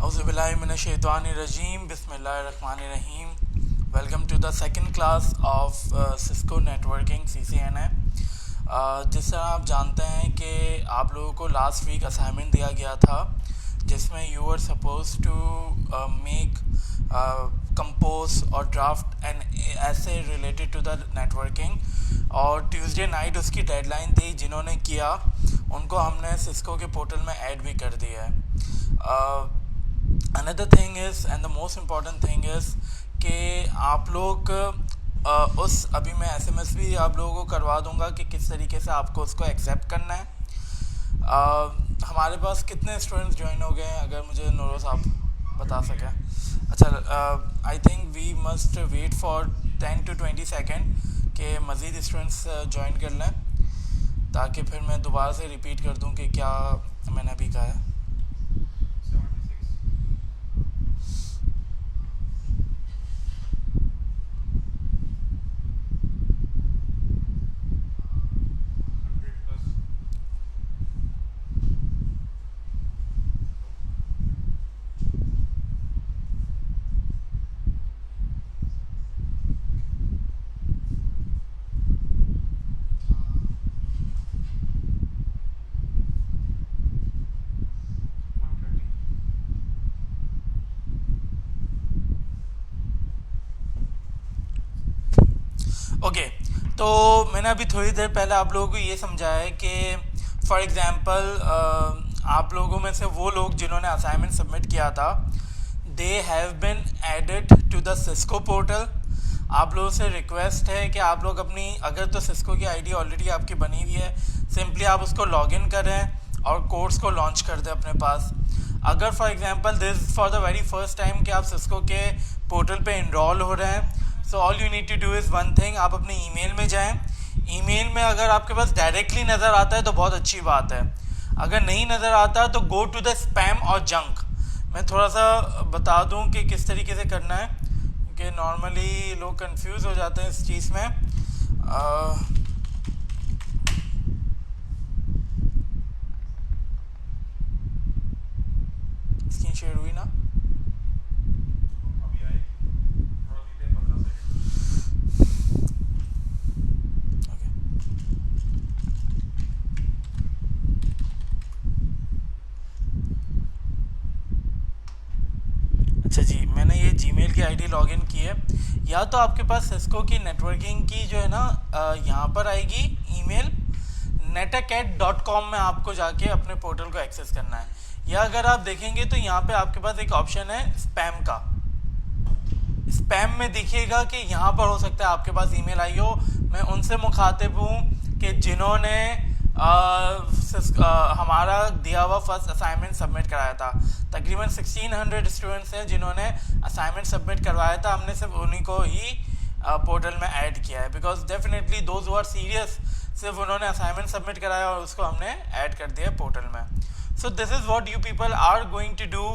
Auzubillahiminash-shaytanir-rajim. Bismillahir-rahmanir-rahim. Welcome to the second class of Cisco Networking CCNA. जिस तरह आप जानते हैं कि आप लोगों को लास्ट वीक असाइनमेंट दिया गया था जिसमें you are suppose to make compose or draft an essay related to the networking, और ट्यूसडे नाइट उसकी डेडलाइन थी। जिन्होंने किया उनको हमने सिस्को के पोर्टल में ऐड भी कर दिया है। Another thing is and the most important thing is कि आप लोग उस अभी मैं एसएमएस भी आप लोगों को करवा दूंगा कि किस तरीके से आपको उसको एक्सेप्ट करना है। हमारे पास कितने स्टूडेंट्स ज्वाइन हो गए हैं, अगर मुझे नूरो साहब बता सकें। अच्छा, I think we must wait for 10 to 20 second कि मज़ीद स्टूडेंट्स ज्वाइन कर लें, ताकि फिर मैं दोबारा से रिपीट कर दूं कि क्या मैंने अभी कहा है। ओके, तो मैंने अभी थोड़ी देर पहले आप लोगों को ये समझाया है कि फॉर एग्ज़ाम्पल आप लोगों में से वो लोग जिन्होंने असाइनमेंट सबमिट किया था, they have been added to the Cisco portal. आप लोगों से रिक्वेस्ट है कि आप लोग अपनी, अगर तो सिस्को की आईडी ऑलरेडी आपकी बनी हुई है, सिंपली आप उसको लॉगिन करें और कोर्स को लॉन्च कर दें अपने पास। अगर for example this for the very first time कि आप सिस्को के पोर्टल पे इनरोल हो रहे हैं, so all you need to do is one thing, आप अपनी ईमेल में जाएं। ईमेल में अगर आपके पास डायरेक्टली नज़र आता है तो बहुत अच्छी बात है, अगर नहीं नज़र आता तो गो टू द स्पैम और जंक। मैं थोड़ा सा बता दूं कि किस तरीके से करना है, कि नॉर्मली लोग कंफ्यूज हो जाते हैं इस चीज़ में। स्क्रीन शेयर हुई ना? अच्छा जी, मैंने ये जीमेल की आईडी लॉगिन की है। या तो आपके पास सिस्को की नेटवर्किंग की जो है ना यहाँ पर आएगी ईमेल netacat.com में आपको जाके अपने पोर्टल को एक्सेस करना है, या अगर आप देखेंगे तो यहाँ पे आपके पास एक ऑप्शन है स्पैम का। स्पैम में दिखिएगा कि यहाँ पर हो सकता है आपके पास ईमेल आई हो। मैं उनसे मुखातिब हूँ कि जिन्होंने हमारा दिया हुआ फर्स्ट असाइनमेंट सबमिट कराया था। तकरीबन 1600 स्टूडेंट्स हैं जिन्होंने असाइनमेंट सबमिट करवाया था, हमने सिर्फ उन्हीं को ही पोर्टल में ऐड किया है, because definitely those who are serious सिर्फ उन्होंने असाइनमेंट सबमिट कराया और उसको हमने ऐड कर दिया पोर्टल में। So this is what you people are going to do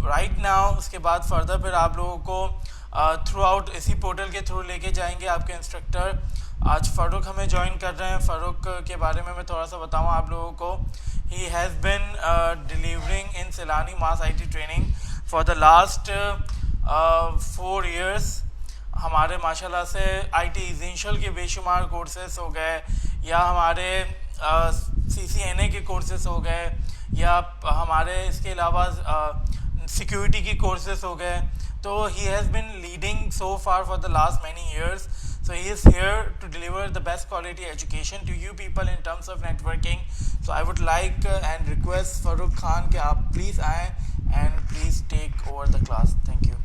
right now. उसके बाद फर्दर फिर आप लोगों को थ्रू आउट इसी पोर्टल के थ्रू लेके जाएंगे आपके इंस्ट्रक्टर। आज फ़ारूक हमें ज्वाइन कर रहे हैं। फ़ारूक के बारे में मैं थोड़ा सा बताऊँ आप लोगों को। He has been delivering in Silani mass IT training for the last 4 years। हमारे माशाल्लाह से IT एसेंशियल के बेशुमार कोर्सेस हो गए, या हमारे CCNA के कोर्सेस हो गए, या हमारे इसके अलावा सिक्योरिटी की कोर्सेस हो गए। तो he has been leading so far for the last many years. So he is here to deliver the best quality education to you people in terms of networking. So I would like and request Farooq Khan कि आप please आएँ and please take over the class. Thank you.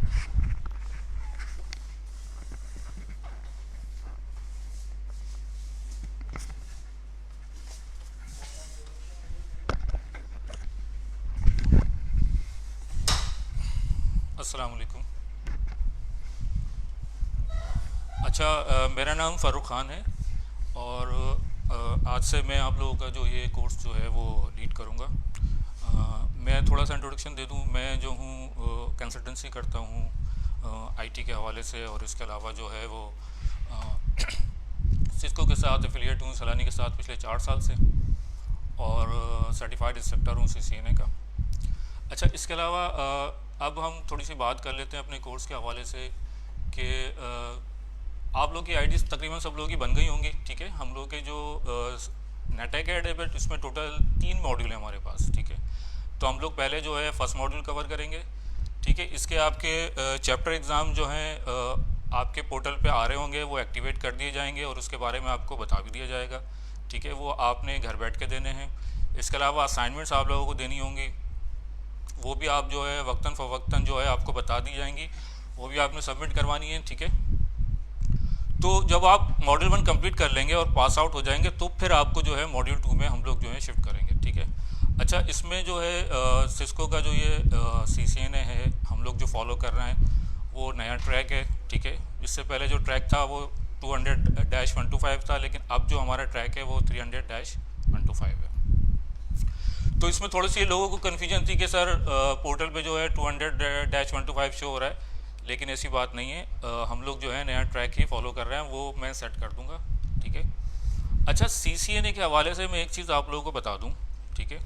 अस्सलाम वालेकुम। अच्छा, मेरा नाम फ़ारूक ख़ान है और आज से मैं आप लोगों का जो ये कोर्स जो है वो लीड करूँगा। मैं थोड़ा सा इंट्रोडक्शन दे दूँ। मैं जो हूँ कंसल्टेंसी करता हूँ IT के हवाले से, और इसके अलावा जो है वो सिस्को के साथ एफिलिएट हूँ, सलानी के साथ पिछले 4 साल से, और सर्टिफाइड इंस्ट्रक्टर हूँ CCNA का। अच्छा, इसके अलावा अब हम थोड़ी सी बात कर लेते हैं अपने कोर्स के हवाले से कि आप लोग की आईडीज़ तकरीबन सब लोगों की बन गई होंगी, ठीक है। हम लोग के जो नेटैक ऐड है, बट इसमें टोटल 3 मॉड्यूल है हमारे पास, ठीक है। तो हम लोग पहले जो है फर्स्ट मॉड्यूल कवर करेंगे, ठीक है। इसके आपके चैप्टर एग्ज़ाम जो हैं आपके पोर्टल पे आ रहे होंगे, वो एक्टिवेट कर दिए जाएंगे और उसके बारे में आपको बता भी दिया जाएगा, ठीक है। वो आपने घर बैठ के देने हैं। इसके अलावा असाइनमेंट्स आप लोगों को देनी होंगी, वो भी आप जो है वक्तन फ़वक्तन जो है आपको बता दी जाएंगी, वो भी आपने सबमिट करवानी है, ठीक है। तो जब आप मॉड्यूल 1 कंप्लीट कर लेंगे और पास आउट हो जाएंगे तो फिर आपको जो है मॉड्यूल 2 में हम लोग जो है शिफ्ट करेंगे, ठीक है। अच्छा, इसमें जो है सिस्को का जो ये CCNA है हम लोग जो फॉलो कर रहे हैं वो नया ट्रैक है, ठीक है। इससे पहले जो ट्रैक था वो 200-125 था, लेकिन अब जो हमारा ट्रैक है वो 300-125 है। तो इसमें थोड़ी सी लोगों को कन्फ्यूजन थी कि सर पोर्टल पे जो है 200-125 शो हो रहा है, लेकिन ऐसी बात नहीं है। हम लोग जो है नया ट्रैक ही फॉलो कर रहे हैं, वो मैं सेट कर दूंगा, ठीक है। अच्छा, CCNA के हवाले से मैं एक चीज़ आप लोगों को बता दूं, ठीक है,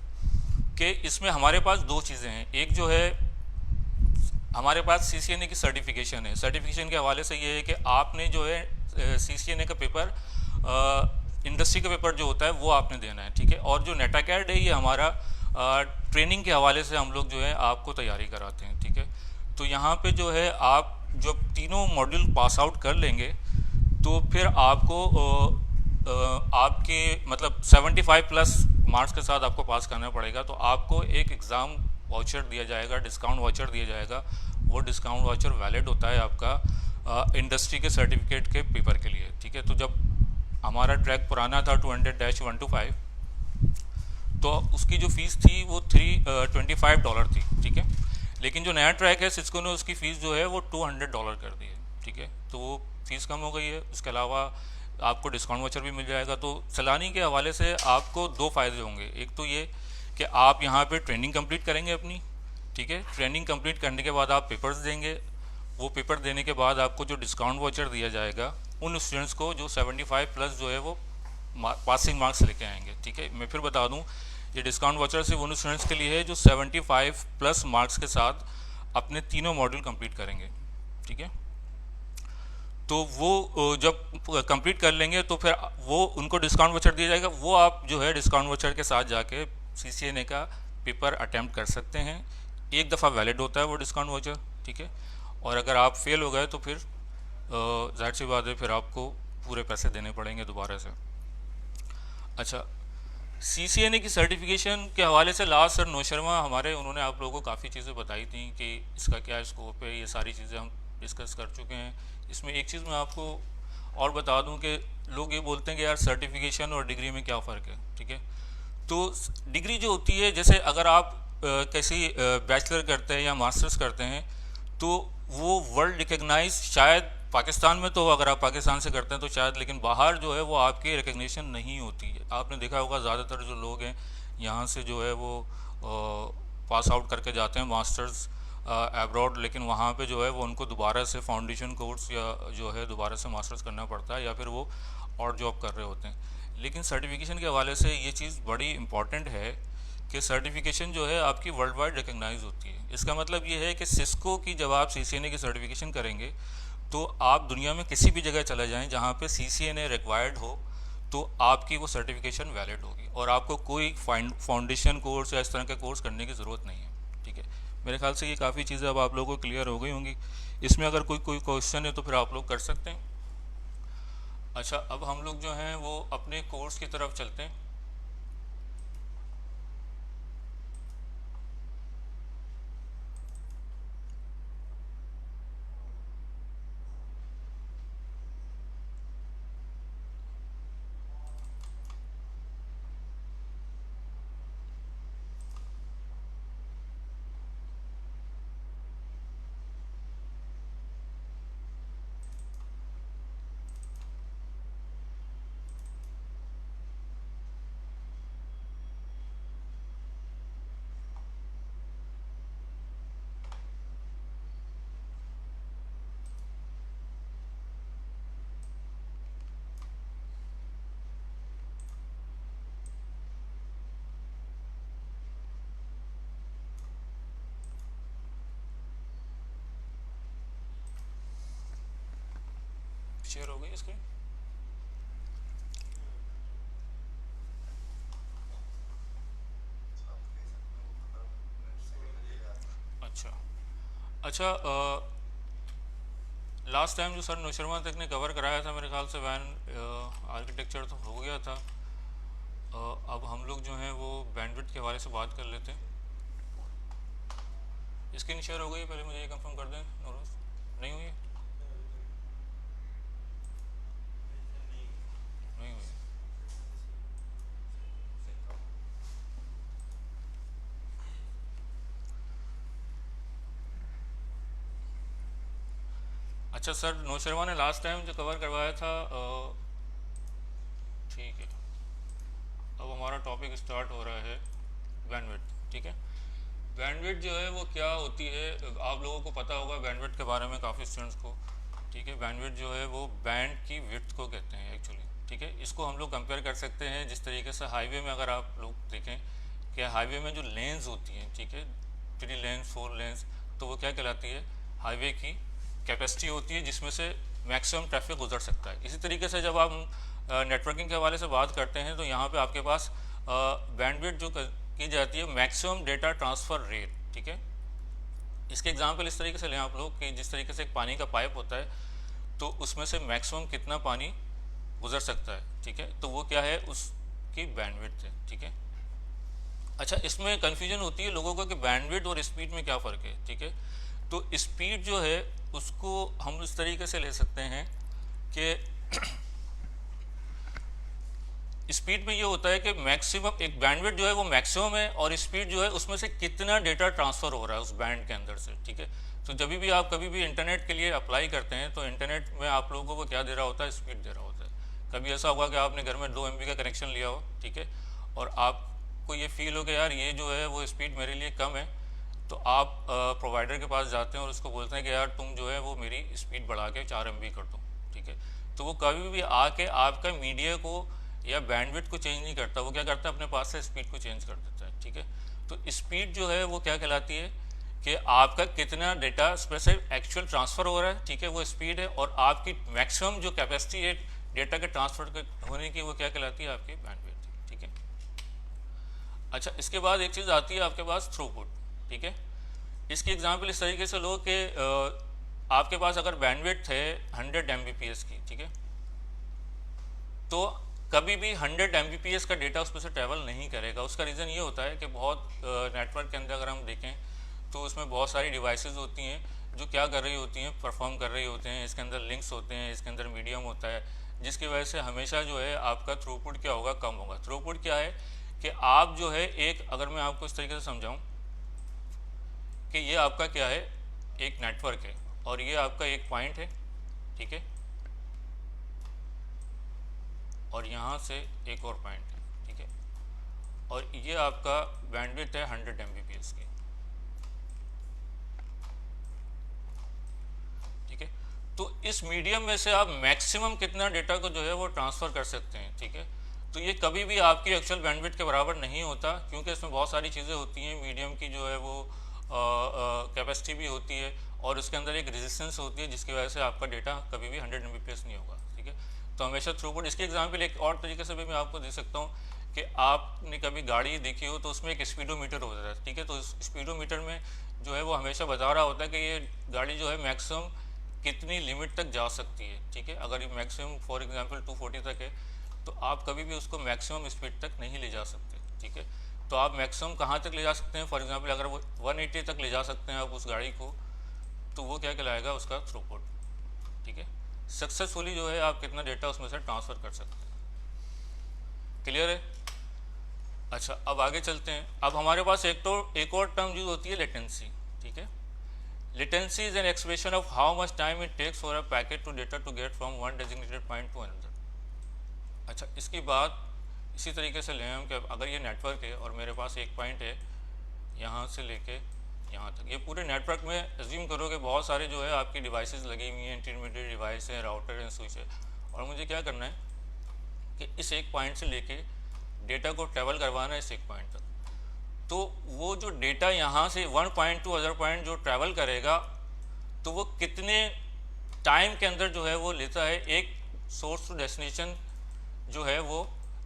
कि इसमें हमारे पास दो चीज़ें हैं। एक जो है हमारे पास CCNA की सर्टिफिकेशन है। सर्टिफिकेशन के हवाले से ये है कि आपने जो है CCNA का पेपर, इंडस्ट्री का पेपर जो होता है वो आपने देना है, ठीक है। और जो नेटाकैड है ये हमारा ट्रेनिंग के हवाले से हम लोग जो है आपको तैयारी कराते हैं, ठीक है। तो यहाँ पे जो है आप जब तीनों मॉड्यूल पास आउट कर लेंगे तो फिर आपको आपके मतलब 75 प्लस मार्क्स के साथ आपको पास करना पड़ेगा। तो आपको एक एग्ज़ाम वाउचर दिया जाएगा, डिस्काउंट वाउचर दिया जाएगा। वो डिस्काउंट वाउचर वैलिड होता है आपका इंडस्ट्री के सर्टिफिकेट के पेपर के लिए, ठीक है। तो जब हमारा ट्रैक पुराना था 200-125, तो उसकी जो फ़ीस थी वो $325 थी, ठीक है। लेकिन जो नया ट्रैक है सिस्को ने उसकी फ़ीस जो है वो $200 कर दी है, ठीक है। तो वो फ़ीस कम हो गई है। उसके अलावा आपको डिस्काउंट वाउचर भी मिल जाएगा। तो सैलानी के हवाले से आपको दो फ़ायदे होंगे। एक तो ये कि आप यहाँ पे ट्रेनिंग कंप्लीट करेंगे अपनी, ठीक है। ट्रेनिंग कंप्लीट करने के बाद आप पेपर्स देंगे। वो पेपर देने के बाद आपको जो डिस्काउंट वाउचर दिया जाएगा उन स्टूडेंट्स को जो 75 प्लस जो है वो पासिंग मार्क्स लेके आएंगे, ठीक है। मैं फिर बता दूं, ये डिस्काउंट वाउचर सिर्फ उन स्टूडेंट्स के लिए है जो 75 प्लस मार्क्स के साथ अपने तीनों मॉड्यूल कंप्लीट करेंगे, ठीक है। तो वो जब कंप्लीट कर लेंगे तो फिर वो उनको डिस्काउंट वाउचर दिया जाएगा। वो आप जो है डिस्काउंट वाउचर के साथ जाके CCNA का पेपर अटैम्प्ट कर सकते हैं। एक दफ़ा वैलिड होता है वो डिस्काउंट वाउचर, ठीक है। और अगर आप फेल हो गए तो फिर जाहिर सी बात है फिर आपको पूरे पैसे देने पड़ेंगे दोबारा से। अच्छा, CCNA की सर्टिफिकेशन के हवाले से लास्ट सर नो शर्मा हमारे, उन्होंने आप लोगों को काफ़ी चीज़ें बताई थी कि इसका क्या स्कोप है। ये सारी चीज़ें हम डिस्कस कर चुके हैं। इसमें एक चीज़ मैं आपको और बता दूं कि लोग ये बोलते हैं कि यार सर्टिफिकेशन और डिग्री में क्या फ़र्क है, ठीक है। तो डिग्री जो होती है, जैसे अगर आप किसी बैचलर करते हैं या मास्टर्स करते हैं तो वो वर्ल्ड रिकग्नाइज, शायद पाकिस्तान में तो अगर आप पाकिस्तान से करते हैं तो शायद, लेकिन बाहर जो है वो आपकी रिकग्निशन नहीं होती है। आपने देखा होगा ज़्यादातर जो लोग हैं यहाँ से जो है वो पास आउट करके जाते हैं मास्टर्स एब्रॉड, लेकिन वहाँ पे जो है वो उनको दोबारा से फाउंडेशन कोर्स या जो है दोबारा से मास्टर्स करना पड़ता है या फिर वो और जॉब कर रहे होते हैं। लेकिन सर्टिफिकेशन के हवाले से ये चीज़ बड़ी इंपॉर्टेंट है कि सर्टिफिकेशन जो है आपकी वर्ल्ड वाइड रिकग्नाइज होती है। इसका मतलब ये है कि सिस्को की जब आप CCNA की सर्टिफिकेशन करेंगे तो आप दुनिया में किसी भी जगह चले जाएं जहाँ पे CCNA रिक्वायर्ड हो तो आपकी वो सर्टिफिकेशन वैलिड होगी और आपको कोई फाउंडेशन कोर्स या इस तरह का कोर्स करने की ज़रूरत नहीं है, ठीक है। मेरे ख्याल से ये काफ़ी चीज़ें अब आप लोगों को क्लियर हो गई होंगी। इसमें अगर कोई क्वेश्चन है तो फिर आप लोग कर सकते हैं। अच्छा, अब हम लोग जो हैं वो अपने कोर्स की तरफ चलते हैं। शेयर हो गई स्क्रीन? अच्छा अच्छा, लास्ट टाइम जो सर नौशरमा तक ने कवर कराया था मेरे ख्याल से वैन आर्किटेक्चर तो हो गया था। अब हम लोग जो हैं वो बैंडविड्थ के हवाले से बात कर लेते हैं। स्क्रीन शेयर हो गई? पहले मुझे ये कंफर्म कर दें नौरोज, नहीं हुई? नहीं हुई। अच्छा सर, नौशरमा ने लास्ट टाइम जो कवर करवाया था, ठीक है, अब हमारा टॉपिक स्टार्ट हो रहा है बैंडविड्थ। ठीक है, बैंडविड्थ जो है वो क्या होती है, आप लोगों को पता होगा बैंडविड्थ के बारे में, काफ़ी स्टूडेंट्स को। ठीक है, बैंडविड्थ जो है वो बैंड की विड्थ को कहते हैं एक्चुअली। ठीक है, इसको हम लोग कंपेयर कर सकते हैं जिस तरीके से हाईवे में, अगर आप लोग देखें कि हाईवे में जो लेन्स होती हैं, ठीक है, 3 लेन्स 4 लेन्स, तो वो क्या कहलाती है, हाईवे की कैपेसिटी होती है जिसमें से मैक्सिमम ट्रैफिक गुजर सकता है। इसी तरीके से जब आप नेटवर्किंग के हवाले से बात करते हैं तो यहाँ पे आपके पास बैंडविड्थ जो की जाती है मैक्सिमम डेटा ट्रांसफ़र रेट। ठीक है, इसके एग्जांपल इस तरीके से लें आप लोग कि जिस तरीके से एक पानी का पाइप होता है तो उसमें से मैक्सिमम कितना पानी गुजर सकता है। ठीक है, तो वो क्या है, उसकी बैंडविड्थ है। ठीक है, अच्छा, इसमें कन्फ्यूजन होती है लोगों को कि बैंडविड्थ और स्पीड में क्या फ़र्क है। ठीक है, तो स्पीड जो है उसको हम इस तरीके से ले सकते हैं कि स्पीड में ये होता है कि मैक्सिमम, एक बैंडविड्थ जो है वो मैक्सिमम है और स्पीड जो है उसमें से कितना डेटा ट्रांसफ़र हो रहा है उस बैंड के अंदर से। ठीक है, तो जब भी आप कभी भी इंटरनेट के लिए अप्लाई करते हैं तो इंटरनेट में आप लोगों को क्या दे रहा होता है, स्पीड दे रहा होता है। कभी ऐसा होगा कि आपने घर में 2 MB का कनेक्शन लिया हो, ठीक है, और आपको ये फील हो कि यार ये जो है वो स्पीड मेरे लिए कम है, तो आप प्रोवाइडर के पास जाते हैं और उसको बोलते हैं कि यार तुम जो है वो मेरी स्पीड बढ़ा के 4 MB कर दो। ठीक है, तो वो कभी भी आके आपका मीडिया को या बैंडविड्थ को चेंज नहीं करता, वो क्या करता है, अपने पास से स्पीड को चेंज कर देता है। ठीक है, तो स्पीड जो है वो क्या कहलाती है कि आपका कितना डेटा स्पेसिफिक एक्चुअल ट्रांसफ़र हो रहा है। ठीक है, वो स्पीड है, और आपकी मैक्सिमम जो कैपेसिटी है डेटा के ट्रांसफ़र होने की, वो क्या कहलाती है, आपकी बैंडविड्थ। ठीक है, अच्छा, इसके बाद एक चीज़ आती है आपके पास थ्रूपुट। ठीक है, इसकी एग्जांपल इस तरीके से लो कि आपके पास अगर बैंडविड्थ है 100 Mbps की, ठीक है, तो कभी भी 100 Mbps का डेटा उसमें से ट्रैवल नहीं करेगा। उसका रीज़न ये होता है कि बहुत नेटवर्क के अंदर अगर हम देखें तो उसमें बहुत सारी डिवाइसेस होती हैं जो क्या कर रही होती हैं, परफॉर्म कर रही होते हैं। इसके अंदर लिंक्स होते हैं, इसके अंदर मीडियम होता है, जिसकी वजह से हमेशा जो है आपका थ्रूपुट क्या होगा, कम होगा। थ्रूपुट क्या है कि आप जो है एक, अगर मैं आपको इस तरीके से समझाऊँ कि ये आपका क्या है, एक नेटवर्क है और ये आपका एक पॉइंट है। ठीक है, और यहाँ से एक और पॉइंट है। ठीक है, और ये आपका बैंडविड्थ है 100 Mbps की। ठीक है, तो इस मीडियम में से आप मैक्सिमम कितना डेटा को जो है वो ट्रांसफ़र कर सकते हैं। ठीक है, तो ये कभी भी आपकी एक्चुअल बैंडविड्थ के बराबर नहीं होता, क्योंकि इसमें बहुत सारी चीज़ें होती हैं। मीडियम की जो है वो कैपेसिटी भी होती है और उसके अंदर एक रेजिस्टेंस होती है, जिसकी वजह से आपका डेटा कभी भी 100 Mbps नहीं होगा। ठीक है, तो हमेशा थ्रूपुट। इसकी एग्जांपल एक और तरीके से भी मैं आपको दे सकता हूँ कि आपने कभी गाड़ी देखी हो तो उसमें एक स्पीडोमीटर होता है। ठीक है, तो इस स्पीडोमीटर में जो है वो हमेशा बता रहा होता है कि ये गाड़ी जो है मैक्सिमम कितनी लिमिट तक जा सकती है। ठीक है, अगर ये मैक्सिमम फॉर एग्जांपल 240 तक है तो आप कभी भी उसको मैक्सिमम स्पीड तक नहीं ले जा सकते। ठीक है, तो आप मैक्सिमम कहाँ तक ले जा सकते हैं, फॉर एग्जांपल अगर वो 180 तक ले जा सकते हैं आप उस गाड़ी को, तो वो क्या कहलाएगा, उसका थ्रूपुट। ठीक है, सक्सेसफुली जो है आप कितना डेटा उसमें से ट्रांसफ़र कर सकते हैं। क्लियर है? अच्छा, अब आगे चलते हैं। अब हमारे पास एक और टर्म यूज होती है, लेटेंसी। ठीक है, latency is an expression of how much time it takes for a packet to data to get from one designated point to another. अच्छा, इसकी बात इसी तरीके से लें हम कि अगर ये नेटवर्क है और मेरे पास एक पॉइंट है यहाँ से लेके यहाँ तक, ये पूरे नेटवर्क में एज्यूम करो कि बहुत सारे जो है आपकी डिवाइसेस लगी हुई हैं, इंटरमीडिएट डिवाइस है, राउटर है, स्विच है, और मुझे क्या करना है कि इस एक पॉइंट से लेके डेटा को ट्रैवल करवाना है इस एक पॉइंट तक। तो वो जो डेटा यहाँ से one point two other point जो ट्रैवल करेगा, तो वो कितने टाइम के अंदर जो है वो लेता है एक सोर्स टू डेस्टिनेशन जो है वो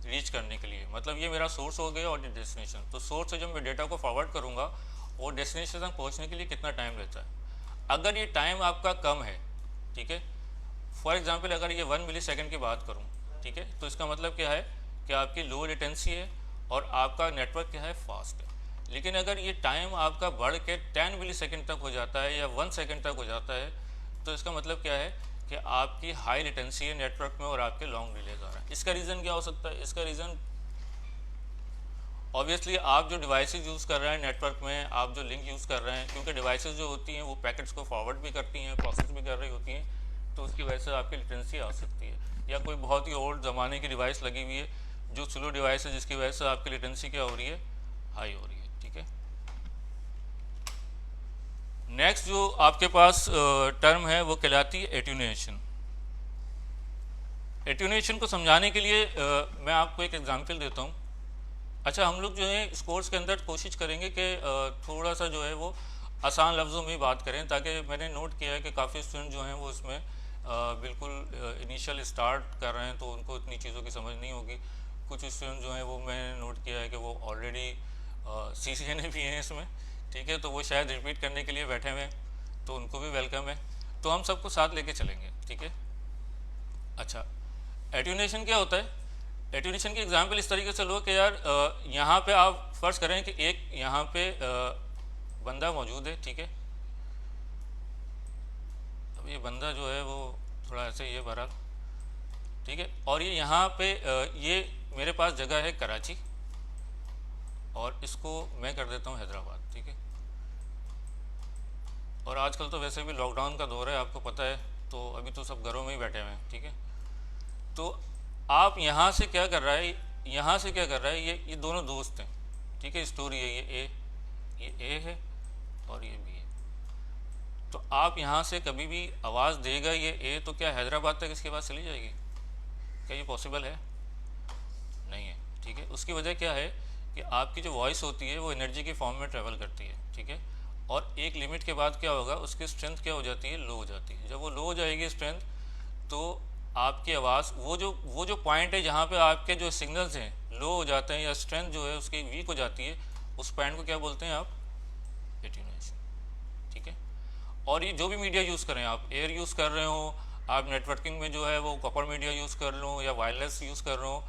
रीच करने के लिए। मतलब ये मेरा सोर्स हो गया और ये डेस्टिनेशन। तो सोर्स से जब मैं डेटा को फॉरवर्ड करूँगा और डेस्टिनेशन तक पहुँचने के लिए कितना टाइम लेता है। अगर ये टाइम आपका कम है, ठीक है, फॉर एग्जांपल अगर ये 1 मिली सेकेंड की बात करूँ, ठीक है, तो इसका मतलब क्या है कि आपकी लो लेटेंसी है और आपका नेटवर्क क्या है, फास्ट है। लेकिन अगर ये टाइम आपका बढ़ के 10 मिली सेकेंड तक हो जाता है या 1 सेकेंड तक हो जाता है, तो इसका मतलब क्या है कि आपकी हाई लेटेंसी है नेटवर्क में और आपके लॉन्ग डिलेज आ रहा है। इसका रीज़न क्या हो सकता है? इसका रीज़न ऑब्वियसली आप जो डिवाइसेस यूज़ कर रहे हैं नेटवर्क में, आप जो लिंक यूज़ कर रहे हैं, क्योंकि डिवाइसेस जो होती हैं वो पैकेट्स को फॉरवर्ड भी करती हैं, प्रोसेस भी कर रही होती हैं, तो उसकी वजह से आपकी लेटेंसी आ सकती है। या कोई बहुत ही ओल्ड ज़माने की डिवाइस लगी हुई है जो स्लो डिवाइस है, जिसकी वजह से आपकी लेटेंसी क्या हो रही है, हाई हो रही है। ठीक है, नेक्स्ट जो आपके पास टर्म है वो कहलाती है एट्यूनेशन। एट्यूनेशन को समझाने के लिए मैं आपको एक एग्जांपल देता हूँ। अच्छा, हम लोग जो है इस कोर्स के अंदर कोशिश करेंगे कि थोड़ा सा जो है वो आसान लफ्ज़ों में बात करें, ताकि मैंने नोट किया है कि काफ़ी स्टूडेंट जो हैं वो इसमें बिल्कुल इनिशियल स्टार्ट कर रहे हैं, तो उनको इतनी चीज़ों की समझ नहीं होगी। कुछ स्टूडेंट जो हैं वो मैंने नोट किया है कि वो ऑलरेडी CCNA भी हैं इसमें, ठीक है, तो वो शायद रिपीट करने के लिए बैठे हुए हैं, तो उनको भी वेलकम है। तो हम सबको साथ लेके चलेंगे, ठीक है। अच्छा, एट्यूनेशन क्या होता है? एट्यूनेशन की एग्जांपल इस तरीके से लो कि यार यहाँ पे आप फर्ज करें कि एक यहाँ पे बंदा मौजूद है, ठीक है। अब ये बंदा जो है वो थोड़ा ऐसे ही है बहरहाल, ठीक है। और ये यहाँ पे ये मेरे पास जगह है कराची और इसको मैं कर देता हूँ हैदराबाद, ठीक है। और आजकल तो वैसे भी लॉकडाउन का दौर है, आपको पता है, तो अभी तो सब घरों में ही बैठे हुए हैं, ठीक है। तो आप यहाँ से क्या कर रहा है, यहाँ से क्या कर रहा है, ये दोनों दोस्त हैं, ठीक है। स्टोरी है, ये ए है और ये बी है। तो आप यहाँ से कभी भी आवाज़ देगा ये ए, तो क्या हैदराबाद तक इसके पास चली जाएगी? क्या ये पॉसिबल है? नहीं है, ठीक है। उसकी वजह क्या है कि आपकी जो वॉइस होती है वो एनर्जी के फॉर्म में ट्रेवल करती है, ठीक है। और एक लिमिट के बाद क्या होगा, उसकी स्ट्रेंथ क्या हो जाती है, लो हो जाती है। जब वो लो हो जाएगी स्ट्रेंथ, तो आपकी आवाज़ वो जो पॉइंट है जहाँ पे आपके जो सिग्नल्स हैं लो हो जाते हैं या स्ट्रेंथ जो है उसकी वीक हो जाती है, उस पॉइंट को क्या बोलते हैं आप, एट्यूनेशन, ठीक है। और ये जो भी मीडिया यूज़ करें, आप एयर यूज़ कर रहे हो, आप नेटवर्किंग में जो है वो कॉपर मीडिया यूज़ कर लो या वायरलेस यूज़ कर रहे हो,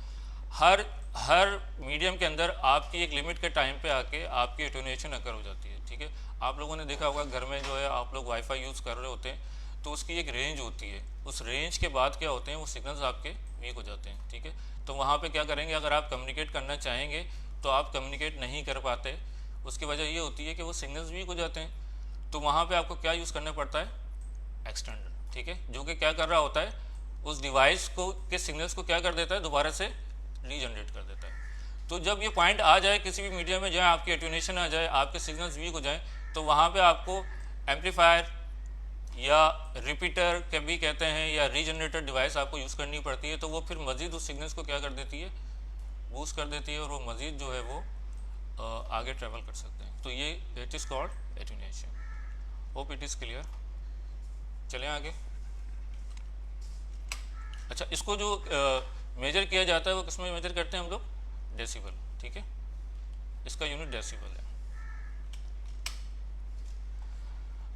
हर मीडियम के अंदर आपकी एक लिमिट के टाइम पे आके आपकी एट्यूनेशन अकर हो जाती है, ठीक है। आप लोगों ने देखा होगा घर में जो है आप लोग वाईफाई यूज़ कर रहे होते हैं, तो उसकी एक रेंज होती है, उस रेंज के बाद क्या होते हैं, वो सिग्नल्स आपके वीक हो जाते हैं, ठीक है। तो वहाँ पे क्या करेंगे, अगर आप कम्युनिकेट करना चाहेंगे तो आप कम्युनिकेट नहीं कर पाते। उसकी वजह ये होती है कि वो सिग्नल्स वीक हो जाते हैं। तो वहाँ पे आपको क्या यूज़ करना पड़ता है, एक्सटेंडर, ठीक है, जो कि क्या कर रहा होता है, उस डिवाइस को के सिग्नल्स को क्या कर देता है, दोबारा से रीजनरेट कर देता है। तो जब ये पॉइंट आ जाए किसी भी मीडिया में, जहाँ आपकी एट्यूनेशन आ जाए, आपके सिग्नल्स वीक हो जाए, तो वहाँ पे आपको एम्पलीफायर या रिपीटर के भी कहते हैं या रीजनरेटर डिवाइस आपको यूज़ करनी पड़ती है। तो वो फिर मज़ीद उस सिग्नल्स को क्या कर देती है, बूस्ट कर देती है, और वो मज़ीद जो है वो आगे ट्रेवल कर सकते हैं। तो ये it is called attenuation. Hope it is clear. चलें आगे। अच्छा, इसको जो मेजर किया जाता है वो किस में मेजर करते हैं हम लोग, डेसिबल, ठीक है। इसका यूनिट डेसिबल है।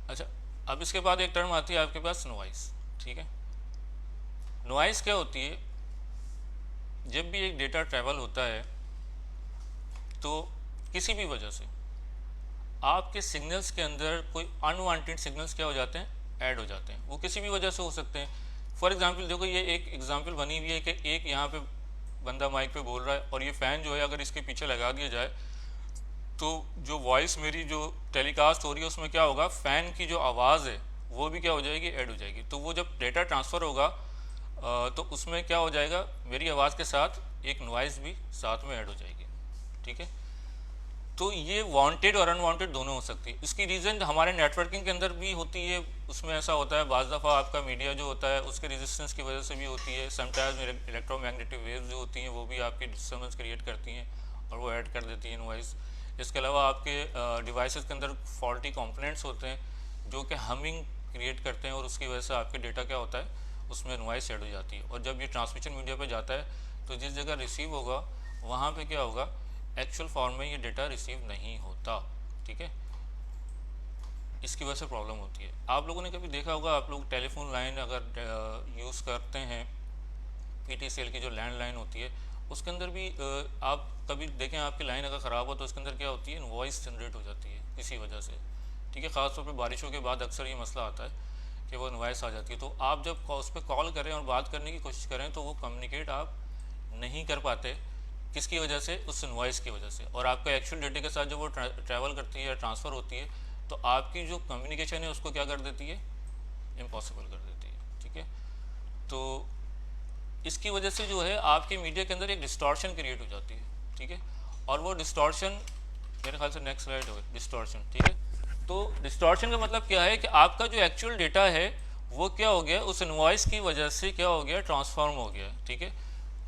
अच्छा, अब इसके बाद एक टर्म आती है आपके पास नॉइस, ठीक है। नॉइस क्या होती है, जब भी एक डेटा ट्रैवल होता है तो किसी भी वजह से आपके सिग्नल्स के अंदर कोई अनवांटेड सिग्नल्स क्या हो जाते हैं, ऐड हो जाते हैं। वो किसी भी वजह से हो सकते हैं। फॉर एग्जांपल देखो, ये एक एग्जांपल बनी हुई है कि एक यहाँ पे बंदा माइक पे बोल रहा है और ये फ़ैन जो है अगर इसके पीछे लगा दिया जाए तो जो वॉइस मेरी जो टेलीकास्ट हो रही है उसमें क्या होगा, फ़ैन की जो आवाज़ है वो भी क्या हो जाएगी, ऐड हो जाएगी। तो वो जब डेटा ट्रांसफ़र होगा तो उसमें क्या हो जाएगा, मेरी आवाज़ के साथ एक नॉइज़ भी साथ में ऐड हो जाएगी, ठीक है। तो ये वांटेड और अनवांटेड दोनों हो सकती है। इसकी रीज़न हमारे नेटवर्किंग के अंदर भी होती है। उसमें ऐसा होता है बाज़ दफ़ा आपका मीडिया जो होता है उसके रेजिस्टेंस की वजह से भी होती है। समटाइम्स इलेक्ट्रोमैग्नेटिक वेव्स जो होती हैं वो भी आपकी डिस्टर्बेंस क्रिएट करती हैं और वो ऐड कर देती हैं नॉइज़। इसके अलावा आपके डिवाइसेस के अंदर फॉल्टी कंपोनेंट्स होते हैं जो कि हमिंग क्रिएट करते हैं और उसकी वजह से आपके डेटा क्या होता है, उसमें नॉइस ऐड हो जाती है। और जब ये ट्रांसमिशन मीडिया पे जाता है तो जिस जगह रिसीव होगा वहाँ पे क्या होगा, एक्चुअल फॉर्म में ये डेटा रिसीव नहीं होता, ठीक है। इसकी वजह से प्रॉब्लम होती है। आप लोगों ने कभी देखा होगा, आप लोग टेलीफोन लाइन अगर यूज़ करते हैं, PTCL की जो लैंडलाइन होती है उसके अंदर भी आप कभी देखें आपकी लाइन अगर ख़राब हो तो उसके अंदर क्या होती है, वॉइस जनरेट हो जाती है किसी वजह से, ठीक है। ख़ासतौर पर बारिशों के बाद अक्सर ये मसला आता है कि वो नॉइस आ जाती है। तो आप जब उस पर कॉल करें और बात करने की कोशिश करें तो वो कम्युनिकेट आप नहीं कर पाते, किसकी वजह से, उस नॉइस की वजह से। और आपका एक्चुअल डेटा के साथ जब वो ट्रैवल करती है या ट्रांसफ़र होती है तो आपकी जो कम्युनिकेशन है उसको क्या कर देती है, इम्पॉसिबल कर देती है, ठीक है। तो इसकी वजह से जो है आपके मीडिया के अंदर एक डिस्टॉर्शन क्रिएट हो जाती है, ठीक है। और वो डिस्टॉर्शन, मेरे ख्याल से नेक्स्ट स्लाइड हो, डिस्टॉर्शन, ठीक है। तो डिस्टॉर्शन का मतलब क्या है कि आपका जो एक्चुअल डेटा है वो क्या हो गया, उस इनवॉइस की वजह से क्या हो गया, ट्रांसफॉर्म हो गया, ठीक है।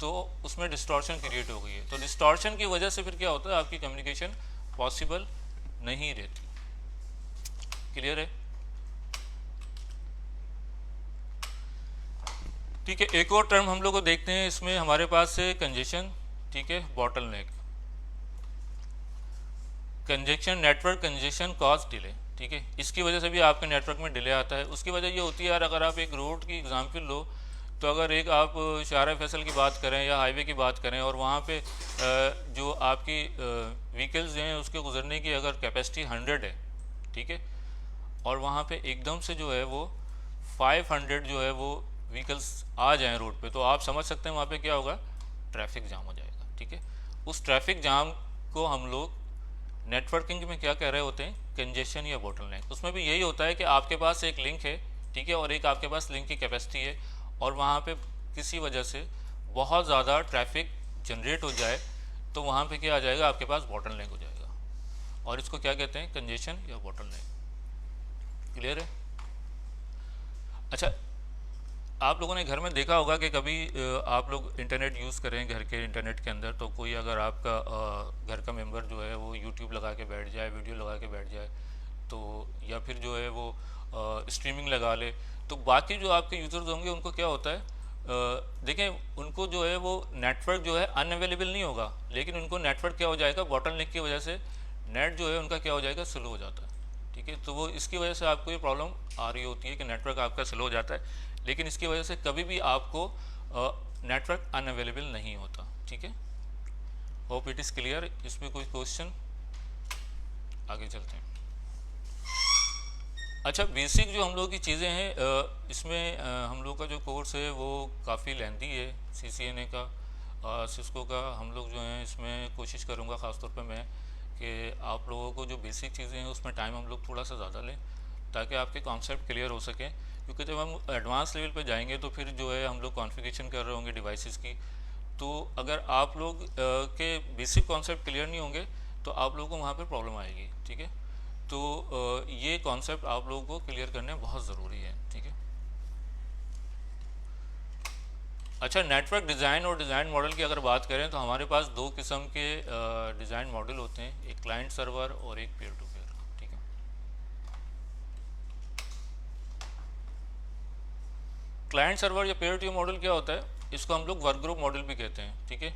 तो उसमें डिस्टॉर्शन क्रिएट हो गई है। तो डिस्टॉर्शन की वजह से फिर क्या होता है, आपकी कम्युनिकेशन पॉसिबल नहीं रहती। क्लियर है, ठीक है। एक और टर्म हम लोग को देखते हैं इसमें, हमारे पास है कंजेशन, ठीक है, bottleneck. Congestion, network congestion cause delay, ठीक है। इसकी वजह से भी आपके नेटवर्क में डिले आता है। उसकी वजह ये होती है यार, अगर आप एक रोड की एग्जांपल लो तो अगर एक आप शाहरा फैसल की बात करें या हाईवे की बात करें और वहाँ पे जो आपकी व्हीकल्स हैं उसके गुजरने की अगर कैपेसिटी 100 है, ठीक है, और वहाँ पे एकदम से जो है वो 500 जो है वो व्हीकल्स आ जाएं रोड पे, तो आप समझ सकते हैं वहाँ पे क्या होगा, ट्रैफिक जाम हो जाएगा, ठीक है। उस ट्रैफिक जाम को हम लोग नेटवर्किंग में क्या कह रहे होते हैं, कंजेशन या बोटलनेक। उसमें भी यही होता है कि आपके पास एक लिंक है, ठीक है, और एक आपके पास लिंक की कैपेसिटी है और वहाँ पे किसी वजह से बहुत ज़्यादा ट्रैफिक जनरेट हो जाए तो वहाँ पे क्या आ जाएगा, आपके पास बोटलनेक हो जाएगा और इसको क्या कहते हैं, कंजेशन या बोटलनेक। क्लियर है। अच्छा, आप लोगों ने घर में देखा होगा कि कभी आप लोग इंटरनेट यूज़ करें घर के इंटरनेट के अंदर, तो कोई अगर आपका घर का मेंबर जो है वो यूट्यूब लगा के बैठ जाए, वीडियो लगा के बैठ जाए, तो या फिर जो है वो स्ट्रीमिंग लगा ले, तो बाकी जो आपके यूज़र्स होंगे उनको क्या होता है, देखें उनको जो है वो नेटवर्क जो है अनअवेलेबल नहीं होगा, लेकिन उनको नेटवर्क क्या हो जाएगा, बॉटलनेक की वजह से नेट जो है उनका क्या हो जाएगा, स्लो हो जाता है, ठीक है। तो वो इसकी वजह से आपको ये प्रॉब्लम आ रही होती है कि नेटवर्क आपका स्लो हो जाता है, लेकिन इसकी वजह से कभी भी आपको नेटवर्क अनअवेलेबल नहीं होता, ठीक है। Hope it is clear. इसमें कोई क्वेश्चन, आगे चलते हैं। अच्छा, बेसिक जो हम लोग की चीज़ें हैं, इसमें हम लोग का जो कोर्स है वो काफ़ी लेंथी है, CCNA का, सिस्को का। हम लोग जो हैं इसमें कोशिश करूँगा ख़ासतौर पे मैं कि आप लोगों को जो बेसिक चीज़ें हैं उसमें टाइम हम लोग थोड़ा सा ज़्यादा लें ताकि आपके कॉन्सेप्ट क्लियर हो सकें, क्योंकि जब हम एडवांस लेवल पे जाएंगे तो फिर जो है हम लोग कॉन्फ़िगरेशन कर रहे होंगे डिवाइसेस की, तो अगर आप लोग के बेसिक कॉन्सेप्ट क्लियर नहीं होंगे तो आप लोगों को वहाँ पर प्रॉब्लम आएगी, ठीक है। तो ये कॉन्सेप्ट आप लोगों को क्लियर करने बहुत ज़रूरी है, ठीक है। अच्छा, नेटवर्क डिज़ाइन और डिज़ाइन मॉडल की अगर बात करें तो हमारे पास दो किस्म के डिज़ाइन मॉडल होते हैं, एक क्लाइंट सर्वर और एक पीयर टू पीयर, ठीक है। क्लाइंट सर्वर या पीयर टू पीयर मॉडल क्या होता है, इसको हम लोग वर्क ग्रुप मॉडल भी कहते हैं, ठीक है।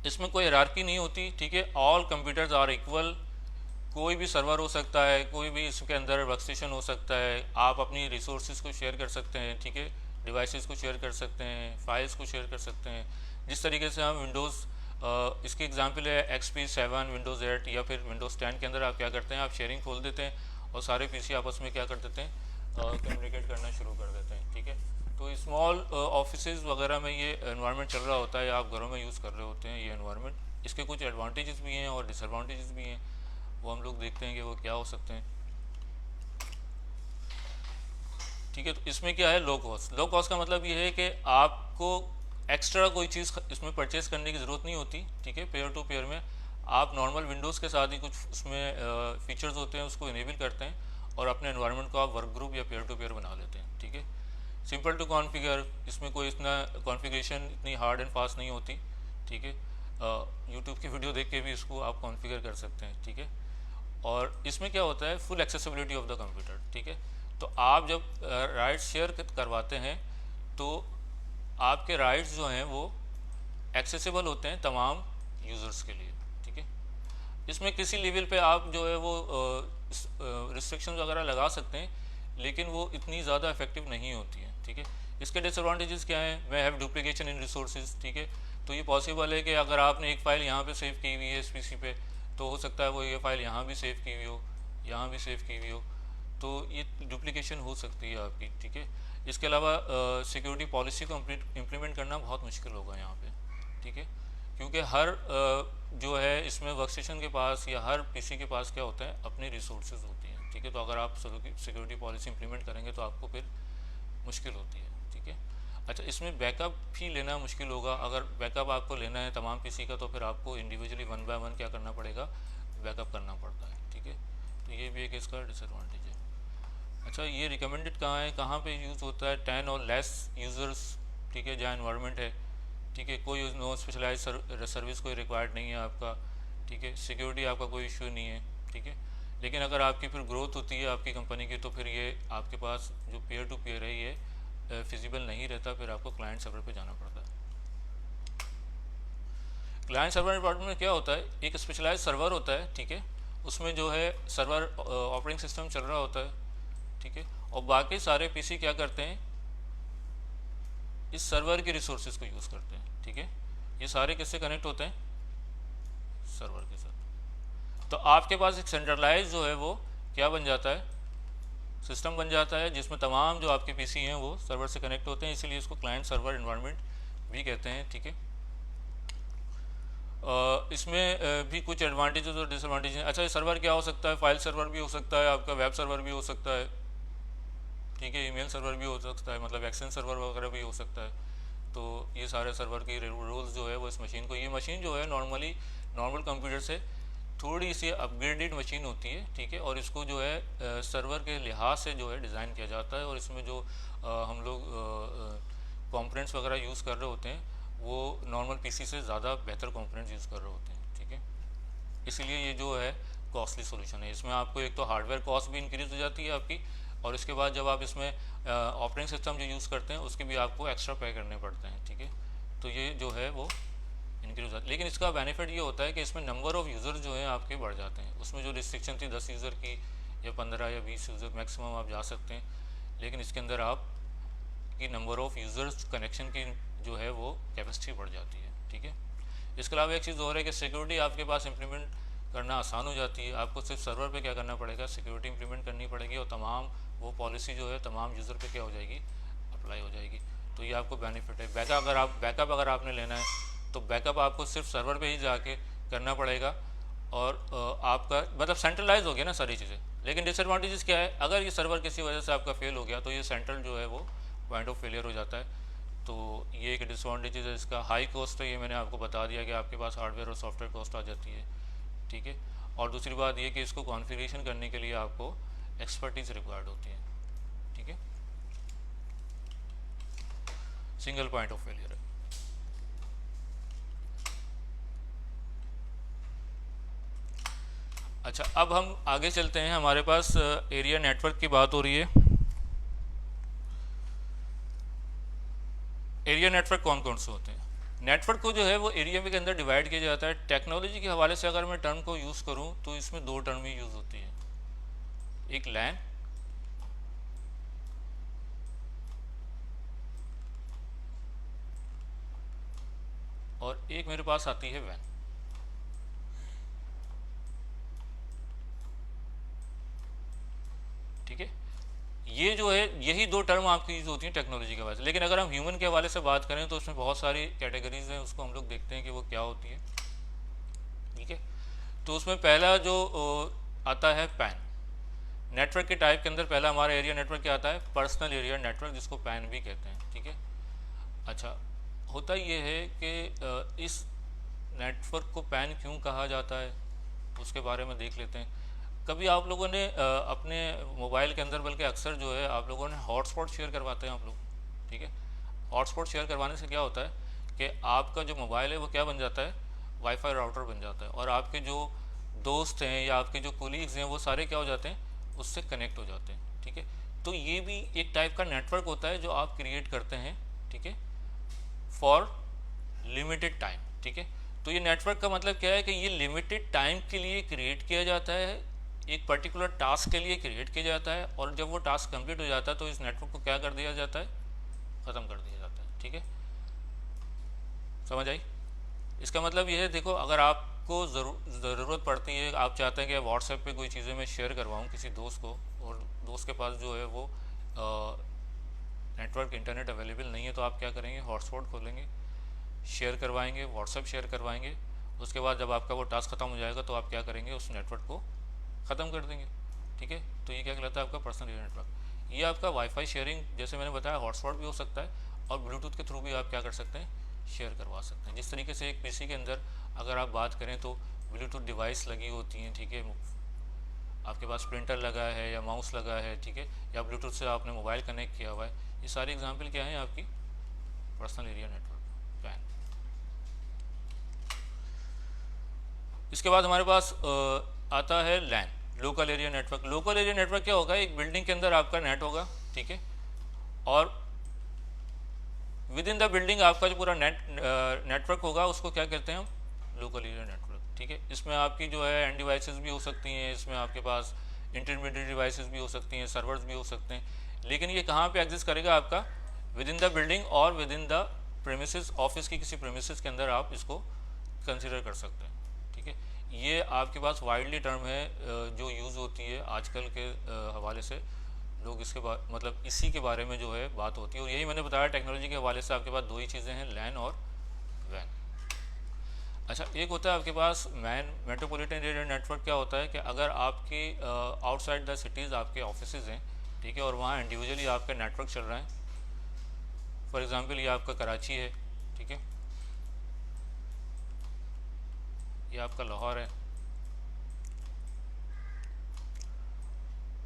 इसमें कोई हायरार्की नहीं होती, ठीक है। ऑल कंप्यूटर्स आर इक्वल, कोई भी सर्वर हो सकता है, कोई भी इसके अंदर वर्कस्टेशन हो सकता है, आप अपनी रिसोर्सेज को शेयर कर सकते हैं, ठीक है, डिवाइसेस को शेयर कर सकते हैं, फाइल्स को शेयर कर सकते हैं। जिस तरीके से हम विंडोज़, इसकी एग्जांपल है XP 7, विंडोज़ 8 या फिर विंडोज़ 10 के अंदर आप क्या करते हैं, आप शेयरिंग खोल देते हैं और सारे PC आपस में क्या कर देते हैं, कम्युनिकेट करना शुरू कर देते हैं, ठीक है। तो स्मॉल ऑफिसेज़ वगैरह में ये एनवायरनमेंट चल रहा होता है, आप घरों में यूज़ कर रहे होते हैं ये एनवायरनमेंट। इसके कुछ एडवांटेजेस भी हैं और डिसएडवांटेजेस भी हैं, वो हम लोग देखते हैं कि वो क्या हो सकते हैं, ठीक है। तो इसमें क्या है, लो कॉस्ट। लो कॉस्ट का मतलब ये है कि आपको एक्स्ट्रा कोई चीज़ इसमें परचेज़ करने की ज़रूरत नहीं होती, ठीक है। पेयर टू पेयर में आप नॉर्मल विंडोज़ के साथ ही कुछ उसमें फीचर्स होते हैं उसको इनेबल करते हैं और अपने एनवायरनमेंट को आप वर्क ग्रुप या पेयर टू पेयर बना लेते हैं, ठीक है। सिंपल टू कॉन्फ़िगर, इसमें कोई इतना कॉन्फ़िगरेशन इतनी हार्ड एंड फास्ट नहीं होती, ठीक है। यूट्यूब की वीडियो देख के भी इसको आप कॉन्फ़िगर कर सकते हैं, ठीक है। और इसमें क्या होता है, full accessibility of the computer, ठीक है। तो आप जब राइट्स शेयर करवाते हैं तो आपके राइट्स जो हैं वो एक्सेसिबल होते हैं तमाम यूज़र्स के लिए, ठीक है। इसमें किसी लेवल पे आप जो है वो रिस्ट्रिक्शंस वगैरह लगा सकते हैं, लेकिन वो इतनी ज़्यादा इफेक्टिव नहीं होती हैं, ठीक है। इसके डिसएडवांटेजेस क्या हैं, मै हैव डुप्लीकेशन इन रिसोर्सेज, ठीक है। तो ये पॉसिबल है कि अगर आपने एक फ़ाइल यहाँ पे सेव की हुई है इस पीसी पे, तो हो सकता है वो ये फ़ाइल यहाँ भी सेव की हुई हो, यहाँ भी सेव की हुई हो, तो ये डुप्लीकेशन हो सकती है आपकी, ठीक है। इसके अलावा सिक्योरिटी पॉलिसी को इम्प्लीमेंट करना बहुत मुश्किल होगा यहाँ पे, ठीक है, क्योंकि हर जो है इसमें वर्कस्टेशन के पास या हर पीसी के पास क्या होता है, अपनी रिसोर्सेज होती हैं, ठीक है। तो अगर आप सिक्योरिटी पॉलिसी इम्प्लीमेंट करेंगे तो आपको फिर मुश्किल होती है, ठीक है। अच्छा, इसमें बैकअप भी लेना मुश्किल होगा। अगर बैकअप आपको लेना है तमाम पीसी का, तो फिर आपको इंडिविजुअली 1 बाय 1 क्या करना पड़ेगा, बैकअप करना पड़ता है, ठीक है। तो ये भी एक इसका डिसएडवांटेज है। अच्छा, ये रिकमेंडेड कहाँ है, कहाँ पे यूज़ होता है, 10 और लेस यूज़र्स, ठीक है, जहाँ इन्वायरमेंट है, ठीक है, कोई नो स्पेशलाइज सर्विस कोई रिक्वायर्ड नहीं है आपका, ठीक है, सिक्योरिटी आपका कोई इशू नहीं है, ठीक है। लेकिन अगर आपकी फिर ग्रोथ होती है आपकी कंपनी की, तो फिर ये आपके पास जो पीयर टू पीयर है ये फिजिबल नहीं रहता, फिर आपको क्लाइंट सर्वर पे जाना पड़ता है। क्लाइंट सर्वर डिपार्टमेंट में क्या होता है, एक स्पेशलाइज सर्वर होता है, ठीक है, उसमें जो है सर्वर ऑपरेटिंग सिस्टम चल रहा होता है, ठीक है, और बाकी सारे पीसी क्या करते हैं, इस सर्वर के रिसोर्सेज को यूज़ करते हैं, ठीक है। ये सारे किससे कनेक्ट होते हैं, सर्वर के साथ। तो आपके पास एक सेंट्रलाइज जो है वो क्या बन जाता है, सिस्टम बन जाता है, जिसमें तमाम जो आपके पीसी हैं वो सर्वर से कनेक्ट होते हैं, इसीलिए इसको क्लाइंट सर्वर एनवायरनमेंट भी कहते हैं, ठीक है। इसमें भी कुछ एडवांटेजेस और डिसएडवांटेज हैं। अच्छा, ये सर्वर क्या हो सकता है, फाइल सर्वर भी हो सकता है, आपका वेब सर्वर भी हो सकता है, ठीक है, ईमेल सर्वर भी हो सकता है, मतलब एक्सचेंज सर्वर वगैरह भी हो सकता है। तो ये सारे सर्वर की रूल्स जो है वो इस मशीन को, ये मशीन जो है नॉर्मल कंप्यूटर से थोड़ी सी अपग्रेडेड मशीन होती है, ठीक है, और इसको जो है सर्वर के लिहाज से जो है डिज़ाइन किया जाता है, और इसमें जो हम लोग कंपोनेंट्स वगैरह यूज़ कर रहे होते हैं वो नॉर्मल पीसी से ज़्यादा बेहतर कंपोनेंट्स यूज़ कर रहे होते हैं, ठीक है। इसीलिए ये जो है कॉस्टली सोल्यूशन है। इसमें आपको एक तो हार्डवेयर कॉस्ट भी इंक्रीज हो जाती है आपकी, और इसके बाद जब आप इसमें ऑपरेटिंग सिस्टम जो यूज़ करते हैं उसके भी आपको एक्स्ट्रा पे करने पड़ते हैं, ठीक है। तो ये जो है वो इंक्रीज हो जाता है, लेकिन इसका बेनिफिट ये होता है कि इसमें नंबर ऑफ़ यूज़र जो हैं आपके बढ़ जाते हैं। उसमें जो रिस्ट्रिक्शन थी 10 यूज़र की या 15 या 20 यूज़र मैक्सिमम आप जा सकते हैं, लेकिन इसके अंदर आप की नंबर ऑफ़ यूज़र्स कनेक्शन की जो है वो कैपेसिटी बढ़ जाती है, ठीक है। इसके अलावा एक चीज़ और है कि सिक्योरिटी आपके पास इम्प्लीमेंट करना आसान हो जाती है। आपको सिर्फ सर्वर पे क्या करना पड़ेगा, सिक्योरिटी इंप्लीमेंट करनी पड़ेगी, और तमाम वो पॉलिसी जो है तमाम यूज़र पे क्या हो जाएगी, अप्लाई हो जाएगी। तो ये आपको बेनिफिट है। बैकअप अगर आपने लेना है तो बैकअप आपको सिर्फ सर्वर पे ही जाके करना पड़ेगा, और आपका मतलब सेंट्रलाइज हो गया ना सारी चीज़ें। लेकिन डिसएडवांटेजेस क्या है, अगर ये सर्वर किसी वजह से आपका फेल हो गया तो ये सेंट्रल जो है वो पॉइंट ऑफ फेलियर हो जाता है। तो ये एक डिसएडवांटेज है इसका। हाई कॉस्ट है, ये मैंने आपको बता दिया कि आपके पास हार्डवेयर और सॉफ्टवेयर कॉस्ट आ जाती है, ठीक है। और दूसरी बात ये कि इसको कॉन्फ़िगरेशन करने के लिए आपको एक्सपर्टीज़ रिक्वायर्ड होती है, ठीक है। सिंगल पॉइंट ऑफ फेलियर है। अच्छा, अब हम आगे चलते हैं। हमारे पास एरिया नेटवर्क की बात हो रही है। एरिया नेटवर्क कौन कौन से होते हैं? नेटवर्क को जो है वो एरिया के अंदर डिवाइड किया जाता है। टेक्नोलॉजी के हवाले से अगर मैं टर्म को यूज़ करूं तो इसमें दो टर्म ही यूज़ होती है, एक लैन और एक मेरे पास आती है वैन, ठीक है। ये जो है यही दो टर्म आपकी यूज़ होती हैं टेक्नोलॉजी के हवाले से। लेकिन अगर हम ह्यूमन के हवाले से बात करें तो उसमें बहुत सारी कैटेगरीज हैं, उसको हम लोग देखते हैं कि वो क्या होती है, ठीक है। तो उसमें पहला जो आता है पैन। नेटवर्क के टाइप के अंदर पहला हमारा एरिया नेटवर्क क्या आता है, पर्सनल एरिया नेटवर्क, जिसको पैन भी कहते हैं, ठीक है। अच्छा, होता ये है कि इस नेटवर्क को पैन क्यों कहा जाता है उसके बारे में देख लेते हैं। कभी आप लोगों ने अपने मोबाइल के अंदर, बल्कि अक्सर जो है आप लोगों ने हॉटस्पॉट शेयर करवाते हैं आप लोग, ठीक है। हॉटस्पॉट शेयर करवाने से क्या होता है कि आपका जो मोबाइल है वो क्या बन जाता है, वाईफाई राउटर बन जाता है, और आपके जो दोस्त हैं या आपके जो कोलीग्स हैं वो सारे क्या हो जाते हैं, उससे कनेक्ट हो जाते हैं। ठीक है, तो ये भी एक टाइप का नेटवर्क होता है जो आप क्रिएट करते हैं, ठीक है, फॉर लिमिटेड टाइम। ठीक है, तो ये नेटवर्क का मतलब क्या है कि ये लिमिटेड टाइम के लिए क्रिएट किया जाता है, एक पर्टिकुलर टास्क के लिए क्रिएट किया जाता है, और जब वो टास्क कंप्लीट हो जाता है तो इस नेटवर्क को क्या कर दिया जाता है, ख़त्म कर दिया जाता है। ठीक है, समझ आई? इसका मतलब ये है, देखो अगर आपको ज़रूरत पड़ती है, आप चाहते हैं कि व्हाट्सएप पे कोई चीज़ें मैं शेयर करवाऊँ किसी दोस्त को, और दोस्त के पास जो है वो नेटवर्क इंटरनेट अवेलेबल नहीं है, तो आप क्या करेंगे, हॉटस्पॉट खोलेंगे, शेयर करवाएंगे, व्हाट्सएप शेयर करवाएंगे। उसके बाद जब आपका वो टास्क ख़त्म हो जाएगा तो आप क्या करेंगे, उस नेटवर्क को ख़त्म कर देंगे। ठीक है, तो ये क्या कहलाता है, आपका पर्सनल एरिया नेटवर्क। ये आपका वाईफाई शेयरिंग, जैसे मैंने बताया, हॉटस्पॉट भी हो सकता है, और ब्लूटूथ के थ्रू भी आप क्या कर सकते हैं, शेयर करवा सकते हैं। जिस तरीके से एक पीसी के अंदर अगर आप बात करें तो ब्लूटूथ डिवाइस लगी होती हैं, ठीक है, आपके पास प्रिंटर लगा है या माउस लगा है, ठीक है, या ब्लूटूथ से आपने मोबाइल कनेक्ट किया हुआ है, ये सारी एग्जांपल क्या है आपकी पर्सनल एरिया नेटवर्क प्लान। इसके बाद हमारे पास आता है LAN, local area network. Local area network क्या होगा, एक बिल्डिंग के अंदर आपका नेट होगा, ठीक है, और विद इन द बिल्डिंग आपका जो पूरा नेटवर्क होगा उसको क्या कहते हैं हम, लोकल एरिया नेटवर्क। ठीक है, इसमें आपकी जो है एंड डिवाइसेस भी हो सकती हैं, इसमें आपके पास इंटरमीडिएट डिवाइसेस भी हो सकती हैं, सर्वर्स भी हो सकते हैं, लेकिन ये कहाँ पे एग्जिस्ट करेगा, आपका विद इन द बिल्डिंग और with in the premises, office की किसी प्रेमिसेस के अंदर आप इसको कंसिडर कर सकते हैं। ठीक है, ये आपके पास वाइडली टर्म है जो यूज़ होती है आजकल के हवाले से, लोग इसके मतलब इसी के बारे में जो है बात होती है, और यही मैंने बताया टेक्नोलॉजी के हवाले से आपके पास दो ही चीज़ें हैं, लैन और वैन। अच्छा, एक होता है आपके पास मैन, मेट्रोपॉलिटन एरिया नेटवर्क। क्या होता है कि अगर आपके आउटसाइड द सिटीज़ आपके ऑफिसेज हैं, ठीक है, और वहाँ इंडिविजुअली आपका नेटवर्क चल रहा है, फॉर एग्ज़ाम्पल ये आपका कराची है, ठीक है, ये आपका लाहौर है,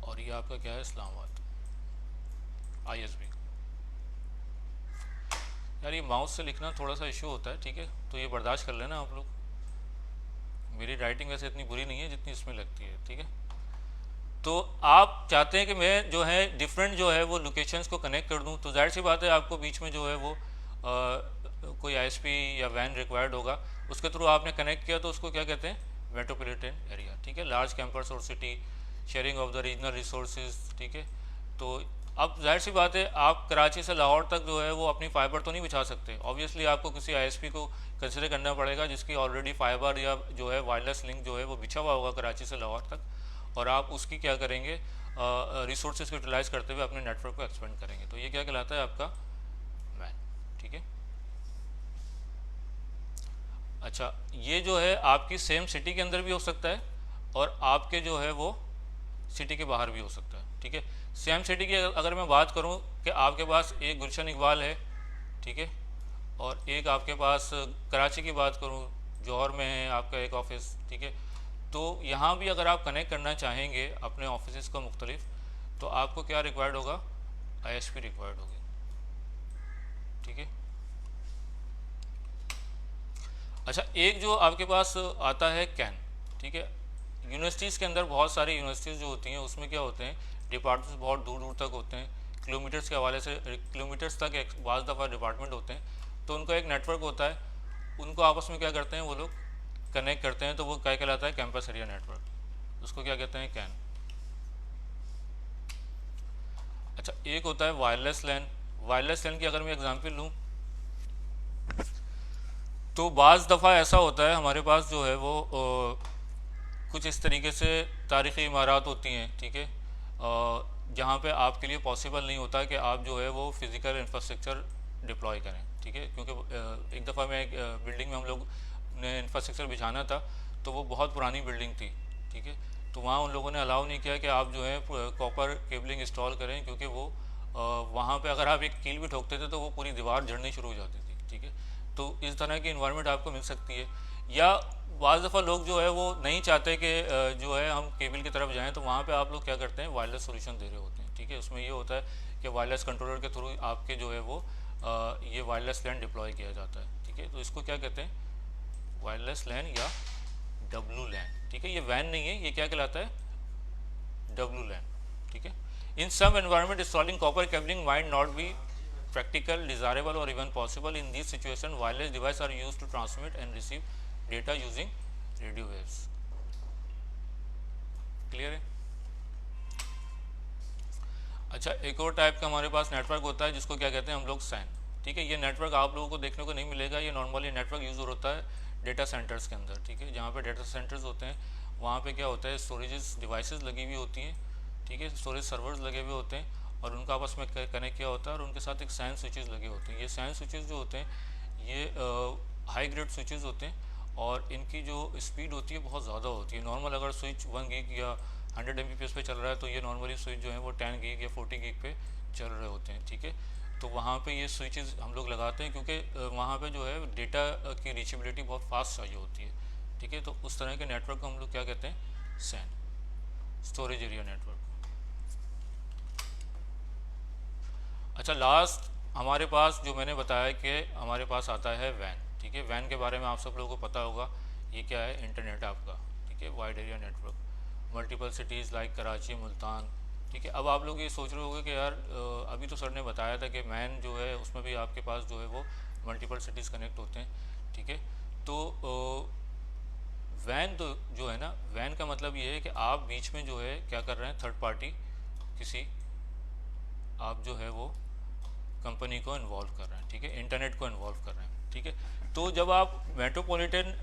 और ये आपका क्या है, इस्लामाबाद, ISB। यार ये माउस से लिखना थोड़ा सा इशू होता है, ठीक है, तो ये बर्दाश्त कर लेना आप लोग, मेरी राइटिंग वैसे इतनी बुरी नहीं है जितनी इसमें लगती है। ठीक है, तो आप चाहते हैं कि मैं जो है डिफरेंट जो है वो लोकेशंस को कनेक्ट कर दूं, तो जाहिर सी बात है आपको बीच में जो है वो कोई ISP या वैन रिक्वायर्ड होगा, उसके थ्रू आपने कनेक्ट किया तो उसको क्या कहते हैं, मेट्रोपॉलिटन एरिया। ठीक है, लार्ज कैंपस और city sharing of the regional resources. ठीक है, तो अब जाहिर सी बात है आप कराची से लाहौर तक जो है वो अपनी फाइबर तो नहीं बिछा सकते, ऑब्वियसली आपको किसी ISP को कंसिडर करना पड़ेगा जिसकी ऑलरेडी फाइबर या जो है वायरलेस लिंक जो है वो बिछा हुआ होगा कराची से लाहौर तक, और आप उसकी क्या करेंगे, रिसोर्सेज को यूटिलाइज करते हुए अपने नेटवर्क को एक्सपेंड करेंगे, तो ये क्या कहलाता है आपका वैन। ठीक है, अच्छा, ये जो है आपकी सेम सिटी के अंदर भी हो सकता है और आपके जो है वो सिटी के बाहर भी हो सकता है। ठीक है, सेम सिटी की अगर मैं बात करूं कि आपके पास एक गुलशन इकबाल है, ठीक है, और एक आपके पास कराची की बात करूं, जौहर में है आपका एक ऑफिस, ठीक है, तो यहाँ भी अगर आप कनेक्ट करना चाहेंगे अपने ऑफिस को मुख्तलिफ, तो आपको क्या रिक्वायर्ड होगा, ISP रिक्वायर्ड होगी। ठीक है, अच्छा, एक जो आपके पास आता है कैन। ठीक है, यूनिवर्सिटीज़ के अंदर बहुत सारी यूनिवर्सिटीज़ जो होती हैं उसमें क्या होते हैं, डिपार्टमेंट्स बहुत दूर दूर तक होते हैं, किलोमीटर्स के हवाले से किलोमीटर्स तक एक बाज़ दफ़ा डिपार्टमेंट होते हैं, तो उनका एक नेटवर्क होता है, उनको आपस में क्या करते हैं वो लोग कनेक्ट करते हैं, तो वो क्या कहलाता है, कैंपस एरिया नेटवर्क, उसको क्या कहते हैं, कैन। अच्छा, एक होता है वायरलेस लैन। वायरलेस लैन की अगर मैं एग्जांपल लूँ तो बाज़ दफ़ा ऐसा होता है हमारे पास जो है वो कुछ इस तरीके से तारीख़ी इमारत होती हैं, ठीक है, जहाँ पे आपके लिए पॉसिबल नहीं होता कि आप जो है वो फिज़िकल इंफ्रास्ट्रक्चर डिप्लॉय करें। ठीक है, क्योंकि एक दफ़ा मैं एक बिल्डिंग में हम लोग ने इंफ्रास्ट्रक्चर बिछाना था, तो वो बहुत पुरानी बिल्डिंग थी, ठीक है, तो वहाँ उन लोगों ने अलाउ नहीं किया कि आप जो है कॉपर केबलिंग इंस्टॉल करें, क्योंकि वो वहाँ पे अगर आप एक कील भी ठोकते थे तो वो पूरी दीवार झड़नी शुरू हो जाती थी। ठीक है, तो इस तरह की इन्वायरमेंट आपको मिल सकती है, या बाज़ दफ़ा लोग जो है वो नहीं चाहते कि जो है हम केबल की तरफ जाएँ, तो वहाँ पे आप लोग क्या करते हैं, वायरलेस सोल्यूशन दे रहे होते हैं। ठीक है, उसमें ये होता है कि वायरलेस कंट्रोलर के थ्रू आपके जो है वो ये वायरलेस लैन डिप्लॉय किया जाता है। ठीक है, तो इसको क्या कहते हैं, वायरलेस लैन या डब्लू लैन, ठीक है। ये वैन नहीं है, ये क्या कहलाता है, डब्लू लैन, ठीक है। In some environment installing copper cabling might not be practical, desirable or even possible. In these situations, wireless devices are used to transmit and receive data using radio waves. Clear है। अच्छा, एक और type का हमारे पास network होता है जिसको क्या कहते हैं हम लोग सैन, ठीक है। ये नेटवर्क आप लोगों को देखने को नहीं मिलेगा, ये नॉर्मली नेटवर्क यूज़ होता है डेटा सेंटर्स के अंदर, ठीक है। जहाँ पे डेटा सेंटर्स होते हैं वहाँ पे क्या होता है, स्टोरेज डिवाइसेस लगी हुई होती हैं, ठीक है, स्टोरेज सर्वर्स लगे हुए होते हैं और उनका आपस में कनेक्ट किया होता है और उनके साथ एक सैन स्विचेस लगे होते हैं। ये सैन स्विचेस जो होते हैं ये हाई ग्रेड स्विचेस होते हैं और इनकी जो स्पीड होती है बहुत ज़्यादा होती है। नॉर्मल अगर स्विच 1 गीग या 100 Mbps पे चल रहा है तो ये नॉर्मली स्विच जो है वो 10 गीग या 40 गीग पे चल रहे होते हैं, ठीक है। तो वहाँ पे ये स्विचेस हम लोग लगाते हैं क्योंकि वहाँ पे जो है डेटा की रीचेबिलिटी बहुत फास्ट चाहिए होती है, ठीक है। तो उस तरह के नेटवर्क को हम लोग क्या कहते हैं, सैन, स्टोरेज एरिया नेटवर्क। अच्छा, लास्ट हमारे पास जो मैंने बताया कि हमारे पास आता है वैन, ठीक है। वैन के बारे में आप सब लोगों को पता होगा, ये क्या है, इंटरनेट आपका, ठीक है, wide area network, multiple cities like Karachi, Multan, ठीक है। अब आप लोग ये सोच रहे होंगे कि यार अभी तो सर ने बताया था कि वैन जो है उसमें भी आपके पास जो है वो मल्टीपल सिटीज़ कनेक्ट होते हैं, ठीक है। तो वैन तो जो है ना, वैन का मतलब ये है कि आप बीच में जो है क्या कर रहे हैं, थर्ड पार्टी किसी आप जो है वो कंपनी को इन्वॉल्व कर रहे हैं, ठीक है, इंटरनेट को इन्वॉल्व कर रहे हैं, ठीक है। तो जब आप मेट्रोपॉलिटन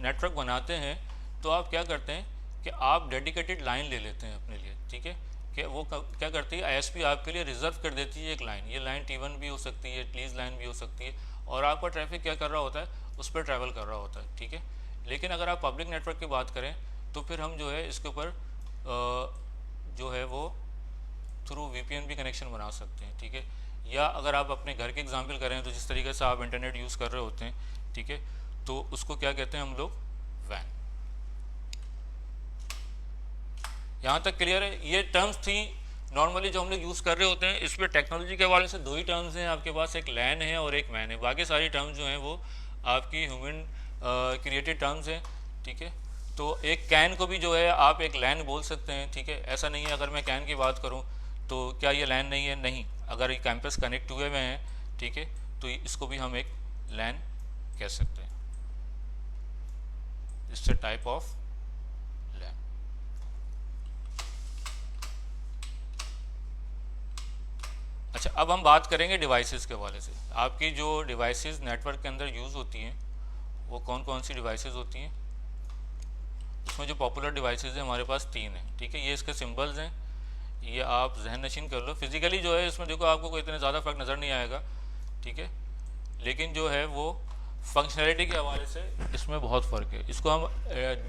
नेटवर्क बनाते हैं तो आप क्या करते हैं कि आप डेडिकेटेड लाइन ले लेते हैं अपने लिए, ठीक है। कि वो क्या करती है, आईएसपी आपके लिए रिजर्व कर देती है एक लाइन, ये लाइन T1 भी हो सकती है, लीज लाइन भी हो सकती है और आपका ट्रैफिक क्या कर रहा होता है, उस पर ट्रैवल कर रहा होता है, ठीक है। लेकिन अगर आप पब्लिक नेटवर्क की बात करें तो फिर हम जो है इसके ऊपर जो है वो थ्रू VPN भी कनेक्शन बना सकते हैं, ठीक है। या अगर आप अपने घर के एग्जाम्पल करें तो जिस तरीके से आप इंटरनेट यूज़ कर रहे होते हैं, ठीक है, तो उसको क्या कहते हैं हम लोग, वैन। यहाँ तक क्लियर है। ये टर्म्स थी नॉर्मली जो हम लोग यूज़ कर रहे होते हैं। इसमें टेक्नोलॉजी के हवाले से 2 ही टर्म्स हैं आपके पास, एक लैन है और एक वैन है। बाकी सारी टर्म्स जो हैं वो आपकी ह्यूमन क्रिएटेड टर्म्स हैं, ठीक है। तो एक कैन को भी जो है आप एक लैन बोल सकते हैं, ठीक है। ऐसा नहीं है अगर मैं कैन की बात करूँ तो क्या ये लैन नहीं है, नहीं। अगर ये कैंपस कनेक्ट हुए हुए हैं, ठीक है, तो इसको भी हम एक लैन कह सकते हैं। इट्स अ टाइप ऑफ लैन। अच्छा, अब हम बात करेंगे डिवाइसेस के हवाले से। आपकी जो डिवाइसेस नेटवर्क के अंदर यूज़ होती हैं वो कौन कौन सी डिवाइसेस होती हैं। उसमें जो पॉपुलर डिवाइसेस हैं हमारे पास 3 हैं, ठीक है। ये इसके सिंबल्स हैं, ये आप जहन नशीन कर लो। फिजिकली जो है इसमें देखो आपको कोई इतना ज़्यादा फ़र्क नज़र नहीं आएगा, ठीक है, लेकिन जो है वो फंक्शनैलिटी के हवाले से इसमें बहुत फ़र्क है। इसको हम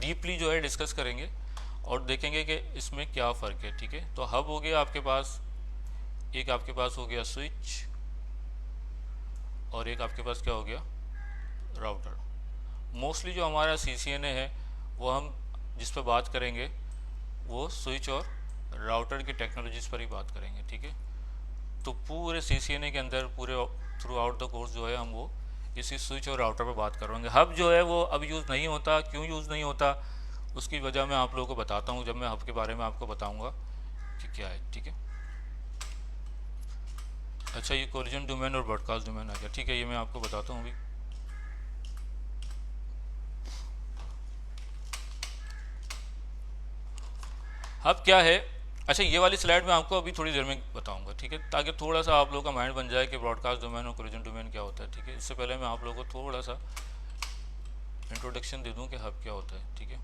डीपली जो है डिस्कस करेंगे और देखेंगे कि इसमें क्या फ़र्क है, ठीक है। तो हब हो गया आपके पास, एक आपके पास हो गया स्विच और एक आपके पास क्या हो गया, राउटर। मोस्टली जो हमारा CCNA है वो हम जिस पर बात करेंगे वो स्विच और राउटर की टेक्नोलॉजीज़ पर ही बात करेंगे, ठीक है। तो पूरे CCNA के अंदर पूरे थ्रू आउट द कोर्स जो है हम वो इसी स्विच और राउटर पर बात करेंगे। हब जो है वो अब यूज़ नहीं होता, क्यों यूज़ नहीं होता उसकी वजह मैं आप लोगों को बताता हूँ जब मैं हब के बारे में आपको बताऊँगा कि क्या है, ठीक है। अच्छा, ये कोलिजन डोमेन और ब्रॉडकास्ट डोमेन आ गया, ठीक है, ये मैं आपको बताता हूँ अभी। हब क्या है, अच्छा ये वाली स्लाइड मैं आपको अभी थोड़ी देर में बताऊंगा, ठीक है, ताकि थोड़ा सा आप लोगों का माइंड बन जाए कि ब्रॉडकास्ट डोमेन और कोलिजन डोमेन क्या होता है, ठीक है। इससे पहले मैं आप लोगों को थोड़ा सा इंट्रोडक्शन दे दूं कि हब क्या होता है, ठीक है।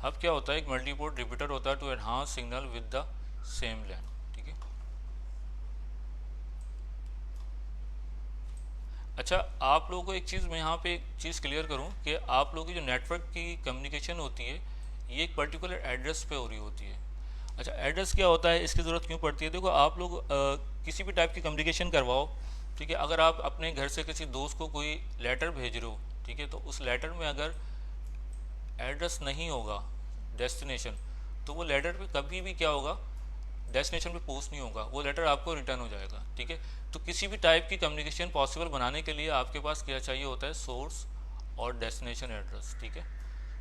हब क्या होता है, एक मल्टीपोर्ट रिपीटर होता है to enhance signal with the same LAN, ठीक है। अच्छा, आप लोगों को एक चीज़ मैं यहाँ पे एक चीज़ क्लियर करूँ कि आप लोगों की जो नेटवर्क की कम्युनिकेशन होती है ये एक पर्टिकुलर एड्रेस पे हो रही होती है। अच्छा, एड्रेस क्या होता है, इसकी ज़रूरत क्यों पड़ती है। देखो आप लोग किसी भी टाइप की कम्युनिकेशन करवाओ, ठीक है, अगर आप अपने घर से किसी दोस्त को कोई लेटर भेज रहे हो, ठीक है, तो उस लेटर में अगर एड्रेस नहीं होगा, डेस्टिनेशन, तो वो लेटर पे कभी भी क्या होगा, डेस्टिनेशन पे पोस्ट नहीं होगा, वो लेटर आपको रिटर्न हो जाएगा, ठीक है। तो किसी भी टाइप की कम्युनिकेशन पॉसिबल बनाने के लिए आपके पास क्या चाहिए होता है, सोर्स और डेस्टिनेशन एड्रेस, ठीक है।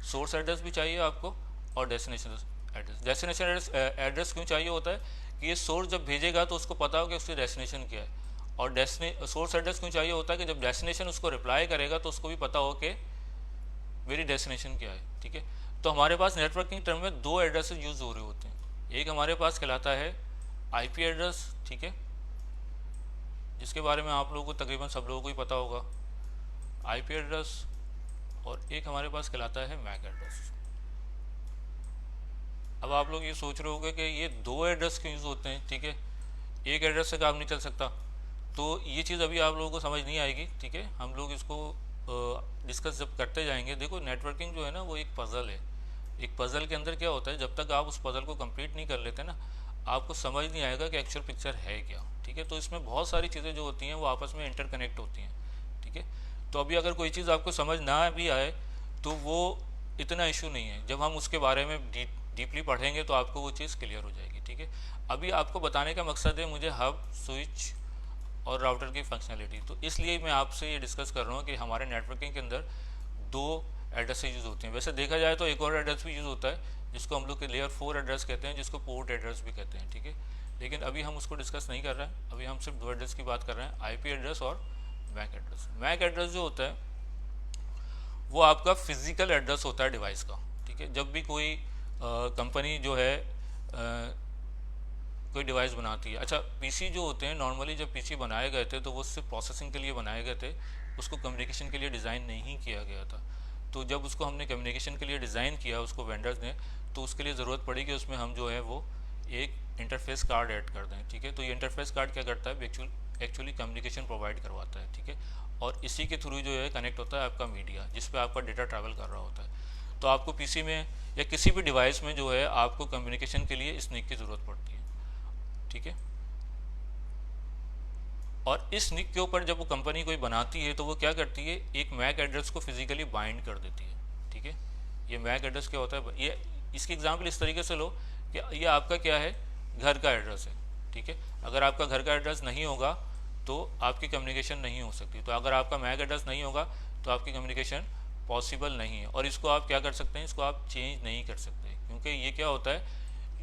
सोर्स एड्रेस भी चाहिए आपको और डेस्टिनेशन एड्रेस। डेस्टिनेशन एड्रेस क्यों चाहिए होता है कि ये सोर्स जब भेजेगा तो उसको पता हो कि उसकी डेस्टिनेशन क्या है। और सोर्स एड्रेस क्यों चाहिए होता है कि जब डेस्टिनेशन उसको रिप्लाई करेगा तो उसको भी पता हो कि मेरी डेस्टिनेशन क्या है। ठीक है, तो हमारे पास नेटवर्किंग टर्म में दो एड्रेसेस यूज़ हो रहे होते हैं। एक हमारे पास कहलाता है आईपी एड्रेस, ठीक है, जिसके बारे में आप लोगों को तकरीबन सब लोगों को ही पता होगा, आईपी एड्रेस। और एक हमारे पास कहलाता है मैक एड्रेस। अब आप लोग ये सोच रहे होंगे कि ये दो एड्रेस क्यों यूज़ होते हैं, ठीक है, एक एड्रेस से काम नहीं चल सकता। तो ये चीज़ अभी आप लोगों को समझ नहीं आएगी, ठीक है, हम लोग इसको डिस्कस जब करते जाएंगे। देखो नेटवर्किंग जो है ना वो एक पज़ल है। एक पज़ल के अंदर क्या होता है, जब तक आप उस पज़ल को कंप्लीट नहीं कर लेते ना, आपको समझ नहीं आएगा कि एक्चुअल पिक्चर है क्या। ठीक है, तो इसमें बहुत सारी चीज़ें जो होती हैं वो आपस में इंटरकनेक्ट होती हैं। ठीक है, तो अभी अगर कोई चीज़ आपको समझ ना भी आए तो वो इतना इशू नहीं है, जब हम उसके बारे में डीपली पढ़ेंगे तो आपको वो चीज़ क्लियर हो जाएगी। ठीक है, अभी आपको बताने का मकसद है मुझे हब, स्विच और राउटर की फंक्शनलिटी। तो इसलिए मैं आपसे ये डिस्कस कर रहा हूँ कि हमारे नेटवर्किंग के अंदर दो एड्रेसेस यूज़ होते हैं। वैसे देखा जाए तो एक और एड्रेस भी यूज़ होता है जिसको हम लोग के लेयर 4 एड्रेस कहते हैं, जिसको पोर्ट एड्रेस भी कहते हैं। ठीक है, लेकिन अभी हम उसको डिस्कस नहीं कर रहे हैं, अभी हम सिर्फ दो एड्रेस की बात कर रहे हैं, आईपी एड्रेस और मैक एड्रेस। मैक एड्रेस जो होता है वो आपका फिजिकल एड्रेस होता है डिवाइस का। ठीक है, जब भी कोई कंपनी जो है कोई डिवाइस बनाती है। अच्छा, पीसी जो होते हैं नॉर्मली जब पीसी बनाए गए थे तो वो सिर्फ प्रोसेसिंग के लिए बनाए गए थे, उसको कम्युनिकेशन के लिए डिज़ाइन नहीं किया गया था। तो जब उसको हमने कम्युनिकेशन के लिए डिज़ाइन किया उसको वेंडर्स ने, तो उसके लिए ज़रूरत पड़ी कि उसमें हम जो है वो एक इंटरफेस कार्ड ऐड कर दें। ठीक है, तो ये इंटरफेस कार्ड क्या करता है, एक्चुअली कम्युनिकेशन प्रोवाइड करवाता है। ठीक है, और इसी के थ्रू जो है कनेक्ट होता है आपका मीडिया, जिस पे आपका डेटा ट्रैवल कर रहा होता है। तो आपको पीसी में या किसी भी डिवाइस में जो है आपको कम्युनिकेशन के लिए स्निक की ज़रूरत पड़ती है। ठीक है, और इस निक के ऊपर जब वो कंपनी कोई बनाती है तो वो क्या करती है, एक मैक एड्रेस को फिजिकली बाइंड कर देती है। ठीक है, ये मैक एड्रेस क्या होता है, ये इसकी एग्जांपल इस तरीके से लो कि ये आपका क्या है, घर का एड्रेस है। ठीक है, अगर आपका घर का एड्रेस नहीं होगा तो आपकी कम्युनिकेशन नहीं हो सकती। तो अगर आपका मैक एड्रेस नहीं होगा तो आपकी कम्युनिकेशन पॉसिबल नहीं है। और इसको आप क्या कर सकते हैं, इसको आप चेंज नहीं कर सकते, क्योंकि ये क्या होता है,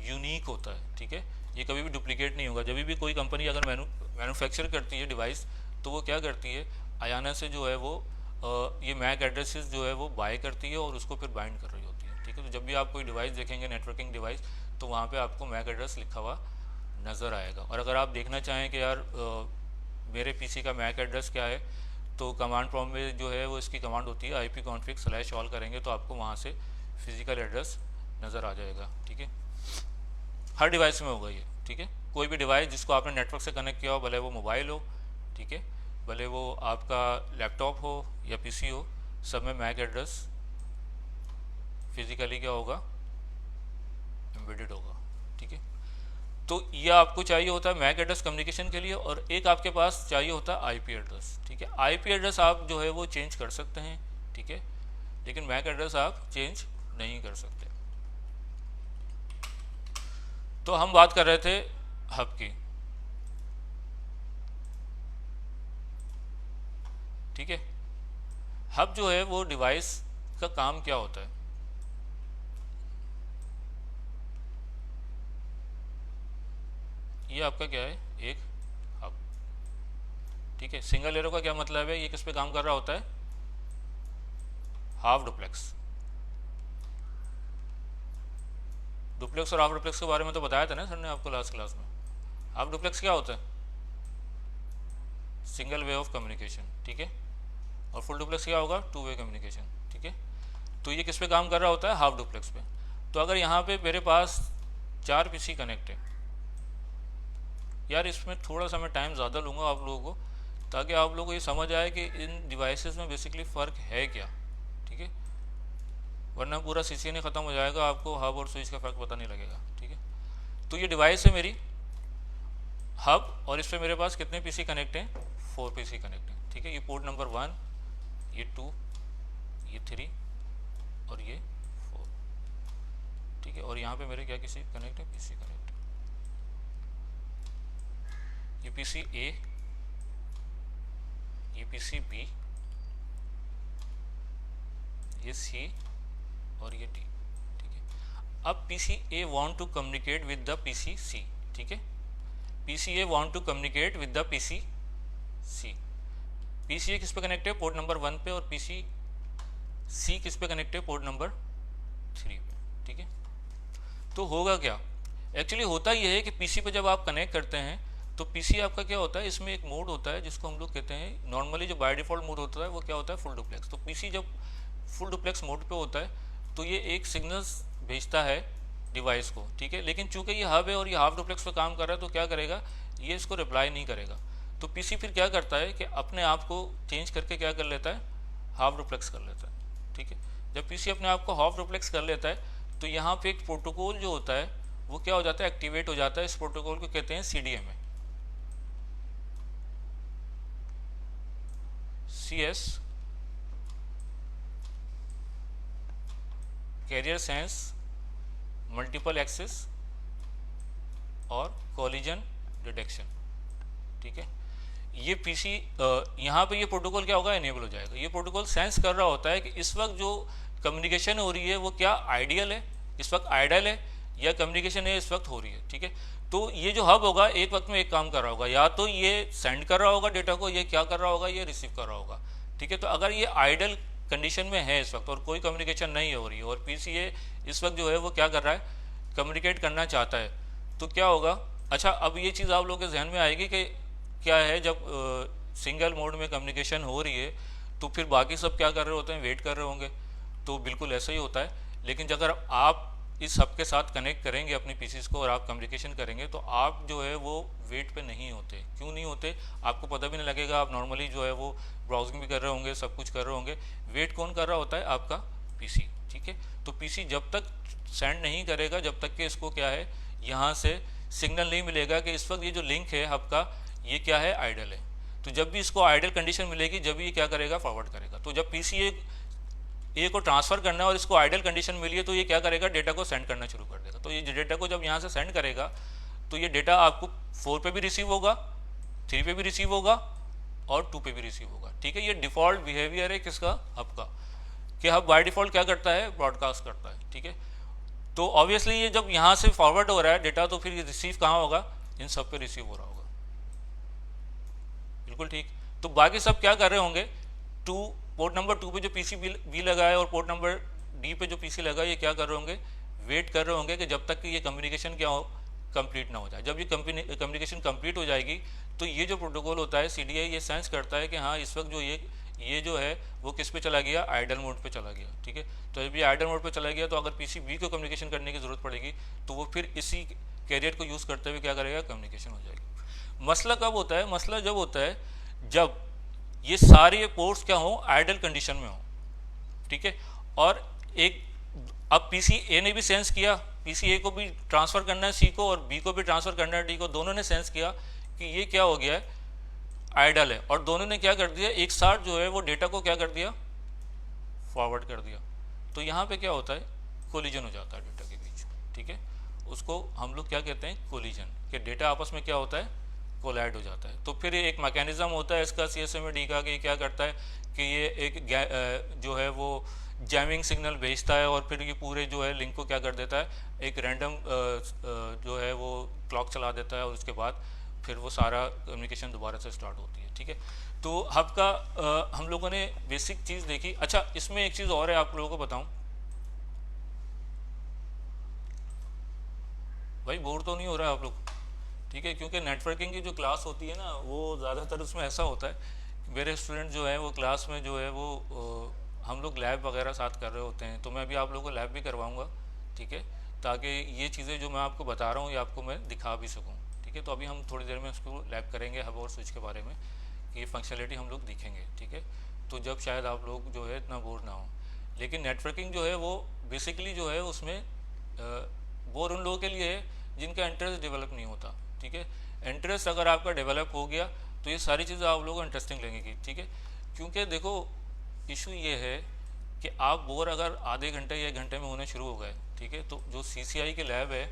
यूनिक होता है। ठीक है, ये कभी भी डुप्लीकेट नहीं होगा। जब भी कोई कंपनी अगर मैन्युफैक्चर करती है डिवाइस तो वो क्या करती है, आयाना से जो है वो ये मैक एड्रेसेस जो है वो बाय करती है और उसको फिर बाइंड कर रही होती है। ठीक है, तो जब भी आप कोई डिवाइस देखेंगे नेटवर्किंग डिवाइस तो वहाँ पे आपको मैक एड्रेस लिखा हुआ नज़र आएगा। और अगर आप देखना चाहें कि यार मेरे पीसी का मैक एड्रेस क्या है, तो कमांड प्रॉम्प्ट में जो है वो इसकी कमांड होती है ipconfig/all करेंगे तो आपको वहाँ से फिजिकल एड्रेस नज़र आ जाएगा। ठीक है, हर डिवाइस में होगा ये। ठीक है, कोई भी डिवाइस जिसको आपने नेटवर्क से कनेक्ट किया हो, भले वो मोबाइल हो, ठीक है, भले वो आपका लैपटॉप हो या पीसी हो, सब में मैक एड्रेस फिजिकली क्या होगा, एम्बेडेड होगा। ठीक है, तो यह आपको चाहिए होता है मैक एड्रेस कम्युनिकेशन के लिए, और एक आपके पास चाहिए होता है आईपी एड्रेस। ठीक है, आईपी एड्रेस आप जो है वो चेंज कर सकते हैं। ठीक है, लेकिन मैक एड्रेस आप चेंज नहीं कर सकते। तो हम बात कर रहे थे हब की। ठीक है, हब जो है वो डिवाइस का काम क्या होता है, ये आपका क्या है, एक हब। ठीक है, सिंगल एरो का क्या मतलब है, ये किस पे काम कर रहा होता है, हाफ डुप्लेक्स। डुप्लेक्स और हाफ डुप्लेक्स के बारे में तो बताया था ना सर ने आपको लास्ट क्लास में। हाफ डुप्लेक्स क्या होता है, सिंगल वे ऑफ कम्युनिकेशन। ठीक है, और फुल डुप्लेक्स क्या होगा, टू वे कम्युनिकेशन। ठीक है, तो ये किस पे काम कर रहा होता है, हाफ डुप्लेक्स पे। तो अगर यहाँ पे मेरे पास 4 पीसी कनेक्ट है, यार इसमें थोड़ा सा मैं टाइम ज़्यादा लूँगा आप लोगों को, ताकि आप लोगों को ये समझ आए कि इन डिवाइसेस में बेसिकली फ़र्क है क्या। ठीक है, वरना पूरा सीसी ने ख़त्म हो जाएगा, आपको हब और स्विच का फ़र्क पता नहीं लगेगा। ठीक है, तो ये डिवाइस है मेरी हब, और इस पर मेरे पास कितने पीसी कनेक्ट हैं, 4 पीसी कनेक्ट हैं। ठीक है, ये पोर्ट नंबर 1, ये 2, ये 3 और ये 4। ठीक है, और यहाँ पे मेरे क्या किसी कनेक्ट है, पीसी कनेक्ट। ये पीसी ए, ये पीसी बी, ये सी और ये डी, ठीक है। अब P C A want to communicate with the P C C, ठीक है। P C A want to communicate with the P C C. P C A किस पे कनेक्ट है? पोर्ट नंबर 1 पे, और पी सी सी किस पे कनेक्ट है? पोर्ट नंबर 3 पे, ठीक है। तो होगा क्या? एक्चुअली होता यह है कि पीसी पे जब आप कनेक्ट करते हैं तो पीसी आपका क्या होता है, इसमें एक मोड होता है जिसको हम लोग कहते हैं, नॉर्मली जो बाय डिफ़ॉल्ट मोड होता है वो क्या होता है? Full duplex. तो पीसी जब फुल डुप्लेक्स मोड पे होता है तो ये एक सिग्नल्स भेजता है डिवाइस को, ठीक है। लेकिन चूंकि ये हब है और ये हाफ डुप्लेक्स पे काम कर रहा है तो क्या करेगा, ये इसको रिप्लाई नहीं करेगा। तो पीसी फिर क्या करता है कि अपने आप को चेंज करके क्या कर लेता है? हाफ डुप्लेक्स कर लेता है, ठीक है। जब पीसी अपने आप को हाफ डुप्लेक्स कर लेता है तो यहाँ पे एक प्रोटोकॉल जो होता है वो क्या हो जाता है? एक्टिवेट हो जाता है। इस प्रोटोकॉल को कहते हैं CDMA, CS, carrier sense multiple access और कोलिजन डिटेक्शन, ठीक है। ये पीसी यहाँ पे ये प्रोटोकॉल क्या होगा? इनेबल हो जाएगा। ये प्रोटोकॉल सेंस कर रहा होता है कि इस वक्त जो कम्युनिकेशन हो रही है वो क्या आइडियल है, इस वक्त आइडियल है, या कम्युनिकेशन है इस वक्त हो रही है, ठीक है। तो ये जो हब होगा एक वक्त में एक काम कर रहा होगा, या तो ये सेंड कर रहा होगा डेटा को, ये क्या कर रहा होगा? ये रिसीव कर रहा होगा, ठीक है। तो अगर ये आइडियल कंडीशन में है इस वक्त और कोई कम्युनिकेशन नहीं हो रही है और पीसीए इस वक्त जो है वो क्या कर रहा है? कम्युनिकेट करना चाहता है, तो क्या होगा? अच्छा, अब ये चीज़ आप लोगों के जहन में आएगी कि क्या है, जब सिंगल मोड में कम्युनिकेशन हो रही है तो फिर बाकी सब क्या कर रहे होते हैं? वेट कर रहे होंगे। तो बिल्कुल ऐसा ही होता है। लेकिन अगर आप इस हब के साथ कनेक्ट करेंगे अपने पीसीस को और आप कम्युनिकेशन करेंगे तो आप जो है वो वेट पे नहीं होते। क्यों नहीं होते? आपको पता भी नहीं लगेगा। आप नॉर्मली जो है वो ब्राउजिंग भी कर रहे होंगे, सब कुछ कर रहे होंगे। वेट कौन कर रहा होता है? आपका पीसी, ठीक है। तो पीसी जब तक सेंड नहीं करेगा, जब तक कि इसको क्या है, यहाँ से सिग्नल नहीं मिलेगा कि इस वक्त ये जो लिंक है हब का, ये क्या है? आइडल है। तो जब भी इसको आइडल कंडीशन मिलेगी, जब ये क्या करेगा? फॉरवर्ड करेगा। तो जब पीसी ए को ट्रांसफ़र करना है और इसको आइडल कंडीशन मिली है तो ये क्या करेगा? डेटा को सेंड करना शुरू कर देगा। तो ये डेटा को जब यहाँ से सेंड करेगा तो ये डेटा आपको 4 पे भी रिसीव होगा, 3 पे भी रिसीव होगा और 2 पे भी रिसीव होगा, ठीक है। ये डिफ़ॉल्ट बिहेवियर है किसका? हब का, कि हब बाय डिफ़ॉल्ट क्या करता है? ब्रॉडकास्ट करता है, ठीक है। तो ऑब्वियसली ये जब यहाँ से फॉरवर्ड हो रहा है डेटा, तो फिर ये रिसीव कहाँ होगा? इन सब पे रिसीव हो रहा होगा, बिल्कुल ठीक। तो बाकी सब क्या कर रहे होंगे? पोर्ट नंबर 2 पे जो पीसी बी लगा है और पोर्ट नंबर डी पे जो पीसी लगा है, ये क्या कर रहे होंगे? वेट कर रहे होंगे कि जब तक कि ये कम्युनिकेशन क्या हो? कंप्लीट ना हो जाए। जब ये कम्युनिकेशन कंप्लीट हो जाएगी तो ये जो प्रोटोकॉल होता है सीडीआई, ये सेंस करता है कि हाँ इस वक्त जो ये जो है वो किस पे चला गया? आइडल मोड पे चला गया, ठीक है। तो जब ये आइडल मोड पे चला गया तो अगर पीसी बी को कम्युनिकेशन करने की ज़रूरत पड़ेगी तो वो फिर इसी कैरियर को यूज़ करते हुए क्या करेगा? कम्युनिकेशन हो जाएगी। मसला कब होता है? मसला जब होता है जब ये सारे पोर्ट्स क्या हो? आइडल कंडीशन में हो, ठीक है। और एक अब पीसी ए ने भी सेंस किया, पीसी ए को भी ट्रांसफ़र करना है सी को और बी को भी ट्रांसफ़र करना है डी को। दोनों ने सेंस किया कि ये क्या हो गया है? आइडल है। और दोनों ने क्या कर दिया? एक साथ जो है वो डेटा को क्या कर दिया? फॉरवर्ड कर दिया। तो यहाँ पे क्या होता है? कोलिजन हो जाता है डेटा के बीच, ठीक है। उसको हम लोग क्या कहते हैं? कोलिजन, कि डेटा आपस में क्या होता है? कोलाइड हो जाता है। तो फिर एक मैकेनिज्म होता है इसका सीएसएमए का, कि क्या करता है कि ये एक जो है वो जैमिंग सिग्नल भेजता है और फिर ये पूरे जो है लिंक को क्या कर देता है? एक रैंडम जो है वो क्लॉक चला देता है और उसके बाद फिर वो सारा कम्युनिकेशन दोबारा से स्टार्ट होती है, ठीक है। तो हब का हम लोगों ने बेसिक चीज़ देखी। अच्छा, इसमें एक चीज़ और है आप लोगों को बताऊं, भाई बोर तो नहीं हो रहा है आप लोग? ठीक है, क्योंकि नेटवर्किंग की जो क्लास होती है ना वो ज़्यादातर उसमें ऐसा होता है, मेरे स्टूडेंट जो है वो क्लास में जो है वो हम लोग लैब वगैरह साथ कर रहे होते हैं। तो मैं भी आप लोगों को लैब भी करवाऊँगा, ठीक है, ताकि ये चीज़ें जो मैं आपको बता रहा हूँ ये आपको मैं दिखा भी सकूँ, ठीक है। तो अभी हम थोड़ी देर में उसको लैब करेंगे हब और स्विच के बारे में, कि ये फंक्शनलिटी हम लोग दिखेंगे, ठीक है। तो जब शायद आप लोग जो है इतना बोर ना हो। लेकिन नेटवर्किंग जो है वो बेसिकली जो है उसमें बोर उन लोगों के लिए है जिनका इंटरेस्ट डेवलप नहीं होता, ठीक है। इंटरेस्ट अगर आपका डेवलप हो गया तो ये सारी चीज़ें आप लोगों को इंटरेस्टिंग लगेगी, ठीक है। क्योंकि देखो इशू ये है कि आप बोर अगर आधे घंटे या 1 घंटे में होने शुरू हो गए, ठीक है, तो जो CCI की लैब है,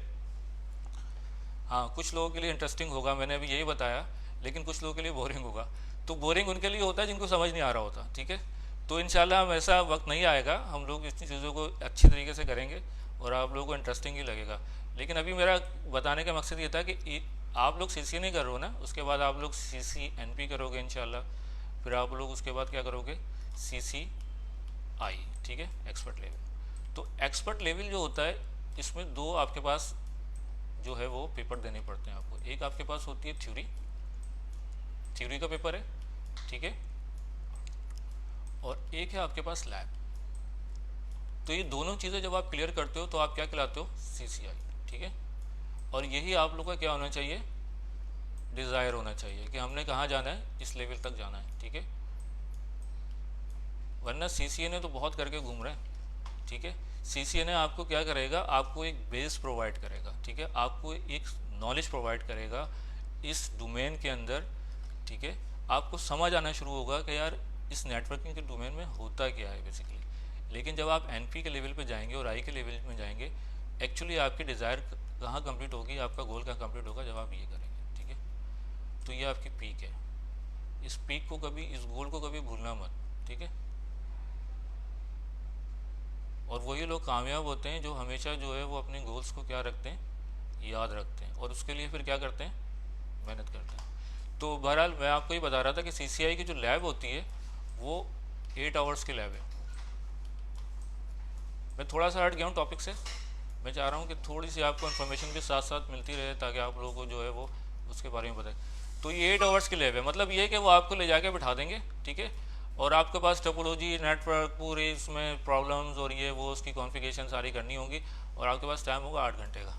हाँ कुछ लोगों के लिए इंटरेस्टिंग होगा, मैंने अभी यही बताया, लेकिन कुछ लोगों के लिए बोरिंग होगा। तो बोरिंग उनके लिए होता है जिनको समझ नहीं आ रहा होता, ठीक है। तो इंशाल्लाह हम ऐसा वक्त नहीं आएगा, हम लोग इस चीज़ों को अच्छी तरीके से करेंगे और आप लोगों को इंटरेस्टिंग ही लगेगा। लेकिन अभी मेरा बताने का मकसद ये था कि आप लोग CC नहीं करो ना, उसके बाद आप लोग CCNP करोगे इंशाल्लाह, फिर आप लोग उसके बाद क्या करोगे CCI, ठीक है, एक्सपर्ट लेवल। तो एक्सपर्ट लेवल जो होता है इसमें दो आपके पास जो है वो पेपर देने पड़ते हैं आपको। एक आपके पास होती है थ्योरी का पेपर है, ठीक है, और एक है आपके पास लैब। तो ये दोनों चीज़ें जब आप क्लियर करते हो तो आप क्या कहलाते हो CCI, ठीक है। और यही आप लोग का क्या होना चाहिए, डिज़ायर होना चाहिए कि हमने कहाँ जाना है, इस लेवल तक जाना है, ठीक है। वरना CCNA तो बहुत करके घूम रहे हैं, ठीक है। CCNA आपको क्या करेगा, आपको एक बेस प्रोवाइड करेगा, ठीक है, आपको एक नॉलेज प्रोवाइड करेगा इस डोमेन के अंदर, ठीक है। आपको समझ आना शुरू होगा कि यार इस नेटवर्किंग के डोमेन में होता क्या है बेसिकली। लेकिन जब आप NP के लेवल पे जाएंगे और I के लेवल में जाएंगे, एक्चुअली आपकी डिज़ायर कहाँ कंप्लीट होगी, आपका गोल कहाँ कंप्लीट होगा जब आप ये करेंगे, ठीक है। तो ये आपकी पीक है, इस पीक को कभी, इस गोल को कभी भूलना मत, ठीक है। और वही लोग कामयाब होते हैं जो हमेशा जो है वो अपने गोल्स को क्या रखते हैं, याद रखते हैं, और उसके लिए फिर क्या करते हैं, मेहनत करते हैं। तो बहरहाल मैं आपको ये बता रहा था कि CCI की जो लैब होती है वो 8 आवर्स की लैब है। मैं थोड़ा सा हट गया हूँ टॉपिक से, मैं चाह रहा हूँ कि थोड़ी सी आपको इन्फॉर्मेशन भी साथ साथ मिलती रहे ताकि आप लोगों को जो है वो उसके बारे में बताए। तो ये 8 आवर्स की लैब है, मतलब ये है कि वो आपको ले जाके बिठा देंगे, ठीक है, और आपके पास टोपोलॉजी, नेटवर्क, पूरे इसमें प्रॉब्लम्स और ये वो उसकी कॉन्फ़िगरेशन सारी करनी होगी, और आपके पास टाइम होगा 8 घंटे का।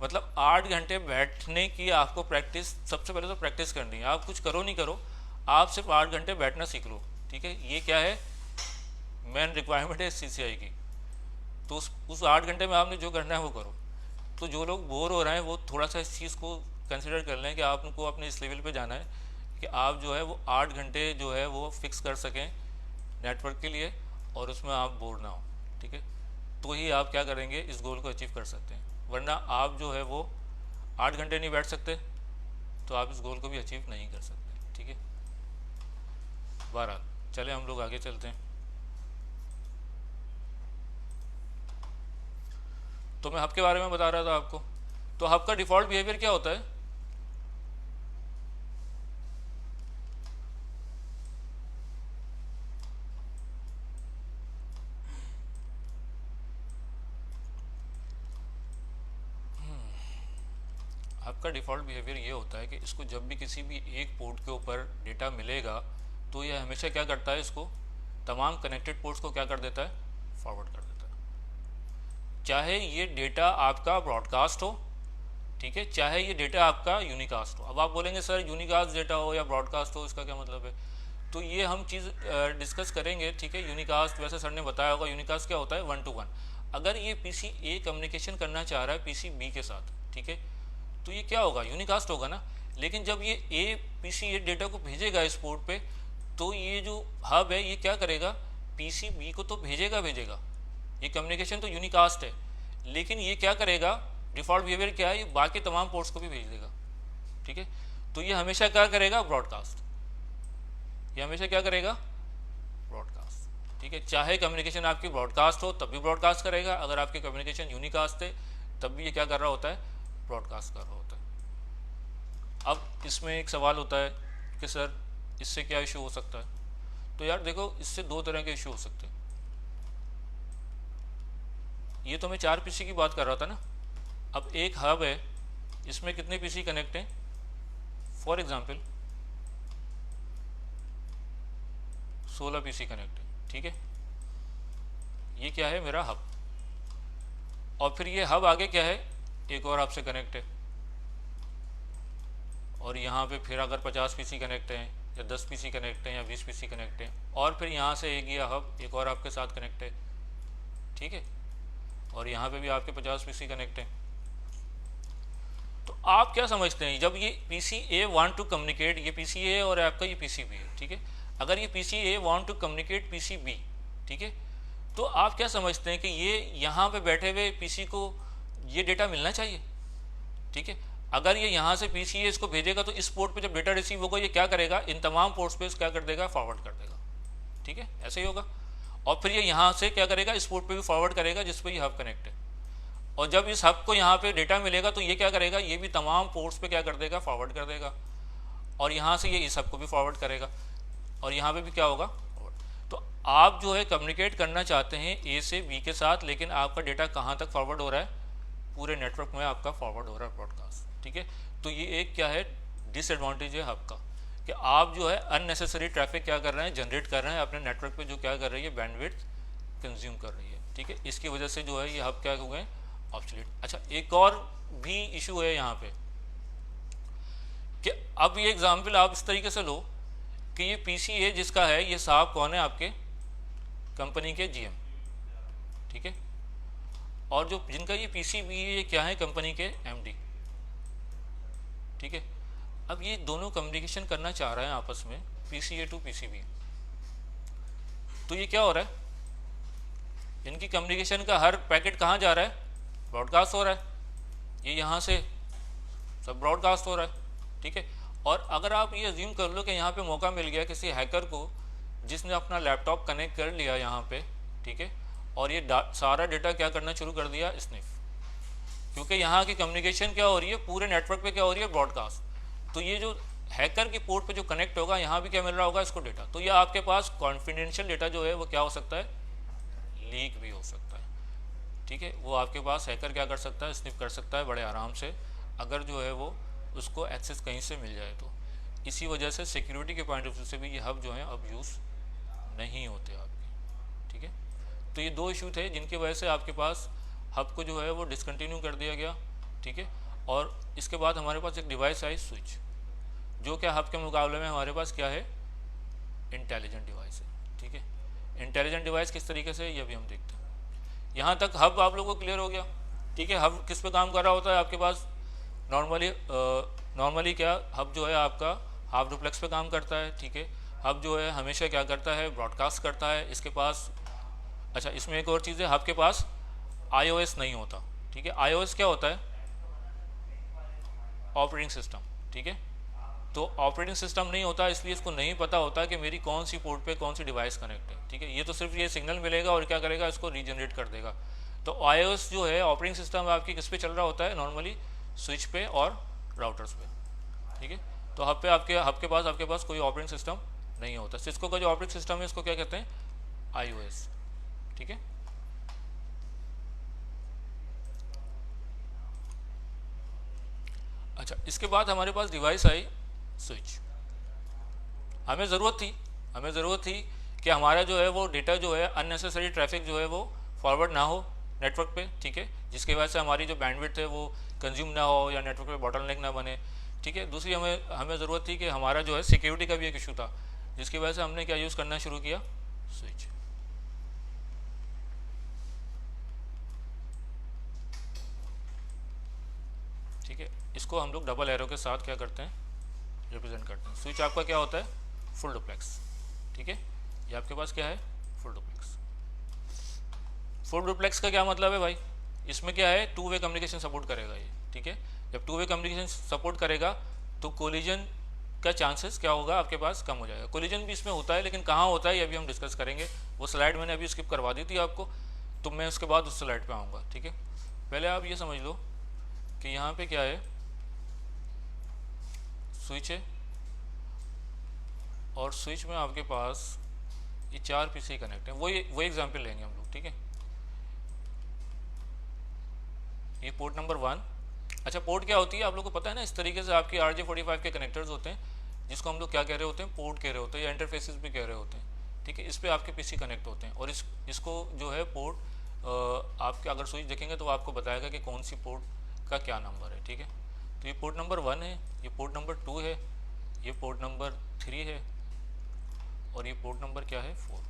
मतलब 8 घंटे बैठने की आपको प्रैक्टिस, सबसे पहले तो प्रैक्टिस करनी है। आप कुछ करो नहीं करो, आप सिर्फ 8 घंटे बैठना सीख लो, ठीक है। ये क्या है, मेन रिक्वायरमेंट है CCI की। तो उस 8 घंटे में आपने जो करना है वो करो। तो जो लोग बोर हो रहे हैं वो थोड़ा सा इस चीज़ को कंसिडर कर लें कि आपको अपने इस लेवल पे जाना है कि आप जो है वो 8 घंटे जो है वो फिक्स कर सकें नेटवर्क के लिए, और उसमें आप बोर ना हो, ठीक है। तो ही आप क्या करेंगे, इस गोल को अचीव कर सकते हैं। वरना आप जो है वो 8 घंटे नहीं बैठ सकते तो आप इस गोल को भी अचीव नहीं कर सकते, ठीक है। बहरहाल चले हम लोग आगे चलते हैं। तो मैं हब के बारे में बता रहा था आपको। तो हब का डिफ़ॉल्ट बिहेवियर क्या होता है, आपका डिफ़ॉल्ट बिहेवियर ये होता है कि इसको जब भी किसी भी एक पोर्ट के ऊपर डेटा मिलेगा तो ये हमेशा क्या करता है, इसको तमाम कनेक्टेड पोर्ट्स को क्या कर देता है, फॉरवर्ड कर देता है। चाहे ये डेटा आपका ब्रॉडकास्ट हो, ठीक है, चाहे ये डेटा आपका यूनिकास्ट हो। अब आप बोलेंगे सर यूनिकास्ट डेटा हो या ब्रॉडकास्ट हो, इसका क्या मतलब है। तो ये हम चीज़ डिस्कस करेंगे, ठीक है। यूनिकास्ट वैसे सर ने बताया होगा, यूनिकास्ट क्या होता है, 1 to 1। अगर ये PC A कम्युनिकेशन करना चाह रहा है PC B के साथ, ठीक है, तो ये क्या होगा, यूनिकास्ट होगा ना। लेकिन जब ये PC A डेटा को भेजेगा इस पोर्ट पे, तो ये जो हब है ये क्या करेगा, PC B को तो भेजेगा, ये कम्युनिकेशन तो यूनिकास्ट है, लेकिन ये क्या करेगा, डिफ़ॉल्ट बिहेवियर क्या है, ये बाकी तमाम पोर्ट्स को भी भेज देगा, ठीक है। तो ये हमेशा क्या करेगा, ब्रॉडकास्ट, ये हमेशा क्या करेगा, ब्रॉडकास्ट, ठीक है। चाहे कम्युनिकेशन आपकी ब्रॉडकास्ट हो तब भी ब्रॉडकास्ट करेगा, अगर आपकी कम्युनिकेशन यूनिकास्ट है तब भी ये क्या कर रहा होता है, ब्रॉडकास्ट कर रहा होता है। अब इसमें एक सवाल होता है कि सर इससे क्या इशू हो सकता है। तो यार देखो, इससे 2 तरह के इशू हो सकते हैं। ये तो मैं 4 PC की बात कर रहा था ना। अब एक हब है, इसमें कितने PC कनेक्ट हैं, फॉर एग्जांपल 16 PC कनेक्ट है, ठीक है। ये क्या है, मेरा हब। और फिर ये हब आगे क्या है, एक और आपसे कनेक्ट है, और यहाँ पे फिर अगर 50 PC कनेक्ट हैं या 10 PC कनेक्ट हैं या 20 PC कनेक्ट हैं, और फिर यहाँ से एक ये हब एक और आपके साथ कनेक्ट है, ठीक है, और यहाँ पे भी आपके 50 PC कनेक्ट हैं। तो आप क्या समझते हैं, जब ये PC A want to communicate, ये PC A और आपका ये PC B है, ठीक है। अगर ये PC A want to communicate PC B, ठीक है, तो आप क्या समझते हैं कि ये यहाँ पे बैठे हुए PC को ये डेटा मिलना चाहिए, ठीक है। अगर ये यहाँ से PC A इसको भेजेगा तो इस पोर्ट पे जब डेटा रिसीव होगा ये क्या करेगा, इन तमाम पोर्ट्स पे क्या कर देगा, फॉरवर्ड कर देगा, ठीक है, ऐसे ही होगा। और फिर ये यहाँ से क्या करेगा, इस पोर्ट पे भी फॉरवर्ड करेगा जिस पे ये हब कनेक्ट है। और जब इस हब को यहाँ पे डेटा मिलेगा तो ये क्या करेगा, ये भी तमाम पोर्ट्स पे क्या कर देगा, फॉरवर्ड कर देगा। और यहाँ से ये इस हब को भी फॉरवर्ड करेगा और यहाँ पे भी क्या होगा, forward। तो आप जो है कम्युनिकेट करना चाहते हैं ए से बी के साथ, लेकिन आपका डेटा कहाँ तक फॉरवर्ड हो रहा है, पूरे नेटवर्क में आपका फॉरवर्ड हो रहा है ब्रॉडकास्ट, ठीक है। तो ये एक क्या है, डिसएडवांटेज है हब का, कि आप जो है अननेसेसरी ट्रैफिक क्या कर रहे हैं, जनरेट कर रहे हैं अपने नेटवर्क पे, जो क्या कर रही है, बैंडविड्थ कंज्यूम कर रही है, ठीक है। इसकी वजह से जो है ये हब क्या हो गए, ऑब्सोलीट। अच्छा, एक और भी इशू है यहाँ पे कि अब ये एग्जाम्पल आप इस तरीके से लो कि ये पीसी है जिसका है, ये साहब कौन है, आपके कंपनी के जीएम, ठीक है। और जो जिनका ये पीसीबी है, ये क्या है, कंपनी के एमडी, ठीक है। अब ये दोनों कम्युनिकेशन करना चाह रहे हैं आपस में, पीसीए टू पीसीबी। तो ये क्या हो रहा है, इनकी कम्युनिकेशन का हर पैकेट कहाँ जा रहा है, ब्रॉडकास्ट हो रहा है, ये यहाँ से सब ब्रॉडकास्ट हो रहा है, ठीक है। और अगर आप ये अज्यूम कर लो कि यहाँ पे मौका मिल गया किसी हैकर को जिसने अपना लैपटॉप कनेक्ट कर लिया यहाँ पे, ठीक है, और ये सारा डेटा क्या करना शुरू कर दिया, स्निफ, क्योंकि यहाँ की कम्युनिकेशन क्या हो रही है, पूरे नेटवर्क पे क्या हो रही है, ब्रॉडकास्ट। तो ये जो हैकर की पोर्ट पे जो कनेक्ट होगा, यहाँ भी क्या मिल रहा होगा इसको, डेटा। तो ये आपके पास कॉन्फिडेंशियल डेटा जो है वो क्या हो सकता है, लीक भी हो सकता है, ठीक है। वो आपके पास हैकर क्या कर सकता है, स्निफ कर सकता है बड़े आराम से, अगर जो है वो उसको एक्सेस कहीं से मिल जाए तो। इसी वजह से सिक्योरिटी के पॉइंट ऑफ व्यू से भी ये हब जो है अब यूज़ नहीं होते आपके, ठीक है। तो ये दो इशू थे जिनकी वजह से आपके पास हब को जो है वो डिसकंटिन्यू कर दिया गया, ठीक है। और इसके बाद हमारे पास एक डिवाइस आई स्विच, जो क्या हब के मुकाबले में हमारे पास क्या है, इंटेलिजेंट डिवाइस है, ठीक है। इंटेलिजेंट डिवाइस किस तरीके से, ये भी हम देखते हैं। यहाँ तक हब आप लोगों को क्लियर हो गया, ठीक है। हब किस पे काम कर रहा होता है आपके पास, नॉर्मली क्या, हब जो है आपका हाफ डुप्लेक्स पे काम करता है, ठीक है। हब जो है हमेशा क्या करता है, ब्रॉडकास्ट करता है। इसके पास, अच्छा इसमें एक और चीज़ है, हब के पास iOS नहीं होता, ठीक है। iOS क्या होता है, ऑपरेटिंग सिस्टम, ठीक है। तो ऑपरेटिंग सिस्टम नहीं होता, इसलिए इसको नहीं पता होता कि मेरी कौन सी पोर्ट पे कौन सी डिवाइस कनेक्ट है, ठीक है। ये तो सिर्फ ये सिग्नल मिलेगा और क्या करेगा, इसको रीजनरेट कर देगा। तो iOS जो है ऑपरेटिंग सिस्टम आपकी किस पे चल रहा होता है, नॉर्मली स्विच पे और राउटर्स पे, ठीक है। तो हब के पास आपके पास कोई ऑपरेटिंग सिस्टम नहीं होता। सिस्को का जो ऑपरेटिंग सिस्टम है इसको क्या कहते हैं, iOS, ठीक है। अच्छा, इसके बाद हमारे पास डिवाइस आई स्विच। हमें ज़रूरत थी कि हमारा जो है वो डेटा जो है, अननेसेसरी ट्रैफिक जो है वो फॉरवर्ड ना हो नेटवर्क पे, ठीक है, जिसकी वजह से हमारी जो बैंडविड्थ है वो कंज्यूम ना हो या नेटवर्क पे बॉटलनेक ना बने, ठीक है। दूसरी हमें ज़रूरत थी कि हमारा जो है सिक्योरिटी का भी एक इशू था, जिसकी वजह से हमने क्या यूज़ करना शुरू किया, स्विच, ठीक है। इसको हम लोग डबल एरो के साथ क्या करते हैं, रिप्रेजेंट करते हैं। स्विच आपका क्या होता है, फुल डुप्लेक्स, ठीक है। ये आपके पास क्या है, फुल डुप्लेक्स। फुल डुप्लेक्स का क्या मतलब है भाई, इसमें क्या है, टू वे कम्युनिकेशन सपोर्ट करेगा ये, ठीक है। जब टू वे कम्युनिकेशन सपोर्ट करेगा तो कोलिजन का चांसेस क्या होगा, आपके पास कम हो जाएगा। कोलिजन भी इसमें होता है, लेकिन कहाँ होता है ये अभी हम डिस्कस करेंगे। वो स्लाइड मैंने अभी स्किप करवा दी थी आपको, तो मैं उसके बाद उस स्लाइड पे आऊँगा, ठीक है। पहले आप ये समझ लो कि यहाँ पे क्या है, स्विच है, और स्विच में आपके पास ये 4 पीसी कनेक्ट हैं। वो एग्जाम्पल लेंगे हम लोग, ठीक है। ये पोर्ट नंबर 1। अच्छा, पोर्ट क्या होती है आप लोग को पता है ना, इस तरीके से आपकी RJ45 के कनेक्टर्स होते हैं, जिसको हम लोग क्या कह रहे होते हैं, पोर्ट कह रहे होते हैं, या इंटरफेसेस भी कह रहे होते हैं, ठीक है। इस पर आपके पीसी कनेक्ट होते हैं, और इसको जो है पोर्ट आपके अगर स्विच देखेंगे तो आपको बताएगा कि कौन सी पोर्ट का क्या नंबर है, ठीक है। तो ये पोर्ट नंबर 1 है, ये पोर्ट नंबर 2 है, ये पोर्ट नंबर 3 है, और ये पोर्ट नंबर क्या है, 4।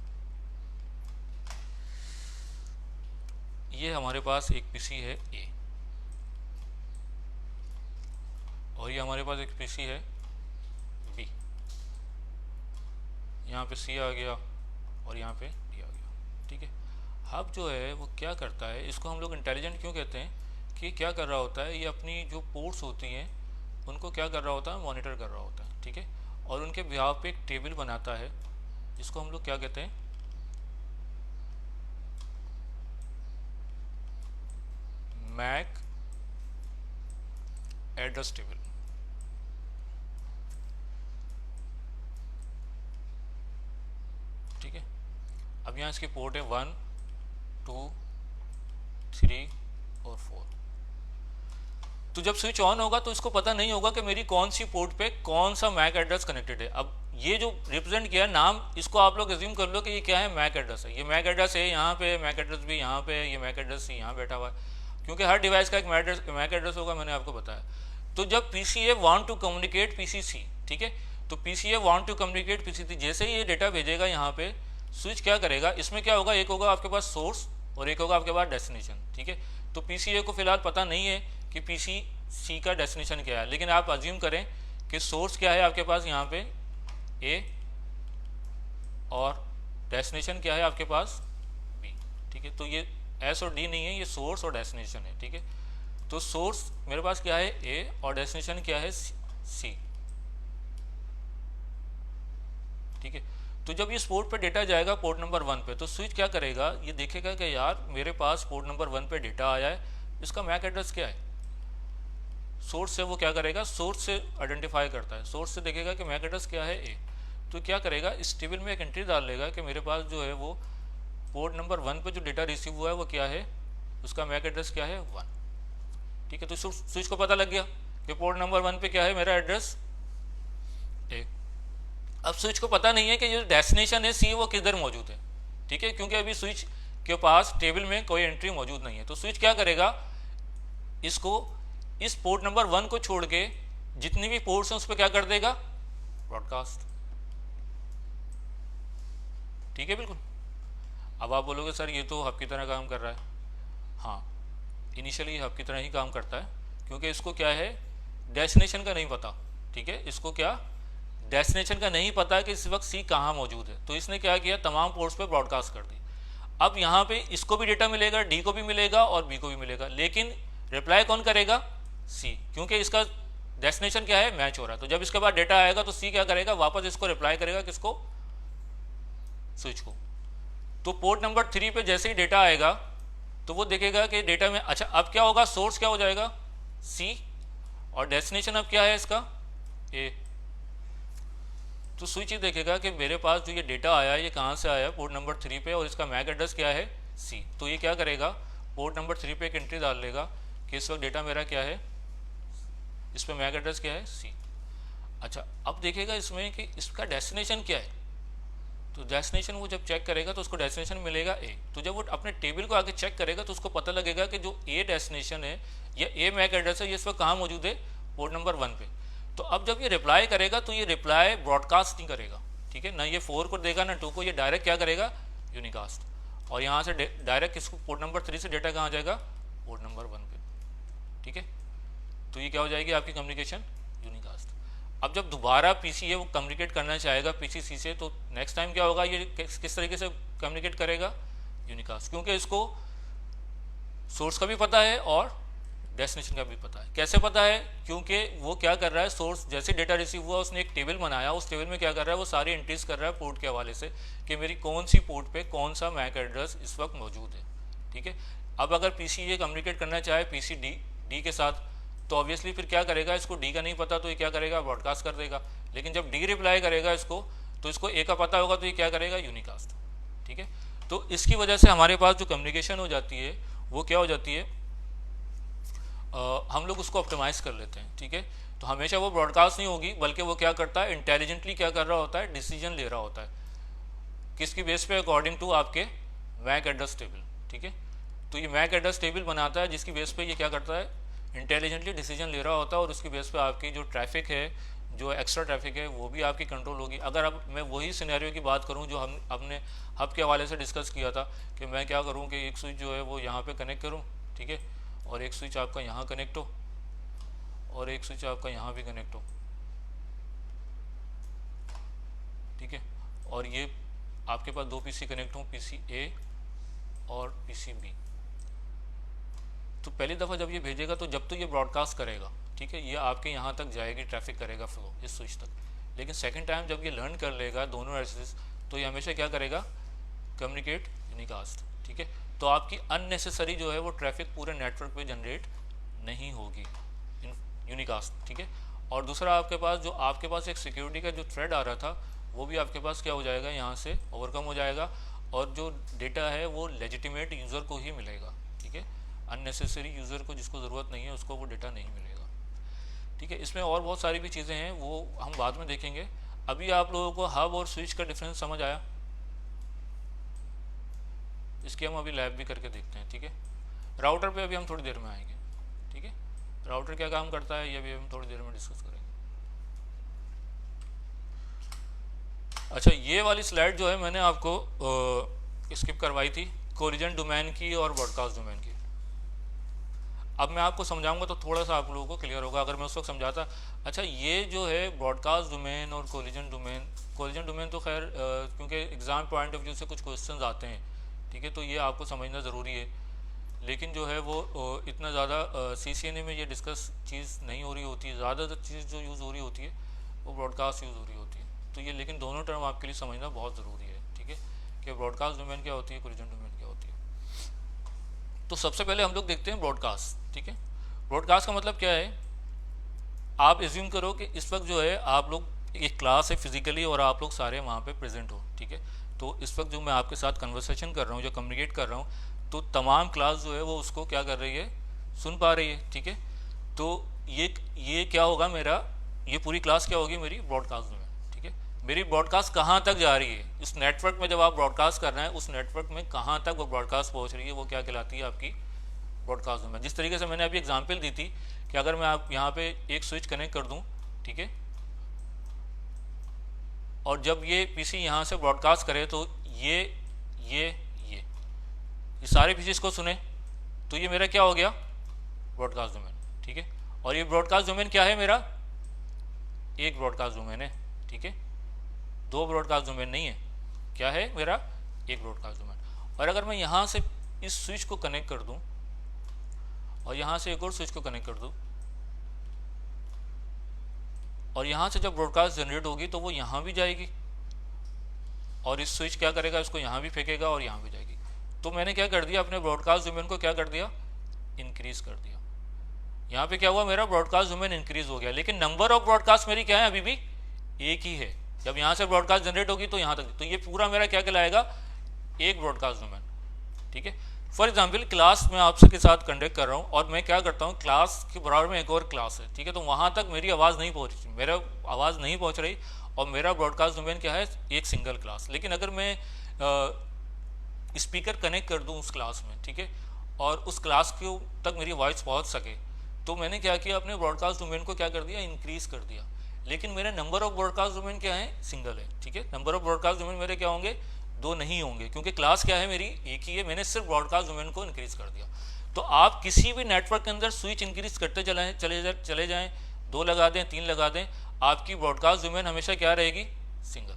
ये हमारे पास एक पीसी है ए, और ये हमारे पास एक पीसी है बी। यहाँ पे सी आ गया और यहाँ पे डी आ गया, ठीक है। हब जो है वो क्या करता है, इसको हम लोग इंटेलिजेंट क्यों कहते हैं, कि क्या कर रहा होता है, ये अपनी जो पोर्ट्स होती हैं उनको क्या कर रहा होता है, मॉनिटर कर रहा होता है, ठीक है। और उनके बिहाव पे एक टेबल बनाता है, इसको हम लोग क्या कहते हैं, मैक एड्रेस टेबल। ठीक है, अब यहाँ इसके पोर्ट है 1 2 3 और 4। तो जब स्विच ऑन होगा तो इसको पता नहीं होगा कि मेरी कौन सी पोर्ट पे कौन सा मैक एड्रेस कनेक्टेड है। अब ये जो रिप्रेजेंट किया नाम, इसको आप लोग एज्यूम कर लो कि ये क्या है, मैक एड्रेस है। ये मैक एड्रेस है यहाँ पे, मैक एड्रेस भी यहाँ पे, ये मैक एड्रेस यहाँ बैठा हुआ है, क्योंकि हर डिवाइस का एक मैक एड्रेस होगा, मैंने आपको बताया। तो जब PCA want to communicate PCC, ठीक है, तो PCA want to communicate PCC, जैसे ही ये डेटा भेजेगा यहाँ पे, स्विच क्या करेगा, इसमें क्या होगा, एक होगा आपके पास सोर्स और एक होगा आपके पास डेस्टिनेशन। ठीक है, तो PCA को फिलहाल पता नहीं है कि PCC का डेस्टिनेशन क्या है, लेकिन आप अज्यूम करें कि सोर्स क्या है आपके पास यहाँ पे A और डेस्टिनेशन क्या है आपके पास B। ठीक है, तो ये S और D नहीं है, ये सोर्स और डेस्टिनेशन है। ठीक है, तो सोर्स मेरे पास क्या है A और डेस्टिनेशन क्या है C। ठीक है, तो जब इस पोर्ट पे डेटा जाएगा पोर्ट नंबर 1 पे, तो स्विच क्या करेगा, ये देखेगा कि यार मेरे पास पोर्ट नंबर 1 पे डेटा आया है, इसका मैक एड्रेस क्या है। सोर्स से वो क्या करेगा, सोर्स से आइडेंटिफाई करता है, सोर्स से देखेगा कि मैक एड्रेस क्या है A, तो क्या करेगा, इस टेबल में एक एंट्री डाल लेगा कि मेरे पास जो है वो पोर्ट नंबर 1 पे जो डेटा रिसीव हुआ है वो क्या है, उसका मैक एड्रेस क्या है 1। ठीक है, तो स्विच को पता लग गया कि पोर्ट नंबर 1 पे क्या है मेरा एड्रेस A। अब स्विच को पता नहीं है कि जो डेस्टिनेशन है C वो किधर मौजूद है। ठीक है, क्योंकि अभी स्विच के पास टेबल में कोई एंट्री मौजूद नहीं है, तो स्विच क्या करेगा, इसको इस पोर्ट नंबर 1 को छोड़ के जितनी भी पोर्ट्स हैं उस पर क्या कर देगा, ब्रॉडकास्ट। ठीक है, बिल्कुल। अब आप बोलोगे सर ये तो हब की तरह काम कर रहा है। हाँ, इनिशियली हब की तरह ही काम करता है, क्योंकि इसको क्या है, डेस्टिनेशन का नहीं पता। ठीक है, इसको क्या, डेस्टिनेशन का नहीं पता कि इस वक्त C कहाँ मौजूद है, तो इसने क्या किया, तमाम पोर्ट्स पे ब्रॉडकास्ट कर दी। अब यहाँ पे इसको भी डेटा मिलेगा, D को भी मिलेगा और B को भी मिलेगा, लेकिन रिप्लाई कौन करेगा, C, क्योंकि इसका डेस्टिनेशन क्या है, मैच हो रहा है। तो जब इसके बाद डेटा आएगा तो C क्या करेगा, वापस इसको रिप्लाई करेगा, किसको, स्विच को। तो पोर्ट नंबर 3 पे जैसे ही डेटा आएगा तो वो देखेगा कि डेटा में, अच्छा अब क्या होगा, सोर्स क्या हो जाएगा C और डेस्टिनेशन अब क्या है इसका A। तो स्विच ही देखेगा कि मेरे पास जो ये डेटा आया है ये कहाँ से आया है, पोर्ट नंबर 3 पे, और इसका मैक एड्रेस क्या है C। तो ये क्या करेगा, पोर्ट नंबर 3 पे एक एंट्री डाल लेगा कि इस वक्त डेटा मेरा क्या है, इस पर मैक एड्रेस क्या है C। अच्छा, अब देखेगा इसमें कि इसका डेस्टिनेशन क्या है, तो डेस्टिनेशन वो जब चेक करेगा तो उसको डेस्टिनेशन मिलेगा A। तो जब वो अपने टेबल को आगे चेक करेगा तो उसको पता लगेगा कि जो A डेस्टिनेशन है या A मैक एड्रेस है ये इस वक्त कहाँ मौजूद है, पोर्ट नंबर 1 पे। तो अब जब ये रिप्लाई करेगा तो ये रिप्लाई ब्रॉडकास्ट नहीं करेगा। ठीक है, ना ये 4 को देगा ना 2 को, ये डायरेक्ट क्या करेगा, यूनिकास्ट। और यहाँ से डायरेक्ट इसको पोर्ट नंबर 3 से डेटा कहाँ जाएगा, पोर्ट नंबर 1 पे। ठीक है, तो ये क्या हो जाएगी आपकी कम्युनिकेशन, यूनिकास्ट। अब जब दोबारा PCA वो कम्युनिकेट करना चाहेगा PCC से, तो नेक्स्ट टाइम क्या होगा, ये किस तरीके से कम्युनिकेट करेगा, यूनिकास्ट, क्योंकि इसको सोर्स का भी पता है और डेस्टिनेशन का भी पता है। कैसे पता है, क्योंकि वो क्या कर रहा है, सोर्स जैसे डेटा रिसीव हुआ उसने एक टेबल बनाया, उस टेबल में क्या कर रहा है, वो सारी एंट्रीज कर रहा है पोर्ट के हवाले से कि मेरी कौन सी पोर्ट पे कौन सा मैक एड्रेस इस वक्त मौजूद है। ठीक है, अब अगर PCA कम्युनिकेट करना चाहे PCD के साथ, तो ऑब्वियसली फिर क्या करेगा, इसको D का नहीं पता तो ये क्या करेगा, ब्रॉडकास्ट कर देगा। लेकिन जब D रिप्लाई करेगा इसको, तो इसको A का पता होगा तो ये क्या करेगा, यूनिकास्ट। ठीक है, तो इसकी वजह से हमारे पास जो कम्युनिकेशन हो जाती है वो क्या हो जाती है, हम लोग उसको ऑप्टिमाइज़ कर लेते हैं। ठीक है, तो हमेशा वो ब्रॉडकास्ट नहीं होगी, बल्कि वो क्या करता है, इंटेलिजेंटली क्या कर रहा होता है, डिसीजन ले रहा होता है, किसकी बेस पे, अकॉर्डिंग टू आपके मैक एड्रेस टेबल। ठीक है, तो ये मैक एड्रेस टेबल बनाता है जिसकी बेस पे ये क्या करता है, इंटेलिजेंटली डिसीजन ले रहा होता है, और उसकी बेस पे आपकी जो ट्रैफिक है, जो एक्स्ट्रा ट्रैफिक है, वो भी आपकी कंट्रोल होगी। अगर अब मैं वही सिनेरियो की बात करूं जो हम अपने हब के हवाले से डिस्कस किया था कि मैं क्या करूं कि एक स्विच जो है वो यहाँ पे कनेक्ट करूं, ठीक है, और एक स्विच आपका यहाँ कनेक्ट हो और एक स्विच आपका यहाँ भी कनेक्ट हो। ठीक है, और ये आपके पास 2 PC कनेक्ट हों, PCA और PCB। तो पहली दफ़ा जब ये भेजेगा तो जब तो ये ब्रॉडकास्ट करेगा, ठीक है, ये आपके यहाँ तक जाएगी, ट्रैफिक करेगा फ्लो इस स्विच तक। लेकिन सेकंड टाइम जब ये लर्न कर लेगा दोनों एड्रेसेस, तो ये हमेशा क्या करेगा, कम्युनिकेट यूनिकास्ट, ठीक है। तो आपकी अननेसेसरी जो है वो ट्रैफिक पूरे नेटवर्क पे जनरेट नहीं होगी यूनिकास्ट, ठीक है। और दूसरा आपके पास एक सिक्योरिटी का जो थ्रेड आ रहा था वो भी आपके पास क्या हो जाएगा, यहाँ से ओवरकम हो जाएगा, और जो डेटा है वो लेजिटिमेट यूज़र को ही मिलेगा, ठीक है। अननेसेसरी यूज़र को, जिसको ज़रूरत नहीं है, उसको वो डेटा नहीं मिलेगा, ठीक है। इसमें और बहुत सारी भी चीज़ें हैं, वो हम बाद में देखेंगे। अभी आप लोगों को हब और स्विच का डिफरेंस समझ आया? इसकी हम अभी लैब भी करके देखते हैं, ठीक है। राउटर पे अभी हम थोड़ी देर में आएंगे, ठीक है। राउटर क्या काम करता है ये भी हम थोड़ी देर में डिस्कस करेंगे। अच्छा, ये वाली स्लाइड जो है मैंने आपको स्किप करवाई थी, कोलिजन डोमेन की और ब्रॉडकास्ट डोमेन की। अब मैं आपको समझाऊंगा तो थोड़ा सा आप लोगों को क्लियर होगा, अगर मैं उस वक्त समझाता। अच्छा, ये जो है ब्रॉडकास्ट डोमेन और कोलिजन डोमेन तो खैर क्योंकि एग्ज़ाम पॉइंट ऑफ व्यू से कुछ क्वेश्चंस आते हैं, ठीक है, तो ये आपको समझना ज़रूरी है। लेकिन जो है वो इतना ज़्यादा CCNA में ये डिस्कस चीज़ नहीं हो रही होती है। ज़्यादातर चीज़ जो यूज़ हो रही होती है वो ब्रॉडकास्ट यूज़ हो रही होती है। तो ये लेकिन दोनों टर्म आपके लिए समझना बहुत ज़रूरी है, ठीक है, कि ब्रॉडकास्ट डोमेन क्या होती है, कोलिजन डोमेन क्या होती है। तो सबसे पहले हम लोग देखते हैं ब्रॉडकास्ट, ठीक है। ब्रॉडकास्ट का मतलब क्या है, आप एज्यूम करो कि इस वक्त जो है आप लोग एक क्लास है फिजिकली और आप लोग सारे वहाँ पे प्रेजेंट हो, ठीक है। तो इस वक्त जो मैं आपके साथ कन्वर्सेशन कर रहा हूँ, जो कम्युनिकेट कर रहा हूँ, तो तमाम क्लास जो है वो उसको क्या कर रही है, सुन पा रही है, ठीक है। तो ये क्या होगा, मेरा ये पूरी क्लास क्या होगी, मेरी ब्रॉडकास्ट में, ठीक है। मेरी ब्रॉडकास्ट कहाँ तक जा रही है, इस नेटवर्क में जब आप ब्रॉडकास्ट कर रहे हैं उस नेटवर्क में कहाँ तक वो ब्रॉडकास्ट पहुँच रही है, वो क्या कहलाती है, आपकी ब्रॉडकास्ट में। जिस तरीके से मैंने अभी एग्जांपल दी थी कि अगर मैं आप यहाँ पे एक स्विच कनेक्ट कर दूँ, ठीक है, और जब ये पीसी यहाँ से ब्रॉडकास्ट करे तो ये सारे पीसीस को सुने, तो ये मेरा क्या हो गया, ब्रॉडकास्ट डोमेन, ठीक है। और ये ब्रॉडकास्ट डोमेन क्या है, मेरा एक ब्रॉडकास्ट डोमेन है, ठीक है, दो ब्रॉडकास्ट डोमेन नहीं है, क्या है, मेरा एक ब्रॉडकास्ट डोमेन। और अगर मैं यहाँ से इस स्विच को कनेक्ट कर दूँ और यहाँ से एक और स्विच को कनेक्ट कर दूँ, और यहाँ से जब ब्रॉडकास्ट जनरेट होगी तो वो यहाँ भी जाएगी, और इस स्विच क्या करेगा, इसको यहाँ भी फेंकेगा और यहाँ भी जाएगी। तो मैंने क्या कर दिया, अपने ब्रॉडकास्ट डोमेन को क्या कर दिया, इंक्रीज कर दिया। यहाँ पे क्या हुआ, मेरा ब्रॉडकास्ट डोमेन इंक्रीज हो गया, लेकिन नंबर ऑफ ब्रॉडकास्ट मेरी क्या है, अभी भी एक ही है। जब यहाँ से ब्रॉडकास्ट जनरेट होगी तो यहाँ तक, तो ये पूरा मेरा क्या कहलाएगा, एक ब्रॉडकास्ट डोमेन, ठीक है। फॉर एग्जाम्पल क्लास मैं आपसे के साथ कंडक्ट कर रहा हूँ और मैं क्या करता हूँ, क्लास के बराबर में एक और क्लास है, ठीक है, तो वहाँ तक मेरी आवाज़ नहीं पहुँच रही, मेरा आवाज़ नहीं पहुँच रही, और मेरा ब्रॉडकास्ट डोमेन क्या है, एक सिंगल क्लास। लेकिन अगर मैं स्पीकर कनेक्ट कर दूँ उस क्लास में, ठीक है, और उस क्लास के तक मेरी वॉइस पहुँच सके, तो मैंने क्या किया, अपने ब्रॉडकास्ट डोमेन को क्या कर दिया, इंक्रीज कर दिया। लेकिन मेरा नंबर ऑफ ब्रॉडकास्ट डोमेन क्या है, सिंगल है, ठीक है। नंबर ऑफ ब्रॉडकास्ट डोमेन मेरे क्या होंगे, दो नहीं होंगे, क्योंकि क्लास क्या है, मेरी एक ही है, मैंने सिर्फ ब्रॉडकास्ट डोमेन को इंक्रीज कर दिया। तो आप किसी भी नेटवर्क के अंदर स्विच इंक्रीज करते चले जाएं, दो लगा दें, तीन लगा दें, आपकी ब्रॉडकास्ट डोमेन हमेशा क्या रहेगी, सिंगल।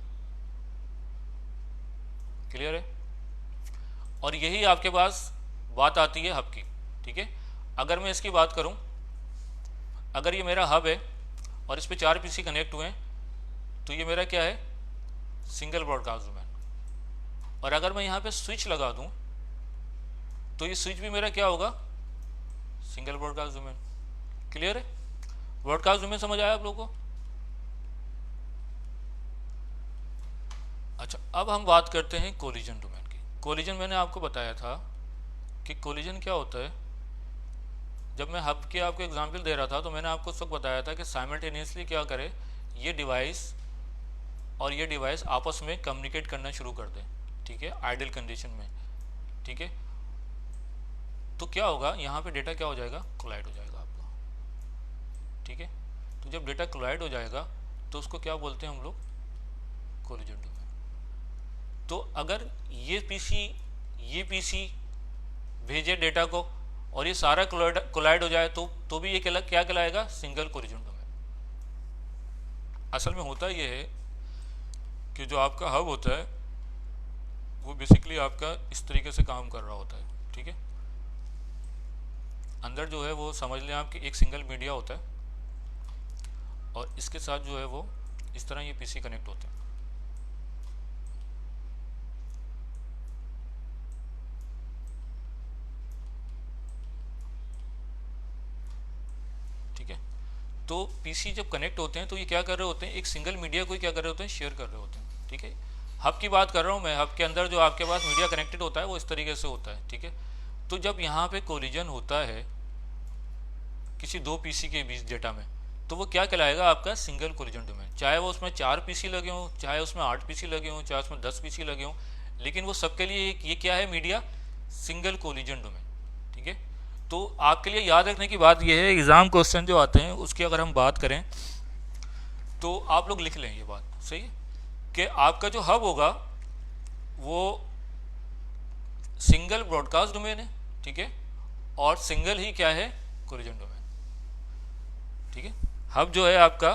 क्लियर है। और यही आपके पास बात आती है हब की, ठीक है। अगर मैं इसकी बात करूं, अगर ये मेरा हब है और इस पे 4 पीसी कनेक्ट हुए हैं, तो ये मेरा क्या है, सिंगल ब्रॉडकास्ट डोमेन। और अगर मैं यहाँ पे स्विच लगा दूं तो ये स्विच भी मेरा क्या होगा, सिंगल ब्रॉडकास्ट डोमेन। क्लियर है। ब्रॉडकास्ट डोमेन समझ आया आप लोगों को। अच्छा, अब हम बात करते हैं कोलिजन डोमेन की। कोलिजन मैंने आपको बताया था कि कोलिजन क्या होता है। जब मैं हब के आपको एग्जांपल दे रहा था तो मैंने आपको उस वक्त बताया था कि साइमल्टेनियसली क्या करे, ये डिवाइस और ये डिवाइस आपस में कम्युनिकेट करना शुरू कर दें, ठीक है, आइडल कंडीशन में, ठीक है। तो क्या होगा, यहाँ पे डेटा क्या हो जाएगा, कोलाइड हो जाएगा आपका, ठीक है। तो जब डेटा कोलाइड हो जाएगा तो उसको क्या बोलते हैं हम लोग, कोलिजन डोमेन। तो अगर ये पीसी भेजे डेटा को और ये सारा कोलाइड हो जाए तो भी ये क्या कहलाएगा, सिंगल कोलिजन डोमेन। असल में होता ये है कि जो आपका हब होता है वो बेसिकली आपका इस तरीके से काम कर रहा होता है, ठीक है। अंदर जो है वो समझ लें आपकी एक सिंगल मीडिया होता है और इसके साथ जो है वो इस तरह ये पीसी कनेक्ट होते हैं। तो पीसी जब कनेक्ट होते हैं तो ये क्या कर रहे होते हैं, एक सिंगल मीडिया को ही क्या कर रहे होते हैं, शेयर कर रहे होते हैं। ठीक है, हब की बात कर रहा हूँ मैं, हब के अंदर जो आपके पास मीडिया कनेक्टेड होता है वो इस तरीके से होता है। ठीक है, तो जब यहाँ पे कोलिजन होता है किसी दो पीसी के बीच डेटा में, तो वो क्या कहलाएगा, आपका सिंगल कोलिजन डोमेन। चाहे वो उसमें 4 पीसी लगे हों, चाहे उसमें 8 पीसी लगे हों, चाहे उसमें 10 पीसी लगे हों, लेकिन वो सबके लिए ये क्या है, मीडिया सिंगल कोलिजन डोमेन। ठीक है, तो आपके लिए याद रखने की बात यह है, एग्ज़ाम क्वेश्चन जो आते हैं उसकी अगर हम बात करें तो आप लोग लिख लें ये बात, सही है, कि आपका जो हब होगा वो सिंगल ब्रॉडकास्ट डोमेन है। ठीक है, और सिंगल ही क्या है, कोलिजन डोमेन। ठीक है, हब जो है आपका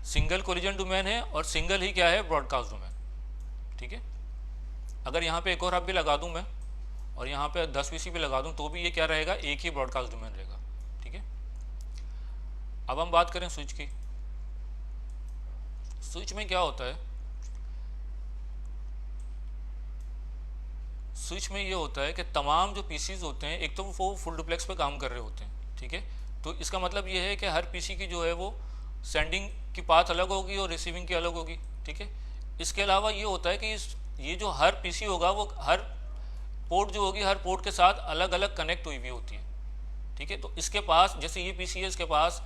सिंगल कोलिजन डोमेन है और सिंगल ही क्या है, ब्रॉडकास्ट डोमेन। ठीक है, अगर यहाँ पे एक और हब भी लगा दूँ मैं और यहाँ पे 10 पीसी भी लगा दूँ तो भी ये क्या रहेगा, एक ही ब्रॉडकास्ट डोमेन रहेगा। ठीक है, अब हम बात करें स्विच की। स्विच में क्या होता है, स्विच में ये होता है कि तमाम जो पीसीज होते हैं, एक तो वो फुल डुप्लेक्स पे काम कर रहे होते हैं। ठीक है, तो इसका मतलब ये है कि हर पीसी की जो है वो सेंडिंग की पाथ अलग होगी और रिसीविंग की अलग होगी। ठीक है, इसके अलावा ये होता है कि ये जो हर पीसी होगा वो हर पोर्ट जो होगी, हर पोर्ट के साथ अलग अलग कनेक्ट हुई हुई होती है। ठीक है, तो इसके पास जैसे ये पीसी है, इसके पास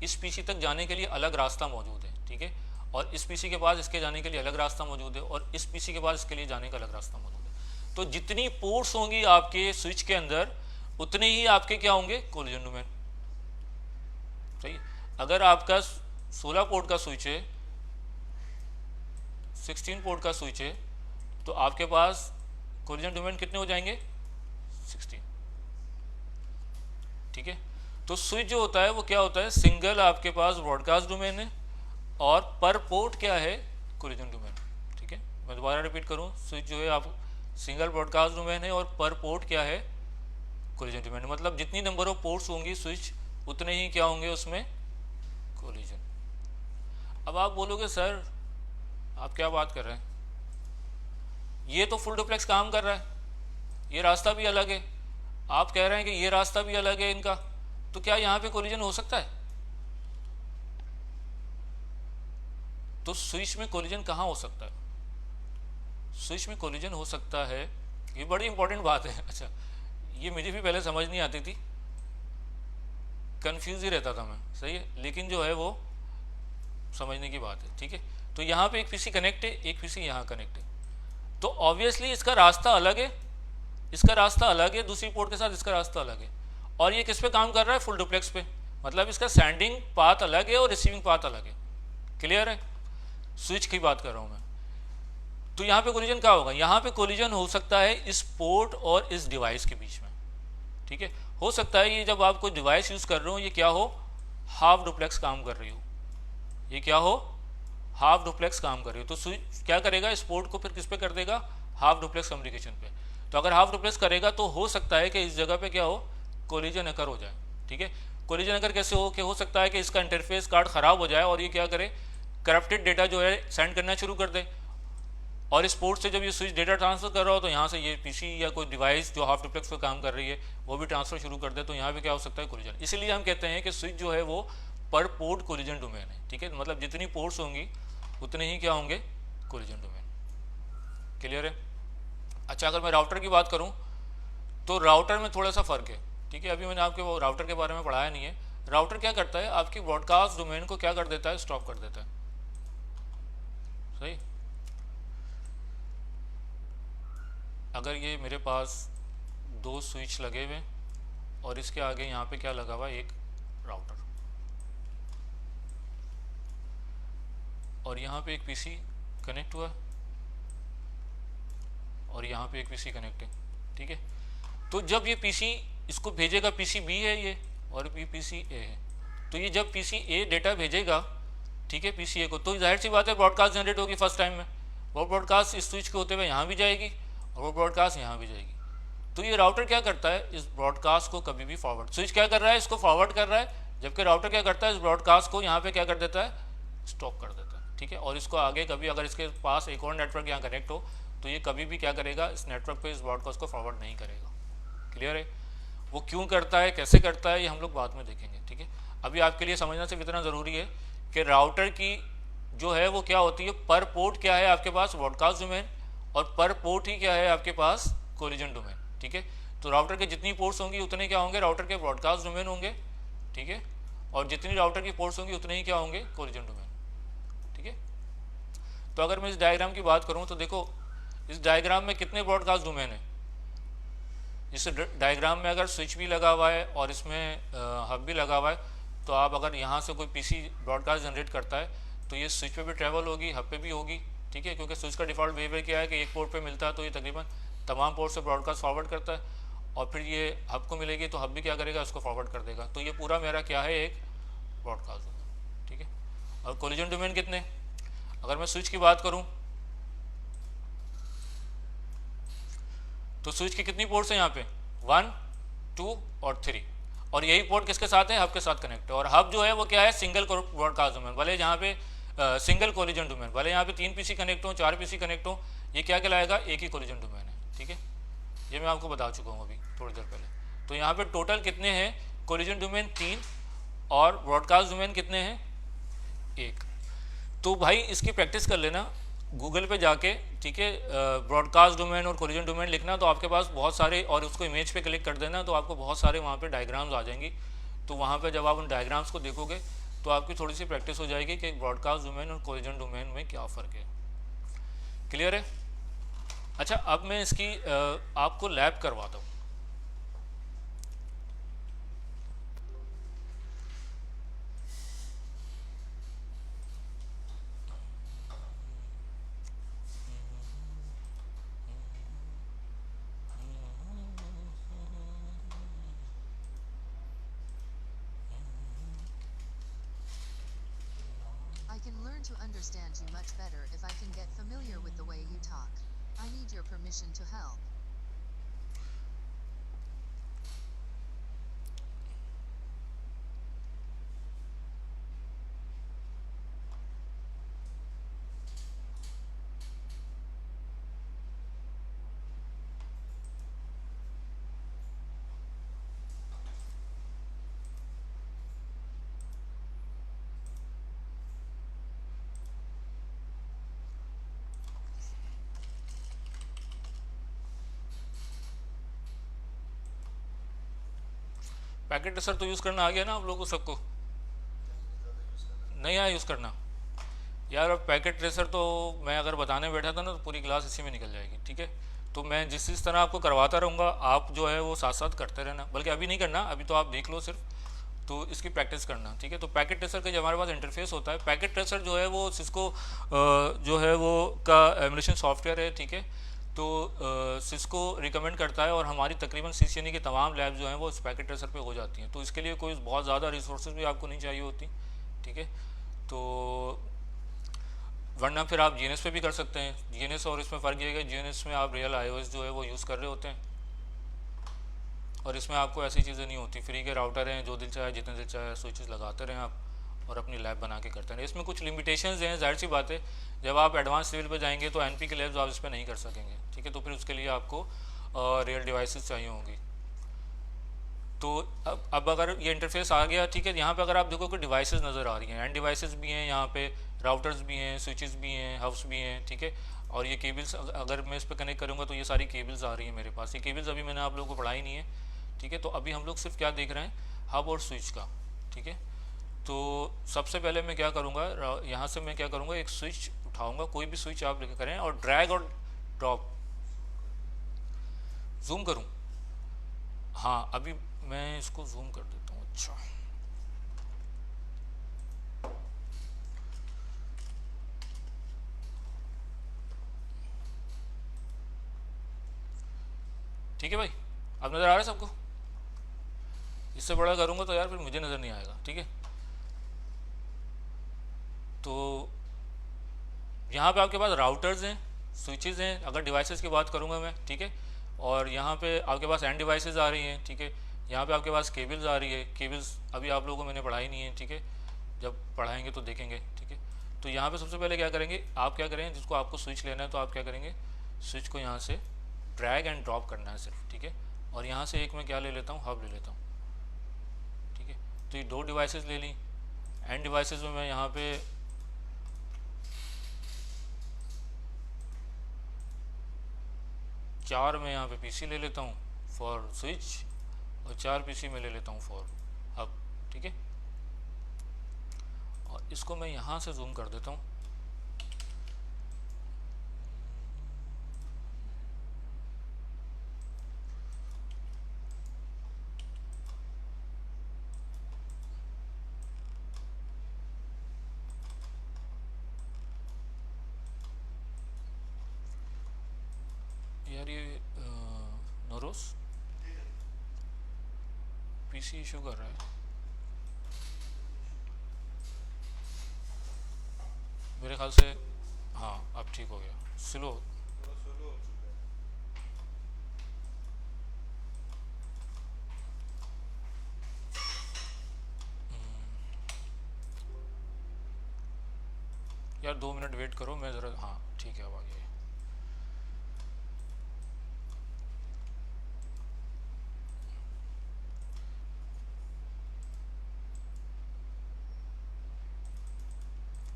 इस पीसी तक जाने के लिए अलग रास्ता मौजूद है। ठीक है, और इस पीसी के पास इसके जाने के लिए अलग रास्ता मौजूद है और इस पीसी के पास इसके लिए जाने का अलग रास्ता मौजूद है। तो जितनी पोर्ट्स होंगी आपके स्विच के अंदर, उतने ही आपके क्या होंगे, कोलिजन डोमेन। सही, अगर आपका 16 पोर्ट का स्विच है, 16 पोर्ट का स्विच है, तो आपके पास कोलिजन डोमेन कितने हो जाएंगे, 16। ठीक है, तो स्विच जो होता है वो क्या होता है, सिंगल आपके पास ब्रॉडकास्ट डोमेन है और पर पोर्ट क्या है, कोलिजन डोमेन। ठीक है, मैं दोबारा रिपीट करूं, स्विच जो है आप सिंगल ब्रॉडकास्ट डोमेन है और पर पोर्ट क्या है, कोलिजन डोमेन। मतलब जितनी नंबर ऑफ पोर्ट्स होंगी स्विच, उतने ही क्या होंगे उसमें, कोलिजन। अब आप बोलोगे सर आप क्या बात कर रहे हैं, ये तो फुल डुप्लेक्स काम कर रहा है, ये रास्ता भी अलग है, आप कह रहे हैं कि ये रास्ता भी अलग है इनका, तो क्या यहाँ पे कोलिजन हो सकता है? तो स्विच में कोलिजन कहाँ हो सकता है? स्विच में कोलिजन हो सकता है, ये बड़ी इंपॉर्टेंट बात है। अच्छा, ये मुझे भी पहले समझ नहीं आती थी, कंफ्यूज ही रहता था मैं, सही है, लेकिन जो है वो समझने की बात है। ठीक है, तो यहाँ पे एक पीसी कनेक्ट है, एक पीसी यहाँ कनेक्ट है, तो ऑब्वियसली इसका रास्ता अलग है, इसका रास्ता अलग है, दूसरी पोर्ट के साथ इसका रास्ता अलग है, और ये किस पे काम कर रहा है, फुल डुप्लेक्स पे, मतलब इसका सेंडिंग पाथ अलग है और रिसीविंग पाथ अलग है। क्लियर है? स्विच की बात कर रहा हूँ मैं। तो यहाँ पे कोलिजन क्या होगा, यहाँ पे कोलिजन हो सकता है इस पोर्ट और इस डिवाइस के बीच में। ठीक है, हो सकता है ये जब आप कोई डिवाइस यूज़ कर रहे हो, ये क्या हो, हाफ डुप्लेक्स काम कर रही हो, ये क्या हो, हाफ डुप्लेक्स काम कर रही हो, तो स्विच क्या करेगा, इस पोर्ट को फिर किस पे कर देगा, हाफ डुप्लेक्स कम्युनिकेशन पे। तो अगर हाफ डुप्लेक्स करेगा तो हो सकता है कि इस जगह पे क्या हो, कोलिजन अकर हो जाए। ठीक है, कोलिजन अकर कैसे हो, कि हो सकता है कि इसका इंटरफेस कार्ड ख़राब हो जाए और ये क्या करे, करप्टेड डेटा जो है सेंड करना शुरू कर दे, और इस पोर्ट से जब ये स्विच डेटा ट्रांसफर कर रहा हो तो यहाँ से ये पीसी या कोई डिवाइस जो हाफ डुप्लेक्स पे काम कर रही है वो भी ट्रांसफर शुरू कर दे, तो यहाँ पे क्या हो सकता है, कोलिजन। इसीलिए हम कहते हैं कि स्विच जो है वो पर पोर्ट कोलिजन डोमेन है। ठीक है, मतलब जितनी पोर्ट्स होंगी उतने ही क्या होंगे, कोलिजन डोमेन। क्लियर है? अच्छा, अगर मैं राउटर की बात करूँ तो राउटर में थोड़ा सा फ़र्क है। ठीक है, अभी मैंने आपके वो राउटर के बारे में पढ़ाया नहीं है। राउटर क्या करता है, आपकी ब्रॉडकास्ट डोमेन को क्या कर देता है, स्टॉप कर देता है। सही, अगर ये मेरे पास 2 स्विच लगे हुए और इसके आगे यहाँ पे क्या लगा हुआ, एक राउटर, और यहाँ पे एक पीसी कनेक्ट हुआ और यहाँ पे एक पीसी कनेक्ट है। ठीक है, तो जब ये पीसी इसको भेजेगा, पीसी बी है ये और पीसी ए है, तो ये जब पीसी ए डेटा भेजेगा, ठीक है, पीसी ए को, तो जाहिर सी बात है ब्रॉडकास्ट जनरेट होगी फर्स्ट टाइम में, वो ब्रॉडकास्ट इस स्विच के होते हुए यहाँ भी जाएगी और वो ब्रॉडकास्ट यहाँ भी जाएगी। तो ये राउटर क्या करता है, इस ब्रॉडकास्ट को कभी भी फॉरवर्ड, स्विच क्या कर रहा है, इसको फॉरवर्ड कर रहा है, जबकि राउटर क्या करता है, इस ब्रॉडकास्ट को यहाँ पे क्या कर देता है, स्टॉप कर देता है। ठीक है, और इसको आगे कभी अगर इसके पास एक और नेटवर्क यहाँ कनेक्ट हो तो ये कभी भी क्या करेगा, इस नेटवर्क पे इस ब्रॉडकास्ट को फॉरवर्ड नहीं करेगा। क्लियर है? वो क्यों करता है, कैसे करता है, ये हम लोग बाद में देखेंगे। ठीक है, अभी आपके लिए समझना सिर्फ इतना ज़रूरी है कि राउटर की जो है वो क्या होती है, पर पोर्ट क्या है आपके पास ब्रॉडकास्ट डोमेन, और पर पोर्ट ही क्या है आपके पास कोलिजन डोमेन, ठीक है। तो राउटर के जितनी पोर्ट्स होंगी उतने क्या होंगे, राउटर के ब्रॉडकास्ट डोमेन होंगे, ठीक है, और जितनी राउटर की पोर्ट्स होंगी उतने ही क्या होंगे, कोलिजन डोमेन, ठीक है। तो अगर मैं इस डायग्राम की बात करूं तो देखो इस डायग्राम में कितने ब्रॉडकास्ट डोमेन है। इस डायग्राम में अगर स्विच भी लगा हुआ है और इसमें हब भी लगा हुआ है, तो आप अगर यहाँ से कोई पीसी ब्रॉडकास्ट जनरेट करता है तो ये स्विच पे भी ट्रैवल होगी, हब पे भी होगी, ठीक है, क्योंकि स्विच का डिफ़ॉल्ट बिहेवियर क्या है कि एक पोर्ट पे मिलता है तो ये तकरीबन तमाम पोर्ट से ब्रॉडकास्ट फॉरवर्ड करता है, और फिर ये हब को मिलेगी तो हब भी क्या करेगा, उसको फॉरवर्ड कर देगा। तो ये पूरा मेरा क्या है, एक ब्रॉडकास्ट डोमेन, ठीक है। और कोलिजन डोमेन कितने, अगर मैं स्विच की बात करूँ तो स्विच की कितनी पोर्ट्स हैं यहाँ पे, 1, 2 और 3, और यही पोर्ट किसके साथ है, हब के साथ कनेक्ट है। और हब जो है वो क्या है, सिंगल ब्रॉडकास्ट डोमेन, भले जहाँ पे सिंगल कोलिजन डोमेन, भले यहाँ पे 3 पीसी कनेक्ट हो, 4 पीसी कनेक्ट हो, ये क्या कहलाएगा, एक ही कोलिजन डोमेन है, ठीक है। ये मैं आपको बता चुका हूँ अभी थोड़ी देर पहले। तो यहाँ पे टोटल कितने हैं, कोलिजन डोमेन 3 और ब्रॉडकास्ट डोमेन कितने हैं, 1। तो भाई इसकी प्रैक्टिस कर लेना गूगल पे जाके, ठीक है, ब्रॉडकास्ट डोमेन और कोलिजन डोमेन लिखना, तो आपके पास बहुत सारे, और उसको इमेज पे क्लिक कर देना तो आपको बहुत सारे वहाँ पे डायग्राम्स आ जाएंगी। तो वहाँ पे जब आप उन डायग्राम्स को देखोगे तो आपकी थोड़ी सी प्रैक्टिस हो जाएगी कि ब्रॉडकास्ट डोमेन और कोलिजन डोमेन में क्या फ़र्क है। क्लियर है। अच्छा, अब मैं इसकी आपको लैब करवाता हूँ। I can learn to understand you much better if I can get familiar with the way you talk. I need your permission to help. Packet tracer तो यूज़ करना आ गया ना आप लोगों को सबको, नहीं आया यूज़ करना यार। अब पैकेट ट्रेसर तो मैं अगर बताने बैठा था ना तो पूरी क्लास इसी में निकल जाएगी, ठीक है। तो मैं जिस तरह आपको करवाता रहूँगा, आप जो है वो साथ साथ करते रहना, बल्कि अभी नहीं करना, अभी तो आप देख लो सिर्फ, तो इसकी प्रैक्टिस करना, ठीक है। तो पैकेट ट्रेसर का जो हमारे पास इंटरफेस होता है, पैकेट ट्रेसर जो है वो सिस्को जो है वो का एमुलेशन सॉफ्टवेयर है, ठीक है। तो सिस्को रिकमेंड करता है, और हमारी तकरीबन CCNE की तमाम लैब जो हैं वो इस पैकेट ट्रेसर पे हो जाती हैं। तो इसके लिए कोई बहुत ज़्यादा रिसोर्सेज भी आपको नहीं चाहिए होती, ठीक है। तो वरना फिर आप GNS पे भी कर सकते हैं। GNS और इसमें फ़र्क ये है कि GNS में आप रियल iOS जो है वो यूज़ कर रहे होते हैं, और इसमें आपको ऐसी चीज़ें नहीं होती, फ्री के राउटर हैं, जो दिल चाहे जितने दिल चाहे स्विचेस लगाते रहें आप, और अपनी लैब बना के करते हैं। इसमें कुछ लिमिटेशंस हैं, जाहिर सी बात है, जब आप एडवांस लेवल पे जाएंगे तो NP के लैब्स आप इस पर नहीं कर सकेंगे, ठीक है। तो फिर उसके लिए आपको रियल डिवाइसेस चाहिए होंगी। तो अब अगर ये इंटरफेस आ गया, ठीक है, यहाँ पे अगर आप देखो कि डिवाइसेस नज़र आ रही हैं, एंड डिवाइसेस भी हैं, यहाँ पे राउटर्स भी हैं, स्विचेस भी हैं, हब्स भी हैं, ठीक है। और ये केबल्स अगर मैं इस पर कनेक्ट करूँगा तो ये सारी केबल्स आ रही हैं मेरे पास। ये केबल्स अभी मैंने आप लोगों को पढ़ाई नहीं है, ठीक है। तो अभी हम लोग सिर्फ क्या देख रहे हैं, हब और स्विच का, ठीक है। तो सबसे पहले मैं क्या करूँगा, यहाँ से मैं क्या करूँगा, एक स्विच उठाऊँगा, कोई भी स्विच आप लेकर करें, और ड्रैग और ड्रॉप, जूम करूँ, हाँ अभी मैं इसको जूम कर देता हूँ। अच्छा, ठीक है भाई, अब नज़र आ रहा है सबको। इससे बड़ा करूँगा तो यार फिर मुझे नज़र नहीं आएगा, ठीक है। तो यहाँ पे आपके पास राउटर्स हैं, स्विचेस हैं, अगर डिवाइसेस की बात करूँगा मैं, ठीक है। और यहाँ पे आपके पास एंड डिवाइसेस आ रही हैं, ठीक है। यहाँ पे आपके पास केबल्स आ रही है, केबल्स अभी आप लोगों को मैंने पढ़ाई नहीं है, ठीक है, जब पढ़ाएंगे तो देखेंगे, ठीक है। तो यहाँ पे सबसे पहले क्या करेंगे, आप क्या करेंगे, जिसको आपको स्विच लेना है तो आप क्या करेंगे, स्विच को यहाँ से ड्रैग एंड ड्रॉप करना है सिर्फ, ठीक है। और यहाँ से एक मैं क्या ले लेता हूँ, हब ले लेता हूँ, ठीक है। तो ये 2 डिवाइसेस ले ली। एंड डिवाइसेस में मैं यहाँ पे चार में यहाँ पे पीसी ले लेता हूँ फॉर स्विच, और 4 पीसी में ले लेता हूँ फॉर हब। ठीक है, और इसको मैं यहाँ से जूम कर देता हूँ। यार ये नोरोस पीसी इशू कर रहा है मेरे ख्याल से। हाँ अब ठीक हो गया, स्लो। यार 2 मिनट वेट करो, मैं ज़रा। हाँ ठीक है, अब आ गया।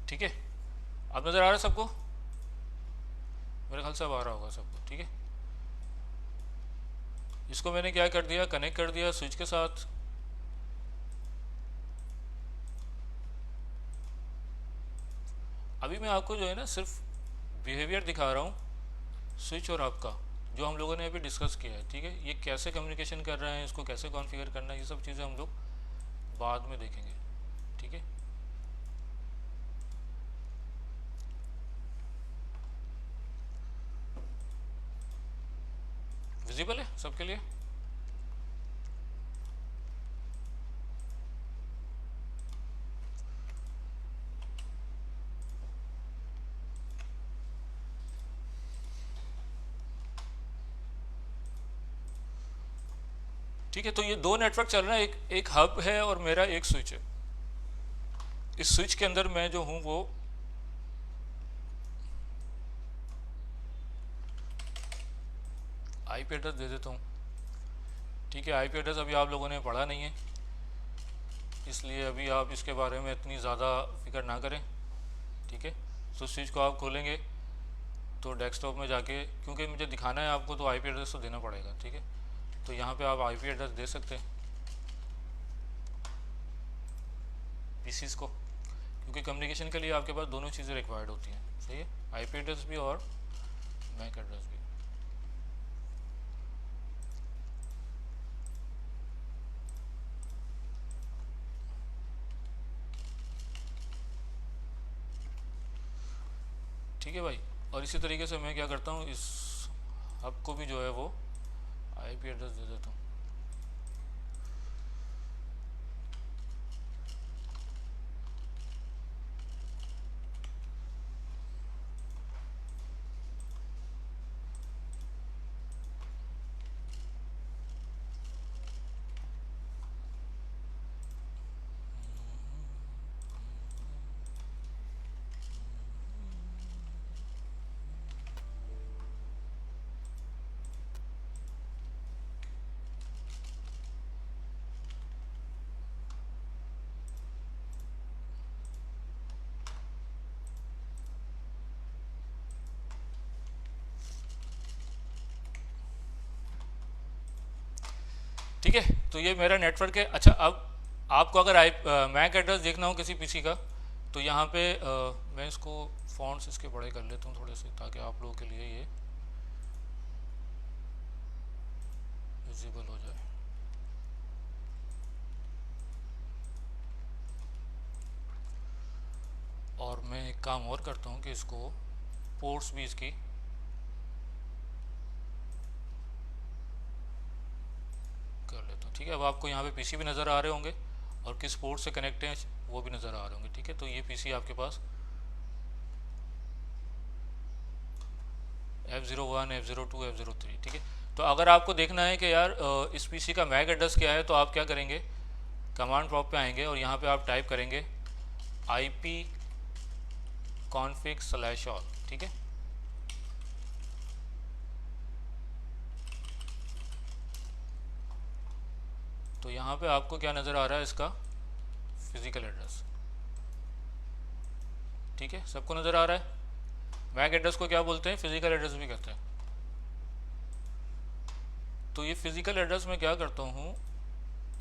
ठीक है, अब नज़र आ रहा है सबको? मेरे ख्याल से अब आ रहा होगा सबको। ठीक है, इसको मैंने क्या कर दिया, कनेक्ट कर दिया स्विच के साथ। अभी मैं आपको जो है ना सिर्फ बिहेवियर दिखा रहा हूँ स्विच और हब का, जो हम लोगों ने अभी डिस्कस किया है। ठीक है, ये कैसे कम्युनिकेशन कर रहे हैं, इसको कैसे कॉन्फ़िगर करना है, ये सब चीज़ें हम लोग बाद में देखेंगे। ठीक है, विजिबल है सबके लिए? ठीक है, तो ये 2 नेटवर्क चल रहा है, एक हब है और मेरा एक स्विच है। इस स्विच के अंदर मैं जो हूँ वो आईपी एड्रेस दे देता हूँ। ठीक है, आईपी एड्रेस अभी आप लोगों ने पढ़ा नहीं है, इसलिए अभी आप इसके बारे में इतनी ज़्यादा फिक्र ना करें। ठीक है, तो स्विच को आप खोलेंगे तो डेस्कटॉप में जाके, क्योंकि मुझे दिखाना है आपको, तो आईपी एड्रेस तो देना पड़ेगा। ठीक है, तो यहाँ पे आप आईपी एड्रेस दे सकते हैं पीसीस को, क्योंकि कम्युनिकेशन के लिए आपके पास दोनों चीज़ें रिक्वायर्ड होती हैं। सही है, आईपी एड्रेस भी और मैक एड्रेस भी। ठीक है भाई, और इसी तरीके से मैं क्या करता हूँ, इस हब को भी जो है वो आईपी एड्रेस दे देता हूँ। ठीक है, तो ये मेरा नेटवर्क है। अच्छा, अब आपको अगर मैक एड्रेस देखना हो किसी पीसी का, तो यहाँ पे मैं इसको फॉन्ट्स इसके बड़े कर लेता हूँ थोड़े से, ताकि आप लोगों के लिए ये विजिबल हो जाए। और मैं एक काम और करता हूँ कि इसको पोर्ट्स भी इसकी कर लेता हूँ। ठीक है, अब आपको यहाँ पे पीसी भी नज़र आ रहे होंगे और किस पोर्ट से कनेक्ट हैं वो भी नज़र आ रहे होंगे। ठीक है, तो ये पीसी आपके पास F01, F02, F03। ठीक है, तो अगर आपको देखना है कि यार इस पीसी का मैक एड्रेस क्या है, तो आप क्या करेंगे, कमांड प्रॉम्प्ट पे आएंगे और यहाँ पे आप टाइप करेंगे IP config/all। ठीक है, तो यहाँ पे आपको क्या नज़र आ रहा है, इसका फिजिकल एड्रेस। ठीक है, सबको नज़र आ रहा है। मैक एड्रेस को क्या बोलते हैं? फिजिकल एड्रेस भी कहते हैं। तो ये फिजिकल एड्रेस में क्या करता हूँ,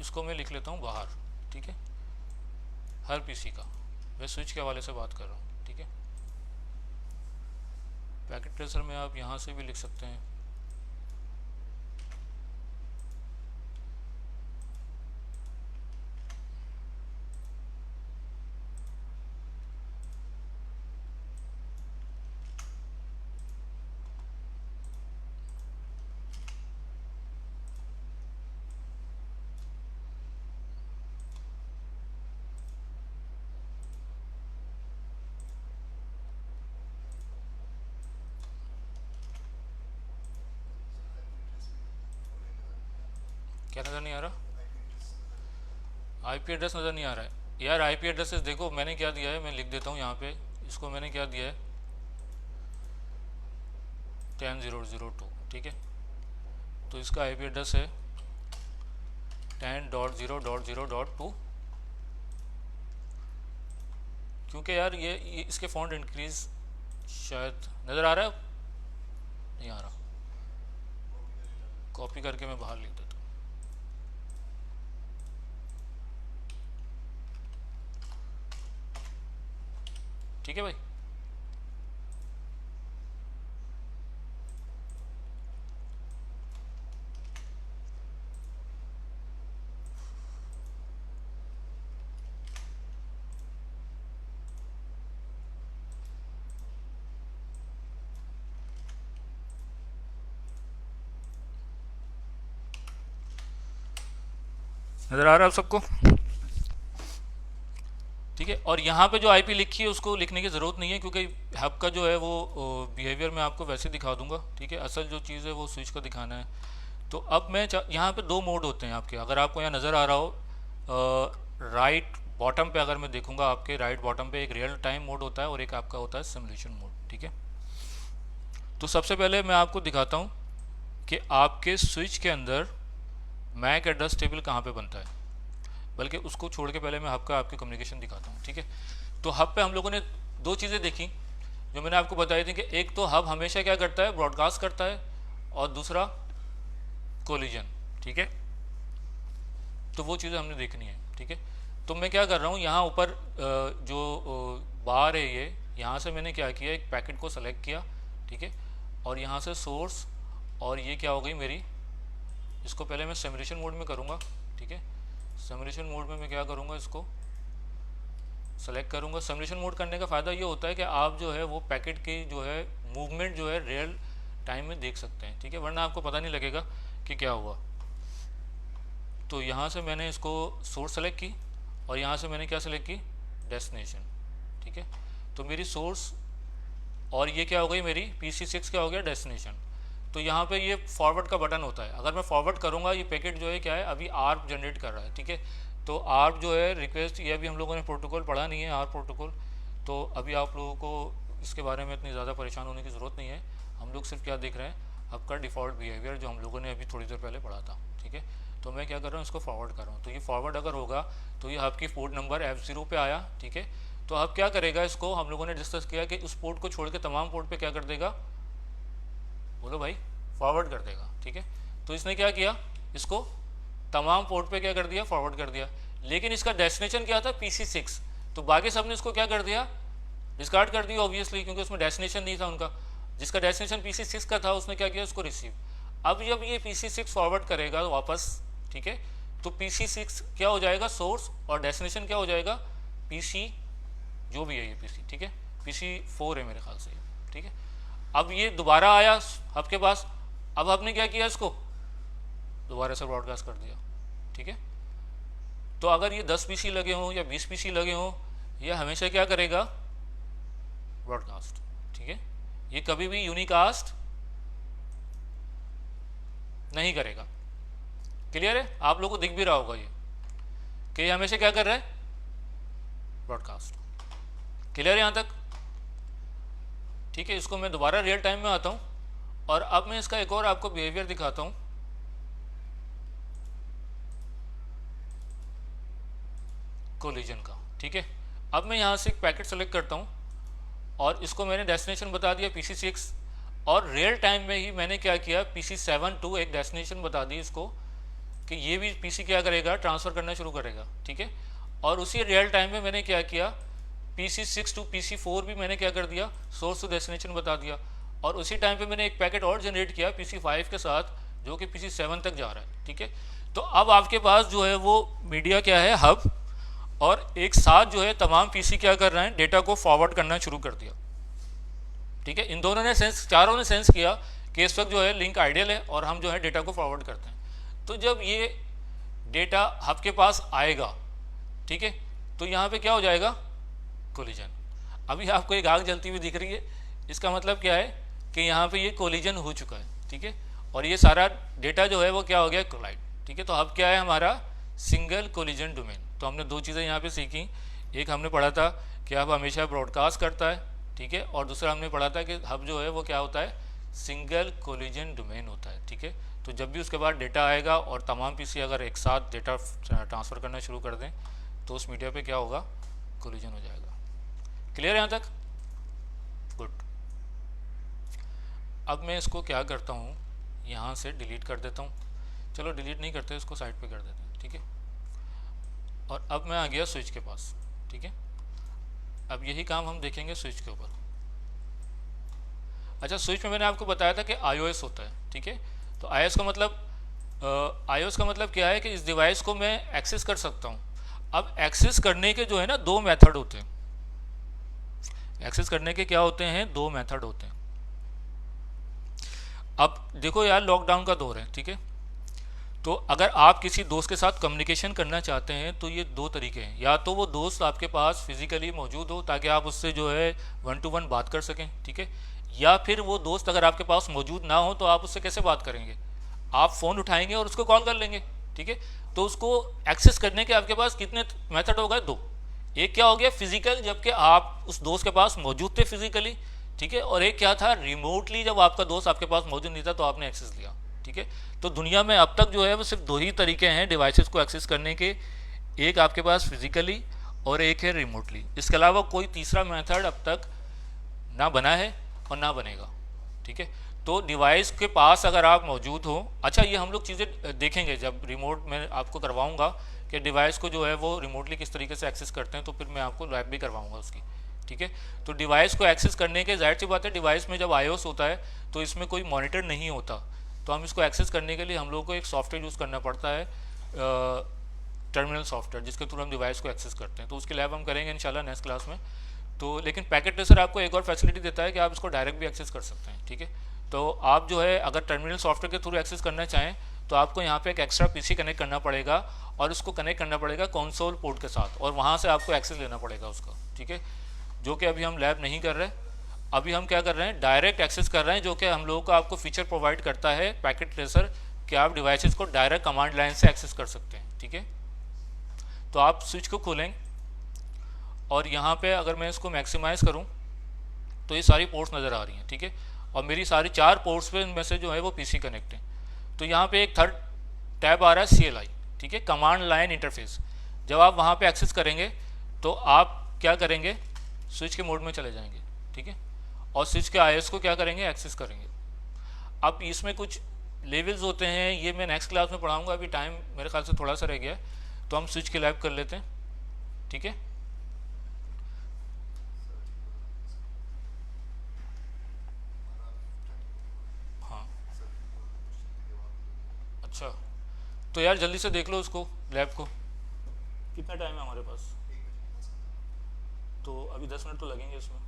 इसको मैं लिख लेता हूँ बाहर। ठीक है, हर पीसी का, मैं स्विच के हवाले से बात कर रहा हूँ। ठीक है, पैकेट ट्रेसर में आप यहाँ से भी लिख सकते हैं। क्या नज़र नहीं आ रहा? आईपी एड्रेस नज़र नहीं आ रहा है यार। आईपी एड्रेसेस देखो मैंने क्या दिया है, मैं लिख देता हूँ यहाँ पे। इसको मैंने क्या दिया है, 10.0.0.2। ठीक है, तो इसका आईपी एड्रेस है 10.0.0.2। क्योंकि यार ये इसके फॉन्ट इंक्रीज शायद नज़र आ रहा है, नहीं आ रहा। कॉपी करके मैं बाहर लिख देता हूँ। ठीक है भाई, नज़र आ रहा है सबको? ठीक है, और यहाँ पे जो आईपी लिखी है उसको लिखने की ज़रूरत नहीं है, क्योंकि हब का जो है वो बिहेवियर मैं आपको वैसे दिखा दूंगा। ठीक है, असल जो चीज़ है वो स्विच का दिखाना है। तो अब मैं यहाँ पे दो मोड होते हैं आपके, अगर आपको यहाँ नज़र आ रहा हो, राइट बॉटम पे अगर मैं देखूंगा, आपके राइट बॉटम पे एक रियल टाइम मोड होता है और एक आपका होता है सिमुलेशन मोड। ठीक है, तो सबसे पहले मैं आपको दिखाता हूँ कि आपके स्विच के अंदर मैक एड्रेस टेबल कहाँ पे बनता है, बल्कि उसको छोड़ के पहले मैं हब का आपकी कम्युनिकेशन दिखाता हूँ। ठीक है, तो हब पे हम लोगों ने दो चीज़ें देखी जो मैंने आपको बताई थी कि एक तो हब हमेशा क्या करता है, ब्रॉडकास्ट करता है, और दूसरा कोलिजन। ठीक है, तो वो चीज़ें हमने देखनी है। ठीक है, तो मैं क्या कर रहा हूँ, यहाँ ऊपर जो बार है ये, यहाँ से मैंने क्या किया, एक पैकेट को सेलेक्ट किया। ठीक है, और यहाँ से सोर्स, और ये क्या हो गई मेरी, इसको पहले मैं सिमुलेशन मोड में करूँगा। ठीक है, सिमुलेशन मोड में मैं क्या करूँगा, इसको सेलेक्ट करूँगा। सिमुलेशन मोड करने का फ़ायदा ये होता है कि आप जो है वो पैकेट की जो है मूवमेंट जो है रियल टाइम में देख सकते हैं। ठीक है, वरना आपको पता नहीं लगेगा कि क्या हुआ। तो यहाँ से मैंने इसको सोर्स सेलेक्ट की, और यहाँ से मैंने क्या सेलेक्ट की, डेस्टिनेशन। ठीक है, तो मेरी सोर्स और ये क्या हो गई मेरी PC6 क्या हो गया, डेस्टिनेशन। तो यहाँ पे ये फॉरवर्ड का बटन होता है। अगर मैं फॉरवर्ड करूँगा, ये पैकेट जो है क्या है, अभी आर्प जनरेट कर रहा है। ठीक है, तो आर्प जो है रिक्वेस्ट, ये अभी हम लोगों ने प्रोटोकॉल पढ़ा नहीं है, आर्प प्रोटोकॉल, तो अभी आप लोगों को इसके बारे में इतनी ज़्यादा परेशान होने की ज़रूरत नहीं है। हम लोग सिर्फ क्या देख रहे हैं, आपका डिफ़ॉल्ट बिहेवियर जो हम लोगों ने अभी थोड़ी देर पहले पढ़ा था। ठीक है, तो मैं क्या कर रहा हूँ, इसको फॉरवर्ड कर रहा हूँ। तो ये फॉरवर्ड अगर होगा तो ये आपकी पोर्ट नंबर F0 पे आया। ठीक है, तो अब क्या करेगा, इसको हम लोगों ने डिस्कस किया कि उस पोर्ट को छोड़ के तमाम पोर्ट पे क्या कर देगा, बोलो भाई, फॉरवर्ड कर देगा। ठीक है, तो इसने क्या किया, इसको तमाम पोर्ट पे क्या कर दिया, फॉरवर्ड कर दिया। लेकिन इसका डेस्टिनेशन क्या था, PC6, तो बाकी सब ने इसको क्या कर दिया, डिस्कार्ड कर दिया ऑब्वियसली, क्योंकि उसमें डेस्टिनेशन नहीं था उनका। जिसका डेस्टिनेशन PC6 का था उसने क्या किया, उसको रिसीव। अब जब ये PC6 फॉरवर्ड करेगा वापस, ठीक है, तो PC6 क्या हो जाएगा, सोर्स, और डेस्टिनेशन क्या हो जाएगा, PC जो भी है ये PC। ठीक है, PC4 है मेरे ख्याल से। ठीक है, अब ये दोबारा आया आपके पास, अब आपने क्या किया, इसको दोबारा से ब्रॉडकास्ट कर दिया। ठीक है, तो अगर ये 10 PC लगे हों या 20 PC लगे हों, ये हमेशा क्या करेगा, ब्रॉडकास्ट। ठीक है, ये कभी भी यूनिकास्ट नहीं करेगा। क्लियर है, आप लोगों को दिख भी रहा होगा ये कि ये हमेशा क्या कर रहा है, ब्रॉडकास्ट। क्लियर है यहाँ तक? ठीक है, इसको मैं दोबारा रियल टाइम में आता हूँ, और अब मैं इसका एक और आपको बिहेवियर दिखाता हूँ। कोलिजन का। ठीक है, अब मैं यहाँ से एक पैकेट सेलेक्ट करता हूँ और इसको मैंने डेस्टिनेशन बता दिया PC6, और रियल टाइम में ही मैंने क्या किया, PC7 टू एक डेस्टिनेशन बता दी इसको कि ये भी PC क्या करेगा, ट्रांसफ़र करना शुरू करेगा। ठीक है, और उसी रियल टाइम में मैंने क्या किया, PC6 टू PC4 भी मैंने क्या कर दिया, सोर्स टू डेस्टिनेशन बता दिया, और उसी टाइम पे मैंने एक पैकेट और जनरेट किया PC5 के साथ जो कि PC7 तक जा रहा है। ठीक है, तो अब आपके पास जो है वो मीडिया क्या है, हब, और एक साथ जो है तमाम PC क्या कर रहे हैं, डेटा को फॉरवर्ड करना शुरू कर दिया। ठीक है, इन दोनों ने सेंस, चारों ने सेंस किया कि इस वक्त जो है लिंक आइडियल है और हम जो है डेटा को फॉरवर्ड करते हैं। तो जब ये डेटा हब के पास आएगा, ठीक है, तो यहाँ पे क्या हो जाएगा, कोलिजन। अभी आपको एक आग जलती हुई दिख रही है, इसका मतलब क्या है कि यहाँ पे ये कोलिजन हो चुका है। ठीक है, और ये सारा डेटा जो है वो क्या हो गया, कोलाइड। ठीक है, तो अब क्या है हमारा सिंगल कोलिजन डोमेन। तो हमने दो चीज़ें यहाँ पे सीखी, एक हमने पढ़ा था कि हब हमेशा ब्रॉडकास्ट करता है। ठीक है, और दूसरा हमने पढ़ा था कि हब जो है वो क्या होता है, सिंगल कोलिजन डोमेन होता है। ठीक है, तो जब भी उसके बाद डेटा आएगा और तमाम PC अगर एक साथ डेटा ट्रांसफ़र करना शुरू कर दें तो उस मीडिया पे क्या होगा, कोलिजन हो जाएगा। क्लियर यहाँ तक? गुड। अब मैं इसको क्या करता हूँ, यहाँ से डिलीट कर देता हूँ। चलो डिलीट नहीं करते, इसको साइड पे कर देते हैं। ठीक है, और अब मैं आ गया स्विच के पास। ठीक है, अब यही काम हम देखेंगे स्विच के ऊपर। अच्छा, स्विच में मैंने आपको बताया था कि iOS होता है। ठीक है, तो iOS का मतलब क्या है कि इस डिवाइस को मैं एक्सेस कर सकता हूँ। अब एक्सेस करने के जो है ना दो मेथड होते हैं। एक्सेस करने के क्या होते हैं, दो मेथड होते हैं। अब देखो यार, लॉकडाउन का दौर है। ठीक है, तो अगर आप किसी दोस्त के साथ कम्युनिकेशन करना चाहते हैं तो ये दो तरीके हैं, या तो वो दोस्त आपके पास फिजिकली मौजूद हो ताकि आप उससे जो है 1 to 1 बात कर सकें। ठीक है, या फिर वो दोस्त अगर आपके पास मौजूद ना हो तो आप उससे कैसे बात करेंगे, आप फ़ोन उठाएंगे और उसको कॉल कर लेंगे। ठीक है, तो उसको एक्सेस करने के आपके पास कितने मेथड हो गए, दो। एक क्या हो गया फिजिकल, जबकि आप उस दोस्त के पास मौजूद थे फिजिकली। ठीक है, और एक क्या था रिमोटली, जब आपका दोस्त आपके पास मौजूद नहीं था तो आपने एक्सेस लिया। ठीक है, तो दुनिया में अब तक जो है वो सिर्फ दो ही तरीके हैं डिवाइसेस को एक्सेस करने के, एक आपके पास फिजिकली और एक है रिमोटली। इसके अलावा कोई तीसरा मेथड अब तक ना बना है और ना बनेगा। ठीक है, तो डिवाइस के पास अगर आप मौजूद हो, अच्छा ये हम लोग चीज़ें देखेंगे जब रिमोट में आपको करवाऊंगा कि डिवाइस को जो है वो रिमोटली किस तरीके से एक्सेस करते हैं, तो फिर मैं आपको लैब भी करवाऊंगा उसकी। ठीक है, तो डिवाइस को एक्सेस करने के जाहिर सी बात है, डिवाइस में जब iOS होता है तो इसमें कोई मॉनिटर नहीं होता, तो हम इसको एक्सेस करने के लिए हम लोगों को एक सॉफ्टवेयर यूज़ करना पड़ता है, टर्मिनल सॉफ्टवेयर, जिसके थ्रू हम डिवाइस को एक्सेस करते हैं। तो उसकी लैब हम करेंगे इंशाल्लाह नेक्स्ट क्लास में। तो लेकिन पैकेट ट्रेसर आपको एक और फैसिलिटी देता है कि आप इसको डायरेक्ट भी एक्सेस कर सकते हैं। ठीक है, तो आप जो है अगर टर्मिनल सॉफ्टवेयर के थ्रू एक्सेस करना चाहें तो आपको यहाँ पे एक एक्स्ट्रा PC कनेक्ट करना पड़ेगा और उसको कनेक्ट करना पड़ेगा कंसोल पोर्ट के साथ, और वहाँ से आपको एक्सेस लेना पड़ेगा उसका। ठीक है, जो कि अभी हम लैब नहीं कर रहे, अभी हम क्या कर रहे हैं, डायरेक्ट एक्सेस कर रहे हैं, जो कि हम लोगों को आपको फीचर प्रोवाइड करता है पैकेट ट्रेसर कि आप डिवाइसेस को डायरेक्ट कमांड लाइन से एक्सेस कर सकते हैं। ठीक है, तो आप स्विच को खोलें और यहाँ पे अगर मैं इसको मैक्सिमाइज़ करूँ तो ये सारी पोर्ट्स नज़र आ रही हैं। ठीक है, और मेरी सारी 4 पोर्ट्स पे इनमें से जो है वो PC कनेक्ट है। तो यहाँ पे एक थर्ड टैब आ रहा है CLI। ठीक है, कमांड लाइन इंटरफेस। जब आप वहाँ पे एक्सेस करेंगे तो आप क्या करेंगे, स्विच के मोड में चले जाएंगे। ठीक है, और स्विच के iOS को क्या करेंगे, एक्सेस करेंगे। अब इसमें कुछ लेवल्स होते हैं, ये मैं नेक्स्ट क्लास में पढ़ाऊँगा, अभी टाइम मेरे ख्याल से थोड़ा सा रह गया है, तो हम स्विच के लैब कर लेते हैं। ठीक है, हाँ अच्छा, तो यार जल्दी से देख लो उसको, लैब को। कितना टाइम है हमारे पास, तो अभी 10 मिनट तो लगेंगे इसमें,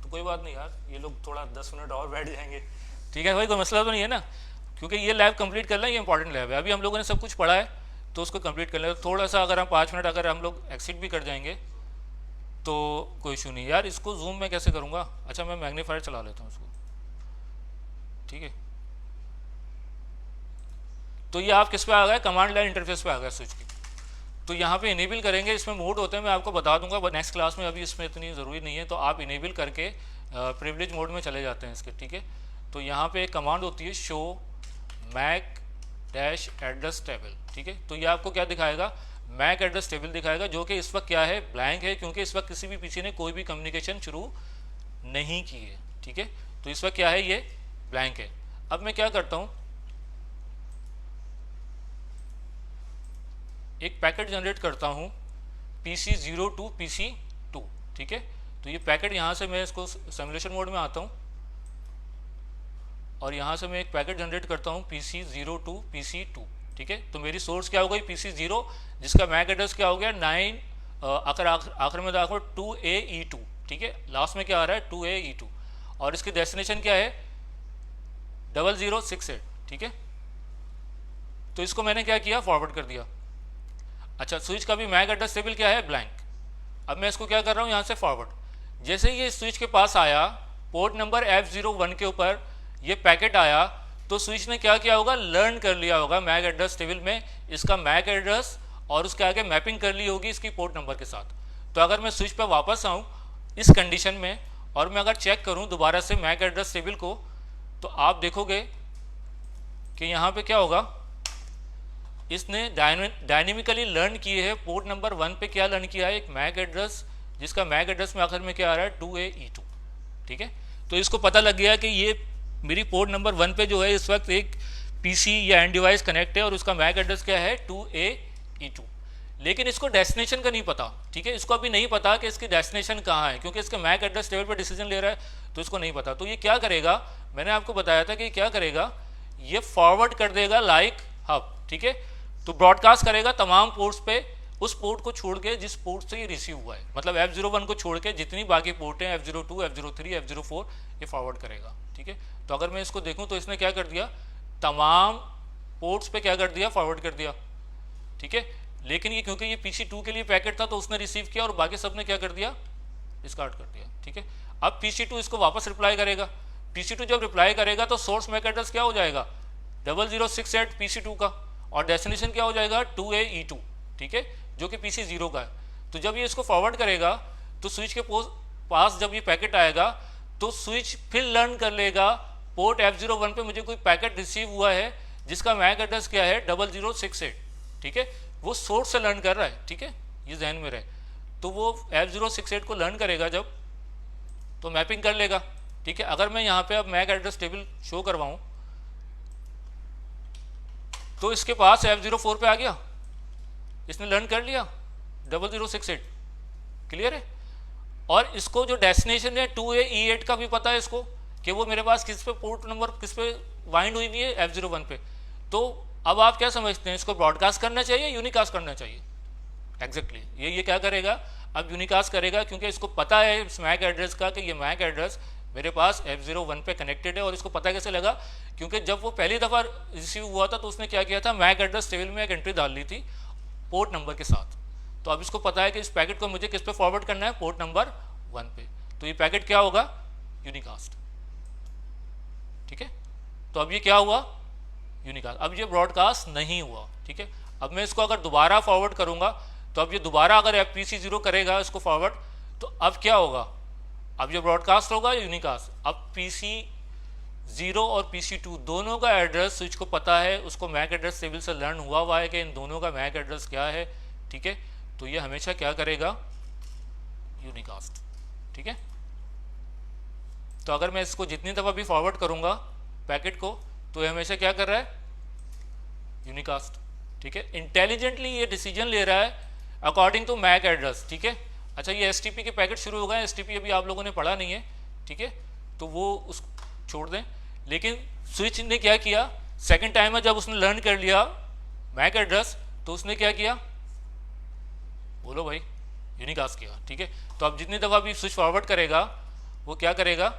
तो कोई बात नहीं यार, ये लोग थोड़ा 10 मिनट और बैठ जाएंगे। ठीक है भाई, कोई मसला तो नहीं है ना, क्योंकि ये लैब कंप्लीट कर लें, ये इंपॉर्टेंट लैब है। अभी हम लोगों ने सब कुछ पढ़ा है तो उसको कंप्लीट कर लें। थोड़ा सा अगर हम 5 मिनट अगर हम लोग एक्सिट भी कर जाएंगे तो कोई इशू नहीं। यार इसको जूम में कैसे करूँगा, अच्छा मैं मैग्नीफायर चला लेता हूँ इसको। ठीक है, तो ये आप किस पे आ गए, कमांड लाइन इंटरफेस पे आ गए स्विच की। तो यहाँ पे इनेबल करेंगे, इसमें मोड होते हैं, मैं आपको बता दूंगा नेक्स्ट क्लास में, अभी इसमें इतनी ज़रूरी नहीं है। तो आप इनेबल करके प्रिविलेज मोड में चले जाते हैं इसके। ठीक है, तो यहाँ पे एक कमांड होती है show MAC dash address table. ठीक है, तो ये आपको क्या दिखाएगा, मैक एड्रेस टेबल दिखाएगा, जो कि इस वक्त क्या है, ब्लैंक है, क्योंकि इस वक्त किसी भी पीसी ने कोई भी कम्युनिकेशन शुरू नहीं की है। ठीक है, तो इस वक्त क्या है, ये ब्लैंक है। अब मैं क्या करता हूं, एक पैकेट जनरेट करता हूं PC0 टू PC2। ठीक है, तो ये पैकेट यहां से मैं इसको सिमुलेशन मोड में आता हूं और यहां से मैं एक पैकेट जनरेट करता हूं PC0 टू PC2। ठीक है, तो मेरी सोर्स क्या हो गई, PC0, जिसका मैक एड्रेस क्या हो गया 9 आखिर में दाखिल 2AE2। ठीक है, लास्ट में क्या आ रहा है 2AE2, और इसकी डेस्टिनेशन क्या है 0068। ठीक है, तो इसको मैंने क्या किया, फॉरवर्ड कर दिया। अच्छा, स्विच का भी मैक एड्रेस टेबल क्या है, ब्लैंक। अब मैं इसको क्या कर रहा हूँ, यहाँ से फॉरवर्ड। जैसे ही ये स्विच के पास आया, पोर्ट नंबर F01 के ऊपर ये पैकेट आया, तो स्विच ने क्या किया होगा, लर्न कर लिया होगा मैक एड्रेस टेबल में इसका मैक एड्रेस, और उसके आगे मैपिंग कर ली होगी इसकी पोर्ट नंबर के साथ। तो अगर मैं स्विच पर वापस आऊँ इस कंडीशन में, और मैं अगर चेक करूँ दोबारा से मैक एड्रेस टेबल को, तो आप देखोगे कि यहाँ पे क्या होगा, इसने डायनेमिकली लर्न किए है पोर्ट नंबर 1 पे क्या लर्न किया है, एक मैक एड्रेस, जिसका मैक एड्रेस में आखिर में क्या आ रहा है 2AE2। ठीक है, तो इसको पता लग गया कि ये मेरी पोर्ट नंबर 1 पे जो है इस वक्त एक पीसी या एंड डिवाइस कनेक्ट है और उसका मैक एड्रेस क्या है 2AE2। लेकिन इसको डेस्टिनेशन का नहीं पता। ठीक है, इसको अभी नहीं पता कि इसकी डेस्टिनेशन कहाँ है, क्योंकि इसके मैक एड्रेस टेबल पर डिसीजन ले रहा है, तो इसको नहीं पता। तो ये क्या करेगा, मैंने आपको बताया था कि क्या करेगा, ये फॉरवर्ड कर देगा लाइक हब। ठीक है, तो ब्रॉडकास्ट करेगा तमाम पोर्ट्स पे, उस पोर्ट को छोड़ के जिस पोर्ट से ये रिसीव हुआ है, मतलब F01 को छोड़ के जितनी बाकी पोर्ट हैं F02, F03, F04, ये फॉरवर्ड करेगा। ठीक है, तो अगर मैं इसको देखूं तो इसने क्या कर दिया, तमाम पोर्ट्स पे क्या कर दिया, फॉरवर्ड कर दिया। ठीक है, लेकिन ये क्योंकि ये PC2 के लिए पैकेट था तो उसने रिसीव किया और बाकी सब ने क्या कर दिया, डिस्कार्ड कर दिया। ठीक है, अब PC2 इसको वापस रिप्लाई करेगा। PC2 जब रिप्लाई करेगा तो सोर्स मैक एड्रेस क्या हो जाएगा 0068 PC2 का, और डेस्टिनेशन क्या हो जाएगा 2AE2। ठीक है, जो कि PC0 का है। तो जब ये इसको फॉरवर्ड करेगा तो स्विच के पास जब ये पैकेट आएगा तो स्विच फिर लर्न कर लेगा पोर्ट F01 पे मुझे कोई पैकेट रिसीव हुआ है जिसका मैक एड्रेस क्या है 0068। ठीक है, वो सोर्स से लर्न कर रहा है। ठीक है, ये जहन में रहे। तो वो F068 को लर्न करेगा जब, तो मैपिंग कर लेगा। ठीक है, अगर मैं यहाँ पे अब मैक एड्रेस टेबल शो करवाऊँ तो इसके पास F04 पे आ गया, इसने लर्न कर लिया 0068। क्लियर है, और इसको जो डेस्टिनेशन है 2AE8 का भी पता है इसको कि वो मेरे पास किस पे पोर्ट नंबर किस पे वाइंड हुई हुई है F01 पे। तो अब आप क्या समझते हैं, इसको ब्रॉडकास्ट करना चाहिए, यूनिकास्ट करना चाहिए? एग्जैक्टली ये क्या करेगा, अब यूनिकास्ट करेगा, क्योंकि इसको पता है इस मैक एड्रेस का कि ये मैक एड्रेस मेरे पास F01 पे कनेक्टेड है। और इसको पता कैसे लगा, क्योंकि जब वो पहली दफ़ा रिसीव हुआ था तो उसने क्या किया था, मैक एड्रेस टेबल में एक एंट्री डाल ली थी पोर्ट नंबर के साथ। तो अब इसको पता है कि इस पैकेट को मुझे किस पे फॉरवर्ड करना है, पोर्ट नंबर 1 पे। तो ये पैकेट क्या होगा, यूनिकास्ट। ठीक है, तो अब ये क्या हुआ, यूनिकास्ट। अब ये ब्रॉडकास्ट नहीं हुआ। ठीक है, अब मैं इसको अगर दोबारा फॉरवर्ड करूंगा तो अब ये दोबारा अगर PC0 करेगा इसको फॉरवर्ड, तो अब क्या होगा, अब ये ब्रॉडकास्ट होगा यूनिकास्ट। अब PC0 और PC2 दोनों का एड्रेस स्विच को पता है, उसको मैक एड्रेस टेबल से लर्न हुआ है कि इन दोनों का मैक एड्रेस क्या है। ठीक है, तो ये हमेशा क्या करेगा, यूनिकास्ट। ठीक है, तो अगर मैं इसको जितनी दफ़ा भी फॉरवर्ड करूंगा पैकेट को, तो ये हमेशा क्या कर रहा है, यूनिकास्ट। ठीक है, इंटेलिजेंटली ये डिसीजन ले रहा है अकॉर्डिंग टू मैक एड्रेस। ठीक है, अच्छा ये STP के पैकेट शुरू हो गए, STP अभी आप लोगों ने पढ़ा नहीं है। ठीक है, तो वो उस छोड़ दें। लेकिन स्विच ने क्या किया, सेकंड टाइम में जब उसने लर्न कर लिया मैक एड्रेस, तो उसने क्या किया, बोलो भाई, यूनिकास्ट किया। ठीक है, तो अब जितनी दफ़ा भी स्विच फॉरवर्ड करेगा वो क्या करेगा,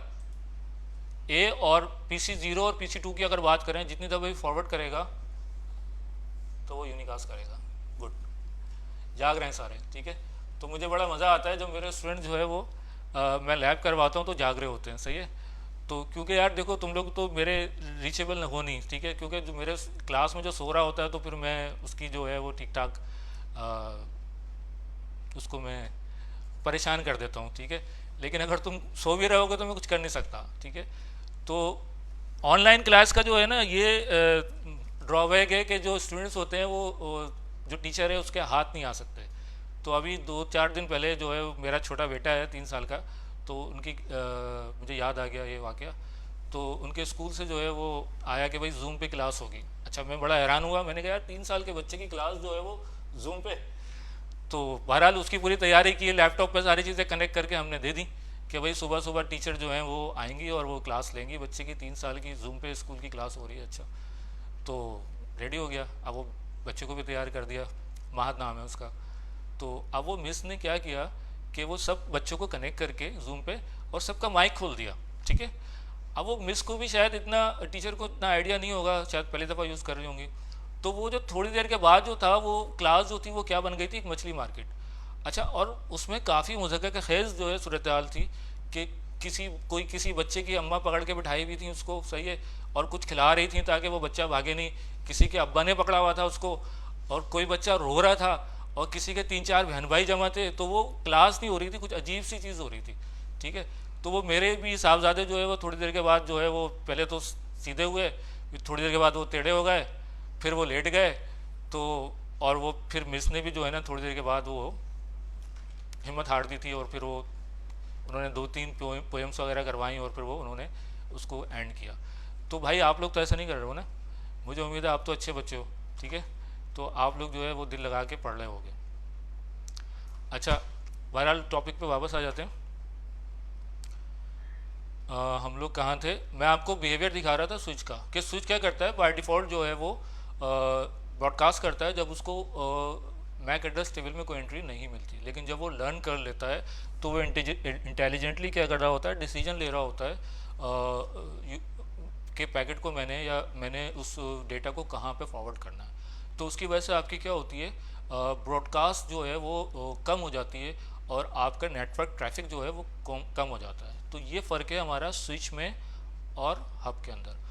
ए और PC0 और PC2 की अगर बात करें, जितनी दफ़ा भी फॉरवर्ड करेगा तो वो यूनिकास्ट करेगा। गुड, जाग रहे हैं सारे? ठीक है, तो मुझे बड़ा मज़ा आता है जब मेरे स्टूडेंट जो है वो मैं लैब करवाता हूँ तो जाग रहे होते हैं। सही है, तो क्योंकि यार देखो तुम लोग तो मेरे रीचेबल हो नहीं। ठीक है, क्योंकि जो मेरे क्लास में जो सो रहा होता है तो फिर मैं उसकी जो है वो ठीक ठाक उसको मैं परेशान कर देता हूँ। ठीक है, लेकिन अगर तुम सो भी रहोगे तो मैं कुछ कर नहीं सकता। ठीक है, तो ऑनलाइन क्लास का जो है ना ये ड्रॉबैक है कि जो स्टूडेंट्स होते हैं वो जो टीचर है उसके हाथ नहीं आ सकते। तो अभी 2-4 दिन पहले जो है मेरा छोटा बेटा है 3 साल का, तो उनकी मुझे याद आ गया ये वाक़या। तो उनके स्कूल से जो है वो आया कि भाई जूम पे क्लास होगी। अच्छा, मैं बड़ा हैरान हुआ, मैंने कहा यार 3 साल के बच्चे की क्लास जो है वो जूम पे। तो बहरहाल उसकी पूरी तैयारी की, लैपटॉप पे सारी चीज़ें कनेक्ट करके हमने दे दी कि भाई सुबह सुबह टीचर जो हैं वो आएंगी और वो क्लास लेंगी बच्चे की, 3 साल की जूम पे स्कूल की क्लास हो रही है। अच्छा, तो रेडी हो गया, अब वो बच्चे को भी तैयार कर दिया, महद नाम है उसका। तो अब वो मिस ने क्या किया कि वो सब बच्चों को कनेक्ट करके जूम पे और सबका माइक खोल दिया, ठीक है। अब वो मिस को भी शायद इतना, टीचर को इतना आइडिया नहीं होगा, शायद पहली दफ़ा यूज़ कर रही होंगी। तो वो जो थोड़ी देर के बाद जो था वो क्लास जो थी वो क्या बन गई थी, एक मछली मार्केट। अच्छा, और उसमें काफ़ी मुज़क्कर खेज़ जो है सूरत हाल थी कि किसी बच्चे की अम्मा पकड़ के बिठाई हुई थी उसको, सही है, और कुछ खिला रही थी ताकि वो बच्चा भागे नहीं। किसी के अब्बा ने पकड़ा हुआ था उसको, और कोई बच्चा रो रहा था, और किसी के 3-4 बहन भाई जमा थे। तो वो क्लास नहीं हो रही थी, कुछ अजीब सी चीज़ हो रही थी, ठीक है। तो वो मेरे भी साहबजादे जो है वो थोड़ी देर के बाद जो है वो पहले तो सीधे हुए, फिर थोड़ी देर के बाद वो टेढ़े हो गए, फिर वो लेट गए। तो और वो फिर मिस ने भी जो है ना थोड़ी देर के बाद वो हिम्मत हार दी थी, और फिर वो उन्होंने 2-3 पोएम्स वगैरह करवाई और फिर वो उन्होंने उसको एंड किया। तो भाई आप लोग तो ऐसा नहीं कर रहे हो ना, मुझे उम्मीद है आप तो अच्छे बच्चे हो, ठीक है। तो आप लोग जो है वो दिल लगा के पढ़ रहे होगे। अच्छा, बहरहाल टॉपिक पे वापस आ जाते हैं। हम लोग कहाँ थे, मैं आपको बिहेवियर दिखा रहा था स्विच का, कि स्विच क्या करता है बाय डिफ़ॉल्ट जो है वो ब्रॉडकास्ट करता है जब उसको मैक एड्रेस टेबल में कोई एंट्री नहीं मिलती। लेकिन जब वो लर्न कर लेता है तो वो इंटेलिजेंटली क्या कर रहा होता है, डिसीजन ले रहा होता है कि पैकेट को मैंने उस डेटा को कहाँ पे फॉरवर्ड करना है। तो उसकी वजह से आपकी क्या होती है, ब्रॉडकास्ट जो है वो कम हो जाती है, और आपका नेटवर्क ट्रैफिक जो है वो कम हो जाता है। तो ये फ़र्क है हमारा स्विच में और हब के अंदर।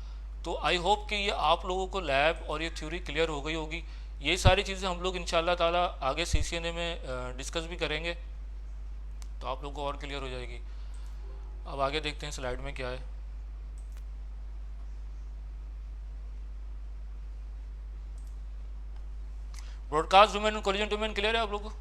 तो आई होप कि ये आप लोगों को लैब और ये थ्योरी क्लियर हो गई होगी। ये सारी चीज़ें हम लोग इंशाल्लाह ताला आगे CCNA में डिस्कस भी करेंगे, तो आप लोगों को और क्लियर हो जाएगी। अब आगे देखते हैं स्लाइड में क्या है। ब्रॉडकास्ट डोमेन और कोलिजन डोमेन क्लियर है आप लोगों को?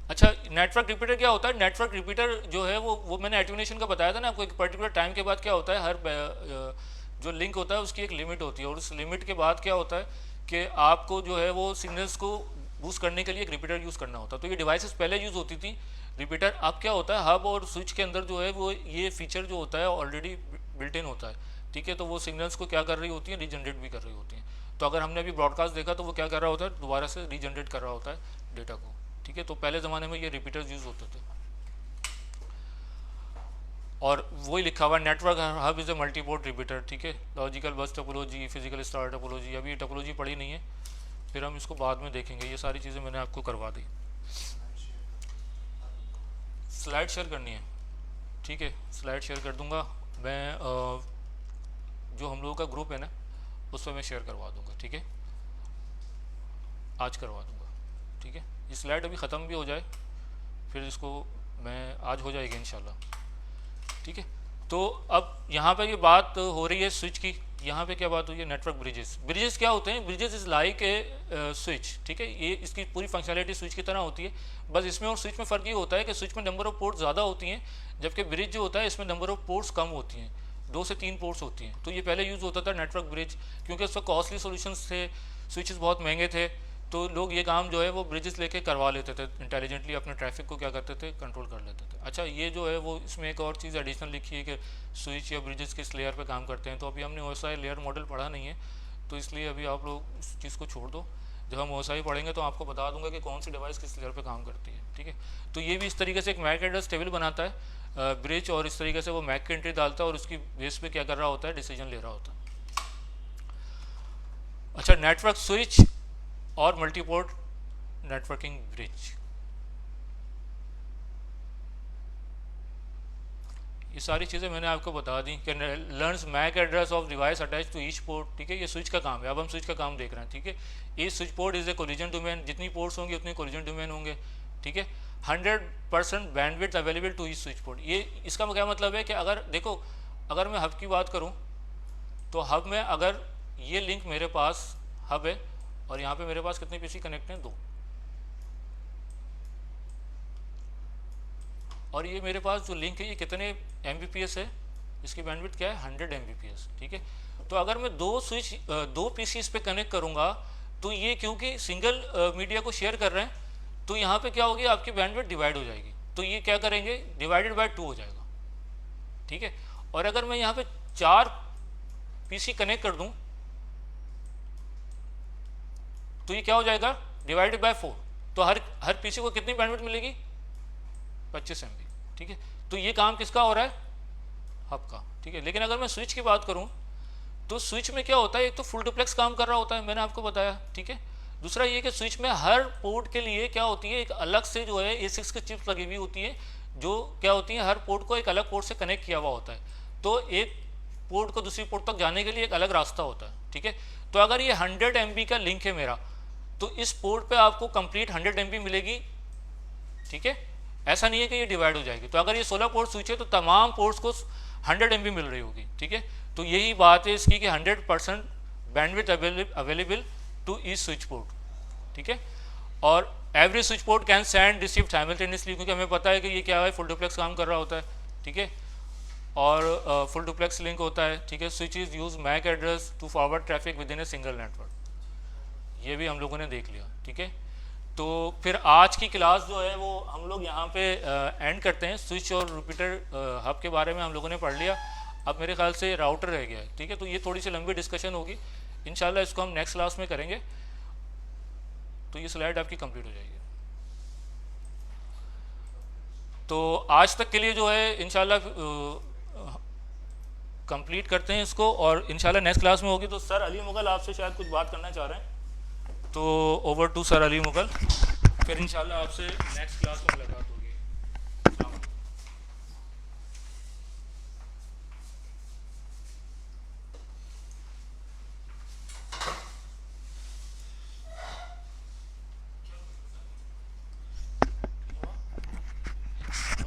अच्छा, नेटवर्क रिपीटर क्या होता है? नेटवर्क रिपीटर जो है वो मैंने एटेन्यूएशन का बताया था ना आपको। एक पर्टिकुलर टाइम के बाद क्या होता है, हर जो लिंक होता है उसकी एक लिमिट होती है, और उस लिमिट के बाद क्या होता है कि आपको जो है वो सिग्नल्स को बूस्ट करने के लिए एक रिपीटर यूज़ करना होता है। तो ये डिवाइसेस पहले यूज़ होती थी रिपीटर। अब क्या होता है, हब और स्विच के अंदर जो है वो ये फीचर जो होता है ऑलरेडी बिल्ट इन होता है, ठीक है। तो वो सिग्नल्स को क्या कर रही होती है, रीजनरेट भी कर रही होती हैं। तो अगर हमने अभी ब्रॉडकास्ट देखा तो वो क्या कर रहा होता है, दोबारा से रीजनरेट कर रहा होता है डेटा को, ठीक है। तो पहले ज़माने में ये रिपीटर्स यूज़ होते थे, और वही लिखा हुआ network hub is a multiport repeater, ठीक है। लॉजिकल बस टोपोलॉजी, फिजिकल स्टार टोपोलॉजी, अभी ये टोपोलॉजी पढ़ी नहीं है, फिर हम इसको बाद में देखेंगे। ये सारी चीज़ें मैंने आपको करवा दी। स्लाइड शेयर करनी है, ठीक है, स्लाइड शेयर कर दूंगा मैं। जो हम लोगों का ग्रुप है ना उस पर मैं शेयर करवा दूंगा, ठीक है, आज करवा दूंगा, ठीक है। ये स्लाइड अभी ख़त्म भी हो जाए फिर इसको मैं, आज हो जाएगी इंशाल्लाह, ठीक है। तो अब यहाँ पे ये बात हो रही है स्विच की, यहाँ पे क्या बात हुई है, नेटवर्क ब्रिजेस। ब्रिजेस क्या होते हैं, bridges is like a switch, ठीक है। ये इसकी पूरी फंक्शनलिटी स्विच की तरह होती है, बस इसमें और स्विच में फ़र्क ये होता है कि स्विच में नंबर ऑफ पोर्ट ज़्यादा होती हैं, जबकि ब्रिज जो होता है इसमें नंबर ऑफ पोर्ट्स कम होती हैं, 2 से 3 पोर्ट्स होती हैं। तो ये पहले यूज़ होता था नेटवर्क ब्रिज, क्योंकि उसका कॉस्टली सोल्यूशंस थे, स्विचेस बहुत महंगे थे, तो लोग ये काम जो है वो ब्रिजेस लेके करवा लेते थे, इंटेलिजेंटली अपने ट्रैफिक को क्या करते थे, कंट्रोल कर लेते थे। अच्छा, ये जो है वो इसमें एक और चीज़ एडिशनल लिखी है कि स्विच या ब्रिजेस किस लेयर पे काम करते हैं। तो अभी हमने OSI लेयर मॉडल पढ़ा नहीं है, तो इसलिए अभी आप लोग इस चीज़ को छोड़ दो। जब हम OSI पढ़ेंगे तो आपको बता दूंगा कि कौन सी डिवाइस किस लेयर पे काम करती है, ठीक है। तो ये भी इस तरीके से एक मैक एड्रेस टेबल बनाता है ब्रिज, और इस तरीके से वो मैक की एंट्री डालता है और उसकी बेस पे क्या कर रहा होता है, डिसीजन ले रहा होता है। अच्छा, नेटवर्क स्विच और मल्टीपोर्ट नेटवर्किंग ब्रिज, ये सारी चीज़ें मैंने आपको बता दी कि learns MAC address of device attach to each port, ठीक है। ये स्विच का काम है, अब हम स्विच का काम देख रहे हैं, ठीक है। ये switch port is a collision domain, जितनी पोर्ट्स होंगी उतने कोलिजन डोमेन होंगे, ठीक है। 100% bandwidth available to each switch port. ये इसका क्या मतलब है कि अगर देखो, अगर मैं हब की बात करूँ तो हब में अगर ये लिंक मेरे पास हब है और यहाँ पे मेरे पास कितने पीसी कनेक्ट हैं, 2। और ये मेरे पास जो लिंक है ये कितने एमबीपीएस है, इसकी बैंडविड्थ क्या है, 100 एमबीपीएस, ठीक है। तो अगर मैं 2 पीसी इस पे कनेक्ट करूँगा तो ये क्योंकि सिंगल मीडिया को शेयर कर रहे हैं तो यहाँ पे क्या होगी, आपकी बैंडविड्थ डिवाइड हो जाएगी। तो ये क्या करेंगे, डिवाइडेड बाय 2 हो जाएगा, ठीक है। और अगर मैं यहाँ पे 4 पीसी कनेक्ट कर दूं तो ये क्या हो जाएगा, डिवाइडेड बाय 4। तो हर पीसी को कितनी बैंडविड्थ मिलेगी, 25 MB, ठीक है। तो ये काम किसका हो रहा है, हब का, ठीक है। लेकिन अगर मैं स्विच की बात करूं तो स्विच में क्या होता है, एक तो फुल डुप्लेक्स काम कर रहा होता है, मैंने आपको बताया, ठीक है। दूसरा ये कि स्विच में हर पोर्ट के लिए क्या होती है, एक अलग से जो है A6 की चिप्स लगी हुई होती है, जो क्या होती है, हर पोर्ट को एक अलग पोर्ट से कनेक्ट किया हुआ होता है। तो एक पोर्ट को दूसरी पोर्ट तक जाने के लिए एक अलग रास्ता होता है, ठीक है। तो अगर ये 100 MB का लिंक है मेरा, तो इस पोर्ट पे आपको कंप्लीट 100 MB मिलेगी, ठीक है। ऐसा नहीं है कि ये डिवाइड हो जाएगी। तो अगर ये 16 पोर्ट स्विच है तो तमाम पोर्ट्स को 100 MB मिल रही होगी, ठीक है। तो यही बात है इसकी कि 100% bandwidth available to each switch port, ठीक है। और every switch port can send receive simultaneously, क्योंकि हमें पता है कि ये क्या है, फुल डुप्लेक्स काम कर रहा होता है, ठीक है। और फुल डुप्लेक्स लिंक होता है, ठीक है। Switch is use MAC address to forward traffic within a single network, ये भी हम लोगों ने देख लिया, ठीक है। तो फिर आज की क्लास जो है वो हम लोग यहाँ पे एंड करते हैं। स्विच और रिपीटर हब के बारे में हम लोगों ने पढ़ लिया। अब मेरे ख्याल से राउटर रह गया है, ठीक है। तो ये थोड़ी सी लंबी डिस्कशन होगी, इंशाल्लाह इसको हम नेक्स्ट क्लास में करेंगे। तो ये स्लाइड आपकी कंप्लीट हो जाएगी। तो आज तक के लिए जो है इंशाल्लाह कंप्लीट करते हैं इसको, और इंशाल्लाह नेक्स्ट क्लास में होगी। तो सर अली मुगल आपसे शायद कुछ बात करना चाह रहे हैं, तो over to sir Ali Mughal, फिर इंशाल्लाह आपसे नेक्स्ट क्लास में मुलाकात होगी।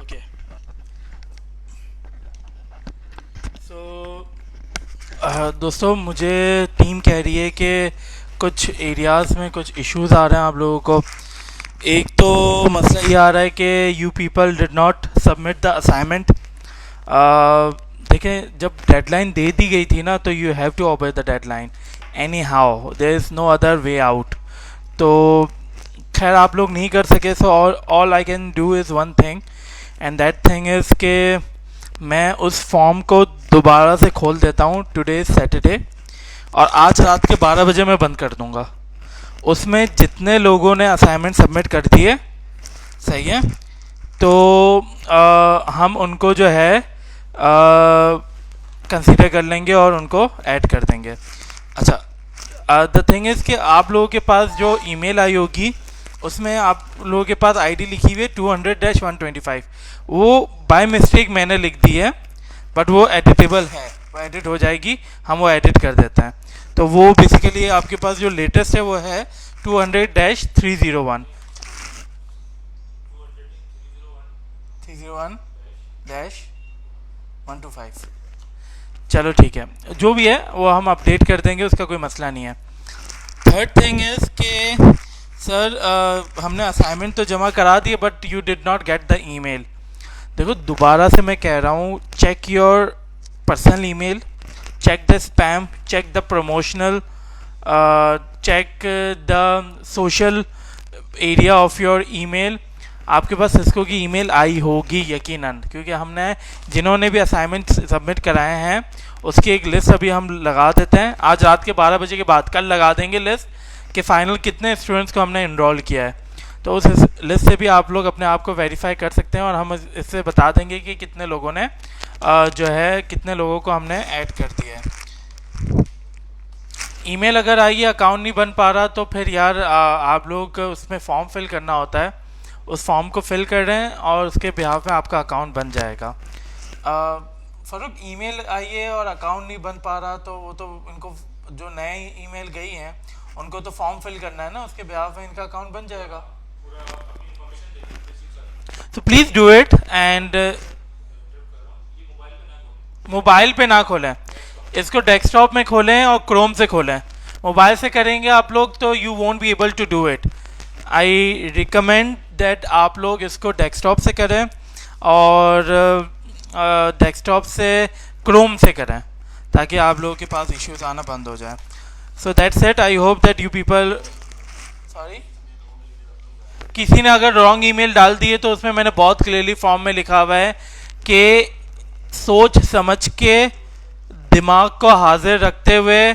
ओके, सो दोस्तों, मुझे टीम कह रही है कि कुछ एरियाज़ में कुछ इश्यूज आ रहे हैं आप लोगों को। एक तो मसला ये आ रहा है कि you people did not submit the assignment. देखें, जब डेडलाइन दे दी गई थी ना, तो you have to obey the deadline anyhow, there is no other way out. तो खैर आप लोग नहीं कर सके, so all I can do is one thing, and that thing is के मैं उस फॉर्म को दोबारा से खोल देता हूँ। टुडे सैटरडे, और आज रात के 12 बजे मैं बंद कर दूंगा। उसमें जितने लोगों ने असाइनमेंट सबमिट कर दिए, सही है, तो हम उनको जो है कंसीडर कर लेंगे और उनको ऐड कर देंगे। अच्छा, द थिंग इज़ कि आप लोगों के पास जो ईमेल आई होगी उसमें आप लोगों के पास आईडी लिखी हुई है 200-125, वो बाय मिस्टेक मैंने लिख दी है, बट वो एडिटेबल है, वो एडिट हो जाएगी, हम वो एडिट कर देते हैं। तो वो बेसिकली आपके पास जो लेटेस्ट है वो है 200-301 301-125। चलो ठीक है, जो भी है वो हम अपडेट कर देंगे, उसका कोई मसला नहीं है। थर्ड थिंग इज़ कि सर हमने असाइनमेंट तो जमा करा दिए, but you did not get the email. देखो, दोबारा से मैं कह रहा हूँ, check your personal email, check the spam, check the promotional, check the social area of your email। आपके पास सिस्को की ईमेल आई होगी यकीनन, क्योंकि हमने जिन्होंने भी असाइनमेंट सबमिट कराए हैं उसकी एक लिस्ट अभी हम लगा देते हैं। आज रात के 12 बजे के बाद कल लगा देंगे लिस्ट कि फ़ाइनल कितने स्टूडेंट्स को हमने इनरोल किया है। तो उस लिस्ट से भी आप लोग अपने आप को वेरीफाई कर सकते हैं, और हम इससे बता देंगे कि कितने लोगों ने जो है कितने लोगों को हमने ऐड कर दिया है। ईमेल अगर आई है, अकाउंट नहीं बन पा रहा, तो फिर यार आप लोग उसमें फॉर्म फिल करना होता है, उस फॉर्म को फिल कर रहे हैं और उसके बिहाफ में आपका अकाउंट बन जाएगा। फ़ारूक, ईमेल आई है और अकाउंट नहीं बन पा रहा, तो वो तो इनको जो नए ईमेल गई हैं उनको तो फॉर्म फिल करना है ना, उसके बिहाफ में इनका अकाउंट बन जाएगा। तो please do it, and mobile पे ना खोलें। इसको डेस्कटॉप में खोलें और क्रोम से खोलें। मोबाइल से करेंगे आप लोग तो you won't be able to do it. I recommend that आप लोग इसको डेस्कटॉप से करें और डेस्कटॉप से क्रोम से करें ताकि आप लोगों के पास इश्यूज आना बंद हो जाए। सो that's it. I hope that you people, sorry, किसी ने अगर रॉन्ग ईमेल डाल दी है तो उसमें मैंने बहुत क्लियरली फॉर्म में लिखा हुआ है कि सोच समझ के दिमाग को हाजिर रखते हुए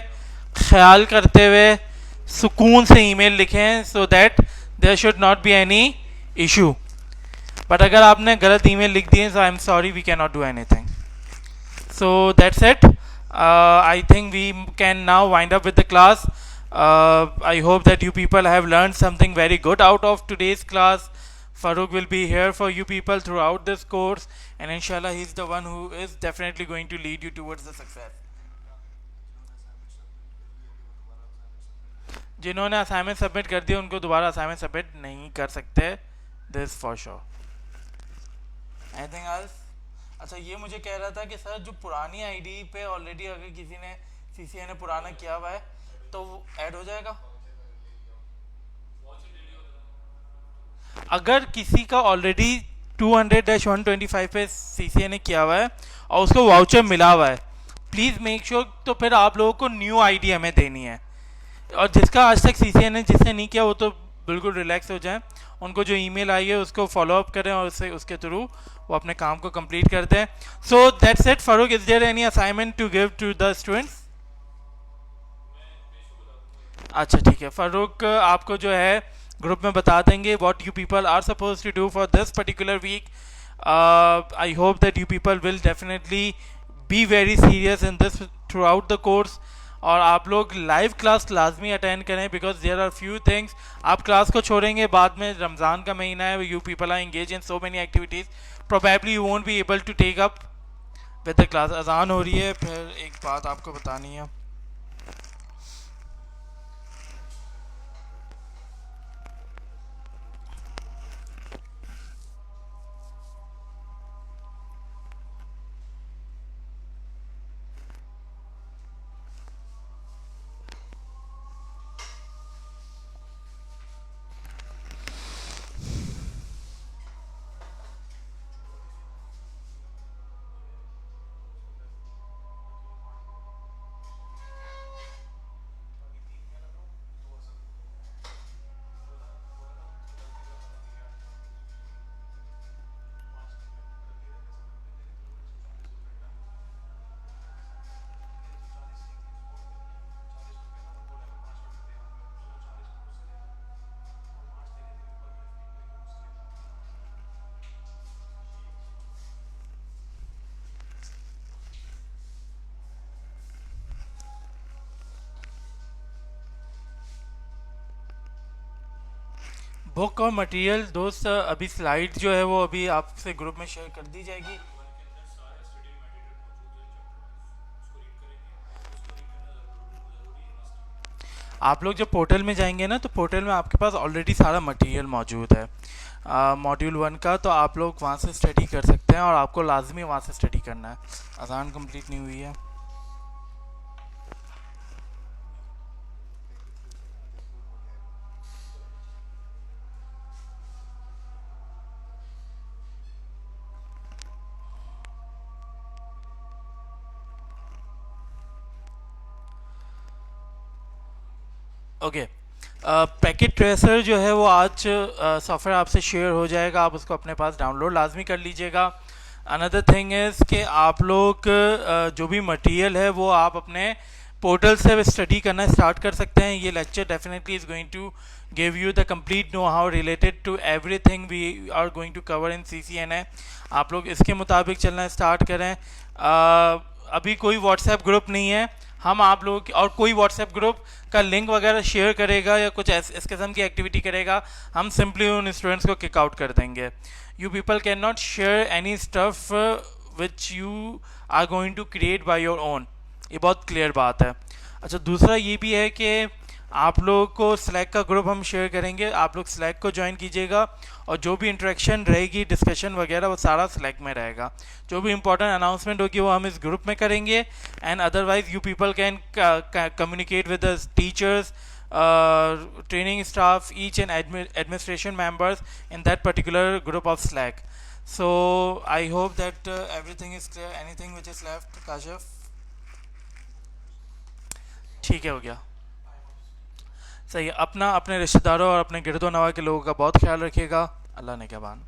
ख्याल करते हुए सुकून से ईमेल लिखें so that there should not be any issue. But अगर आपने गलत ईमेल लिख दिए so I am sorry, we can not do anything. So that's it. I think we can now wind up with the class. I hope that you people have learned something very good out of today's class. Farooq will be here for you people throughout this course, and inshallah he's the one who is definitely going to lead you towards the success. जिन्होंने assignment submit कर दिया उनको दोबारा assignment submit नहीं कर सकते, this for sure. Anything else? अच्छा, ये मुझे कह रहा था कि सर जो पुरानी आईडी पे ऑलरेडी अगर किसी ने सीसीए ने पुराना किया हुआ है तो वो ऐड हो जाएगा। अगर किसी का ऑलरेडी 200-125 पे सीसीए ने किया हुआ है और उसको वाउचर मिला हुआ है, प्लीज़ मेक श्योर तो फिर आप लोगों को न्यू आईडी हमें देनी है। और जिसका आज तक सीसीए ने जिसने नहीं किया वो तो बिल्कुल रिलैक्स हो जाए, उनको जो ईमेल आई है उसको फॉलो अप करें और उसके थ्रू वो अपने काम को कंप्लीट करते हैं। So that's it. Farooq, is there any assignment to give to the students? अच्छा ठीक है, फारूक आपको जो है ग्रुप में बता देंगे what you people are suppose to do for this particular week. I hope that you people will definitely be very serious in this throughout the course, और आप लोग लाइव क्लास लाजमी अटेंड करें because there are few things. आप class को छोड़ेंगे, बाद में रमज़ान का महीना है, you people are engage in so many activities, probably you won't be able to take up with the class. अजान हो रही है, फिर एक बात आपको बतानी है। बुक और मटेरियल दोस्त, अभी स्लाइड जो है वो अभी आपसे ग्रुप में शेयर कर दी जाएगी। आप लोग जब पोर्टल में जाएंगे ना तो पोर्टल में आपके पास ऑलरेडी सारा मटेरियल मौजूद है मॉड्यूल 1 का, तो आप लोग वहाँ से स्टडी कर सकते हैं और आपको लाजमी वहाँ से स्टडी करना है। अजान कंप्लीट नहीं हुई है। ओके, पैकेट ट्रेसर जो है वो आज सॉफ्टवेयर आपसे शेयर हो जाएगा, आप उसको अपने पास डाउनलोड लाजमी कर लीजिएगा। अनदर थिंग इज़ कि आप लोग जो भी मटेरियल है वो आप अपने पोर्टल से स्टडी करना स्टार्ट कर सकते हैं। ये lecture definitely is going to give you the complete know how related to everything we are going to cover in CCNA। आप लोग इसके मुताबिक चलना स्टार्ट करें। अभी कोई व्हाट्सएप ग्रुप नहीं है, हम आप लोगों की और कोई व्हाट्सएप ग्रुप का लिंक वगैरह शेयर करेगा या कुछ इस किस्म की एक्टिविटी करेगा, हम सिंपली उन स्टूडेंट्स को किक आउट कर देंगे। You people can not share any stuff which you are going to create by your own, ये बहुत क्लियर बात है। अच्छा, दूसरा ये भी है कि आप लोगों को स्लैक का ग्रुप हम शेयर करेंगे, आप लोग स्लैक को ज्वाइन कीजिएगा और जो भी इंटरेक्शन रहेगी, डिस्कशन वगैरह, वो सारा स्लैक में रहेगा। जो भी इंपॉर्टेंट अनाउंसमेंट होगी वो हम इस ग्रुप में करेंगे। And otherwise you people can communicate with the teachers, training staff, each and administration members in that particular group of Slack. So I hope that everything is clear. Anything which is left, Kashif? ठीक है, हो गया, सही है। अपना, अपने रिश्तेदारों और अपने गिरदो नवा के लोगों का बहुत ख्याल रखिएगा। अल्लाह ने क्या बान।